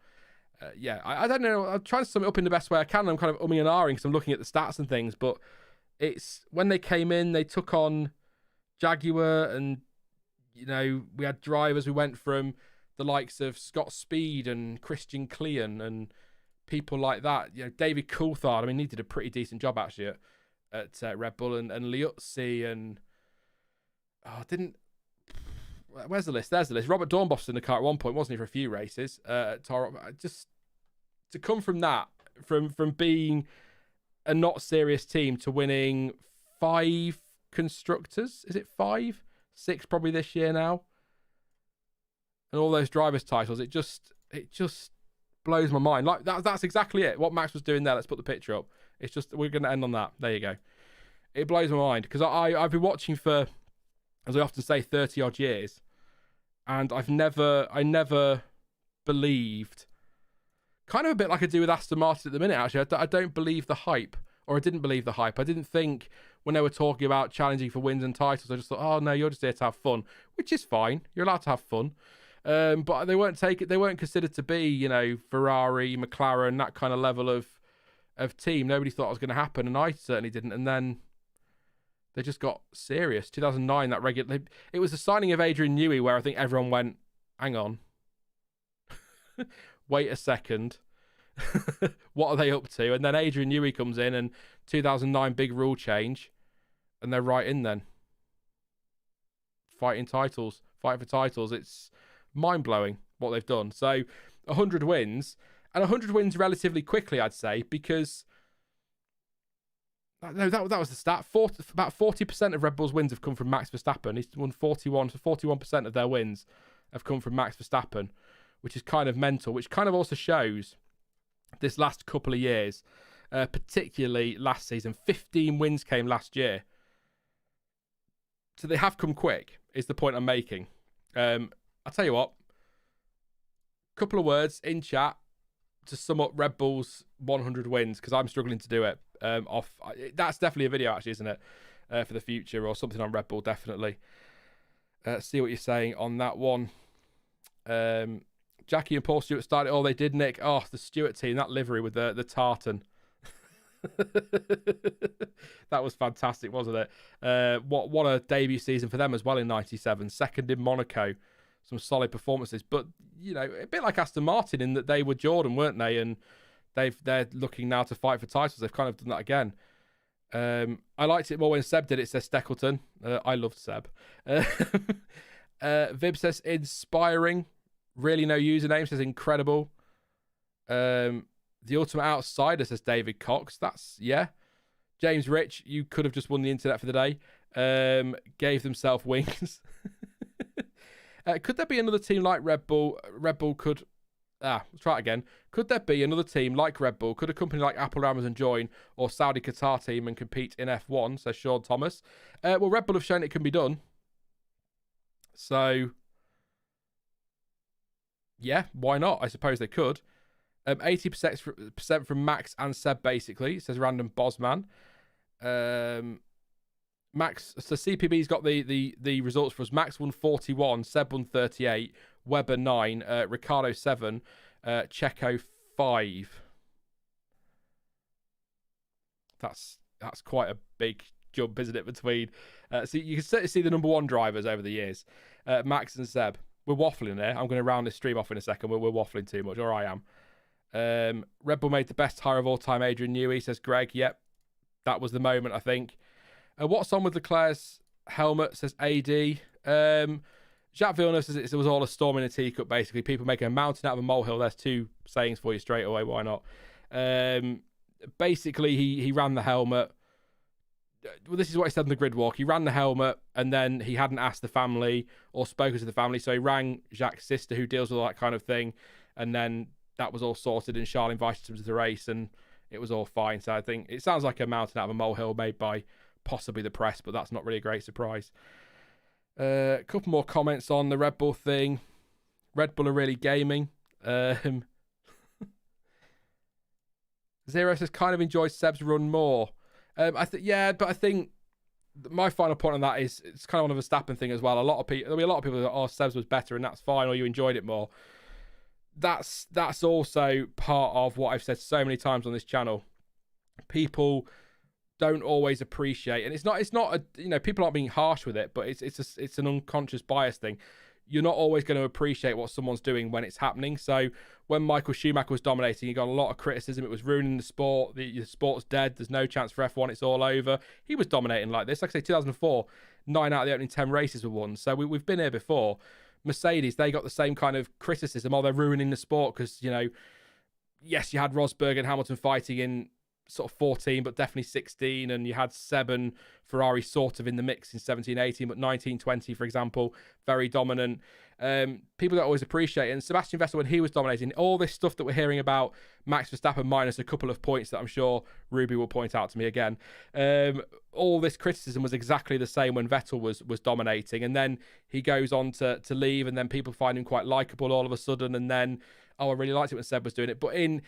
yeah, I don't know. I'm trying to sum it up in the best way I can. I'm kind of umming and ahhing because I'm looking at the stats and things. But it's when they came in, they took on Jaguar, and we had drivers. We went from the likes of Scott Speed and Christian Klein and people like that. David Coulthard. I mean, he did a pretty decent job actually at Red Bull, and Liuzzi and where's the list? There's the list. Robert Dornbos in the car at one point, wasn't he, for a few races? Just to come from that, from being a not serious team to winning 5 constructors. Is it 5? 6 probably this year now. And all those drivers' titles. It just blows my mind. Like that's exactly it. What Max was doing there. Let's put the picture up. It's just we're going to end on that. There you go. It blows my mind because I've been watching for, as I often say, 30 odd years, and I never believed. Kind of a bit like I do with Aston Martin at the minute. Actually, I don't believe the hype, or I didn't believe the hype. I didn't think when they were talking about challenging for wins and titles. I just thought, oh no, you're just here to have fun, which is fine. You're allowed to have fun. But they weren't considered to be, you know, Ferrari, McLaren, that kind of level of team. Nobody thought it was going to happen, and I certainly didn't. And then they just got serious. 2009, it was the signing of Adrian Newey where I think everyone went, hang on, wait a second, what are they up to? And then Adrian Newey comes in, and 2009 big rule change, and they're right in then, fighting for titles. It's mind-blowing what they've done. So 100 wins, and 100 wins relatively quickly, I'd say, because no, that was the stat. About 40% of Red Bull's wins have come from Max Verstappen. He's won 41% of their wins have come from Max Verstappen, which is kind of mental, which kind of also shows this last couple of years, particularly last season. 15 wins came last year. So they have come quick, is the point I'm making. I'll tell you what, couple of words in chat to sum up Red Bull's 100 wins, because I'm struggling to do it. That's definitely a video, actually, isn't it? For the future, or something on Red Bull, definitely. See what you're saying on that one. Jackie and Paul Stewart started. Oh, they did, Nick. Oh, the Stewart team, that livery with the tartan. That was fantastic, wasn't it? What a debut season for them as well in '97. Second in Monaco. Some solid performances, but you know, a bit like Aston Martin in that they were Jordan, weren't they? And they're looking now to fight for titles. They've kind of done that again. I liked it more when Seb did it. Says Steckleton. I loved Seb. Vib says inspiring. Really no username. Says incredible. The Ultimate Outsider, says David Cox. That's, yeah. James Rich, you could have just won the internet for the day. Gave themselves wings. Could there be another team like Red Bull? Red Bull could... let's try it again. Could there be another team like Red Bull? Could a company like Apple or Amazon join, or Saudi Qatar team, and compete in F1? Says Sean Thomas. Well, Red Bull have shown it can be done. So, yeah, why not? I suppose they could. 80% from Max and Seb, basically, says Random Bosman. Max, so CPB's got the results for us. Max won 41, Seb won 38, Webber 9, Ricardo 7, Checo 5. That's quite a big jump, isn't it, between... so you can certainly see the number one drivers over the years. Max and Seb. We're waffling there. I'm going to round this stream off in a second. We're waffling too much, or I am. Red Bull made the best hire of all time, Adrian Newey, says Greg. Yep, that was the moment, I think. What's on with Leclerc's helmet, says AD. Jacques Villeneuve says it was all a storm in a teacup, basically. People making a mountain out of a molehill. There's two sayings for you straight away. Why not? Basically, he ran the helmet. Well, this is what he said in the grid walk. He ran the helmet, and then he hadn't asked the family or spoken to the family. So he rang Jacques' sister, who deals with all that kind of thing. And then that was all sorted, and Charles invited him to the race, and it was all fine. So I think it sounds like a mountain out of a molehill made by possibly the press, but that's not really a great surprise. A couple more comments on the Red Bull thing. Red Bull are really gaming. Zero says kind of enjoyed Seb's run more. But I think my final point on that is it's kind of one of a Verstappen thing as well. There'll be a lot of people that Seb's was better, and that's fine, or you enjoyed it more. That's also part of what I've said so many times on this channel. People don't always appreciate, and it's not a, people aren't being harsh with it, but it's an unconscious bias thing. You're not always going to appreciate what someone's doing when it's happening. So when Michael Schumacher was dominating, he got a lot of criticism. It was ruining the sport. The sport's dead. There's no chance for F1. It's all over. He was dominating like this. Like I say, 2004, 9 out of the opening 10 races were won. So we've been here before. Mercedes, they got the same kind of criticism. Oh, they're ruining the sport because, yes, you had Rosberg and Hamilton fighting in sort of 14, but definitely 16, and you had Seb and Ferrari sort of in the mix in 17, 18, but 19, 20, for example, very dominant. People don't always appreciate it. And Sebastian Vettel, when he was dominating, all this stuff that we're hearing about Max Verstappen, minus a couple of points that I'm sure Ruby will point out to me again, all this criticism was exactly the same when Vettel was dominating. And then he goes on to leave, and then people find him quite likeable all of a sudden. And then, I really liked it when Seb was doing it. But in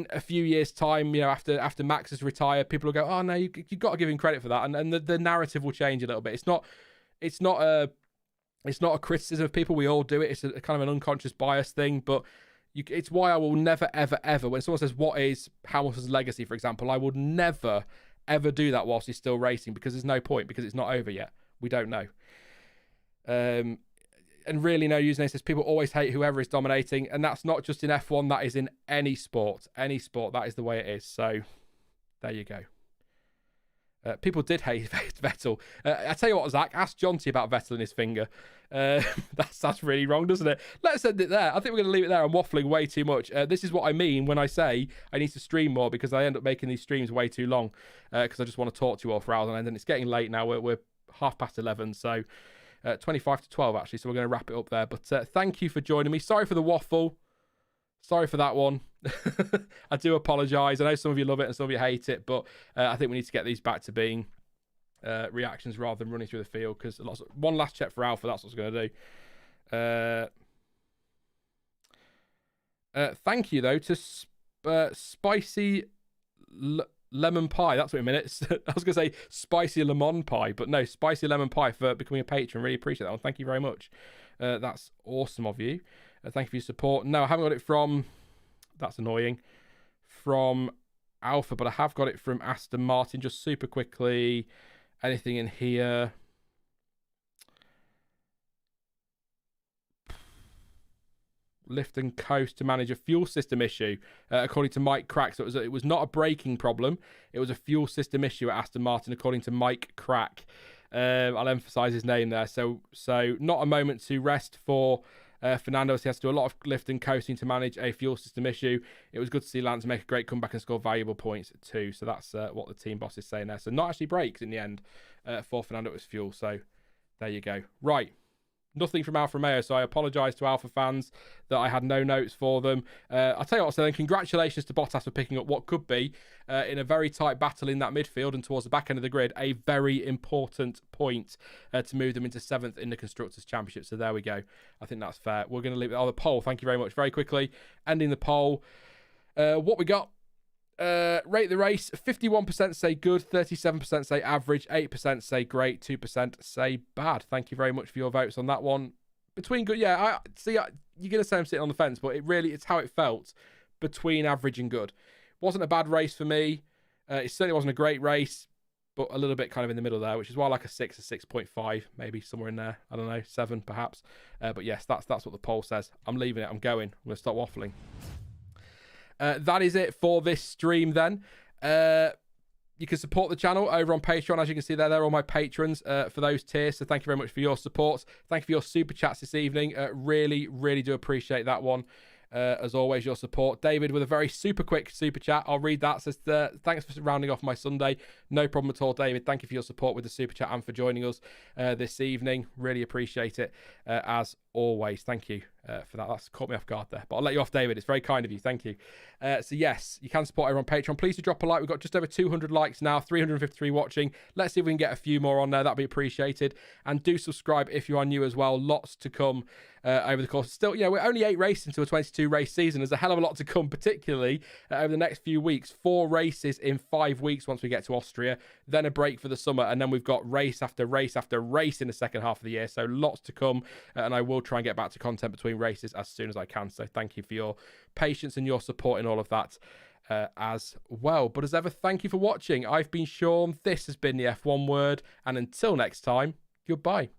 a few years' time, after Max has retired, people will go, oh no, you've got to give him credit for that, and the narrative will change a little bit. It's not a criticism of people. We all do it. It's a kind of an unconscious bias thing, but it's why I will never, ever, ever, when someone says, what is Hamilton's legacy, for example, I would never, ever do that whilst he's still racing, because there's no point, because it's not over yet. We don't know. And really, no username says people always hate whoever is dominating, and that's not just in F1, that is in any sport. Any sport, that is the way it is. So, there you go. People did hate Vettel. I tell you what, Zach, ask Jonty about Vettel and his finger. That's really wrong, doesn't it? Let's end it there. I think we're going to leave it there. I'm waffling way too much. This is what I mean when I say I need to stream more, because I end up making these streams way too long, because I just want to talk to you all for hours on end, and it's getting late now. We're 11:30, so 25 to 12 actually, so we're going to wrap it up there. But thank you for joining me. Sorry for the waffle. Sorry for that one. I do apologise. I know some of you love it and some of you hate it, but I think we need to get these back to being reactions rather than running through the field, because one last check for Alpha, that's what I was going to do. Thank you, though, to Spicy Lemon Pie. That's what a minute. I was going to say Spicy Lemon Pie, but no, Spicy Lemon Pie for becoming a patron. Really appreciate that one. Thank you very much. That's awesome of you. Thank you for your support. No, I haven't got it from... That's annoying. From Alpha, but I have got it from Aston Martin. Just super quickly. Anything in here? Lift and coast to manage a fuel system issue, according to Mike Crack. So it was not a braking problem. It was a fuel system issue at Aston Martin, according to Mike Crack. I'll emphasise his name there. So not a moment to rest for Fernando. He has to do a lot of lift and coasting to manage a fuel system issue. It was good to see Lance make a great comeback and score valuable points too. So that's what the team boss is saying there. So not actually brakes in the end for Fernando, it was fuel. So there you go. Right. Nothing from Alfa Romeo, so I apologise to Alfa fans that I had no notes for them. I'll tell you what, so then congratulations to Bottas for picking up what could be, in a very tight battle in that midfield and towards the back end of the grid, a very important point to move them into 7th in the Constructors' Championship. So there we go. I think that's fair. We're going to leave it on the poll. Thank you very much. Very quickly, ending the poll. What we got? Rate the race. 51% say good, 37% say average, 8% say great, 2% say bad. Thank you very much for your votes on that one. Between good, yeah, you're going to say I'm sitting on the fence, but it's how it felt between average and good. Wasn't a bad race for me. It certainly wasn't a great race, but a little bit kind of in the middle there, which is why I like a 6, a 6.5, maybe somewhere in there. I don't know, 7 perhaps. But yes, that's what the poll says. I'm leaving it. I'm going. I'm going to stop waffling. That is it for this stream then. You can support the channel over on Patreon. As you can see there, they're all my patrons for those tiers. So thank you very much for your support. Thank you for your super chats this evening. Really, really do appreciate that one. As always, your support. David with a very super quick super chat. I'll read that. Says, thanks for rounding off my Sunday. No problem at all, David. Thank you for your support with the super chat and for joining us this evening. Really appreciate it, as always. Thank you for that. That's caught me off guard there. But I'll let you off, David. It's very kind of you. Thank you. So yes, you can support over on Patreon. Please do drop a like. We've got just over 200 likes now, 353 watching. Let's see if we can get a few more on there. That'd be appreciated. And do subscribe if you are new as well. Lots to come over the course. Still, we're only 8 races into a 22 race season. There's a hell of a lot to come, particularly over the next few weeks. 4 races in 5 weeks once we get to Austria, then a break for the summer, and then we've got race after race after race in the second half of the year. So lots to come, and I will try and get back to content between races as soon as I can. So thank you for your patience and your support in all of that as well. But as ever, thank you for watching. I've been Sean. This has been the F1 Word, and until next time, goodbye.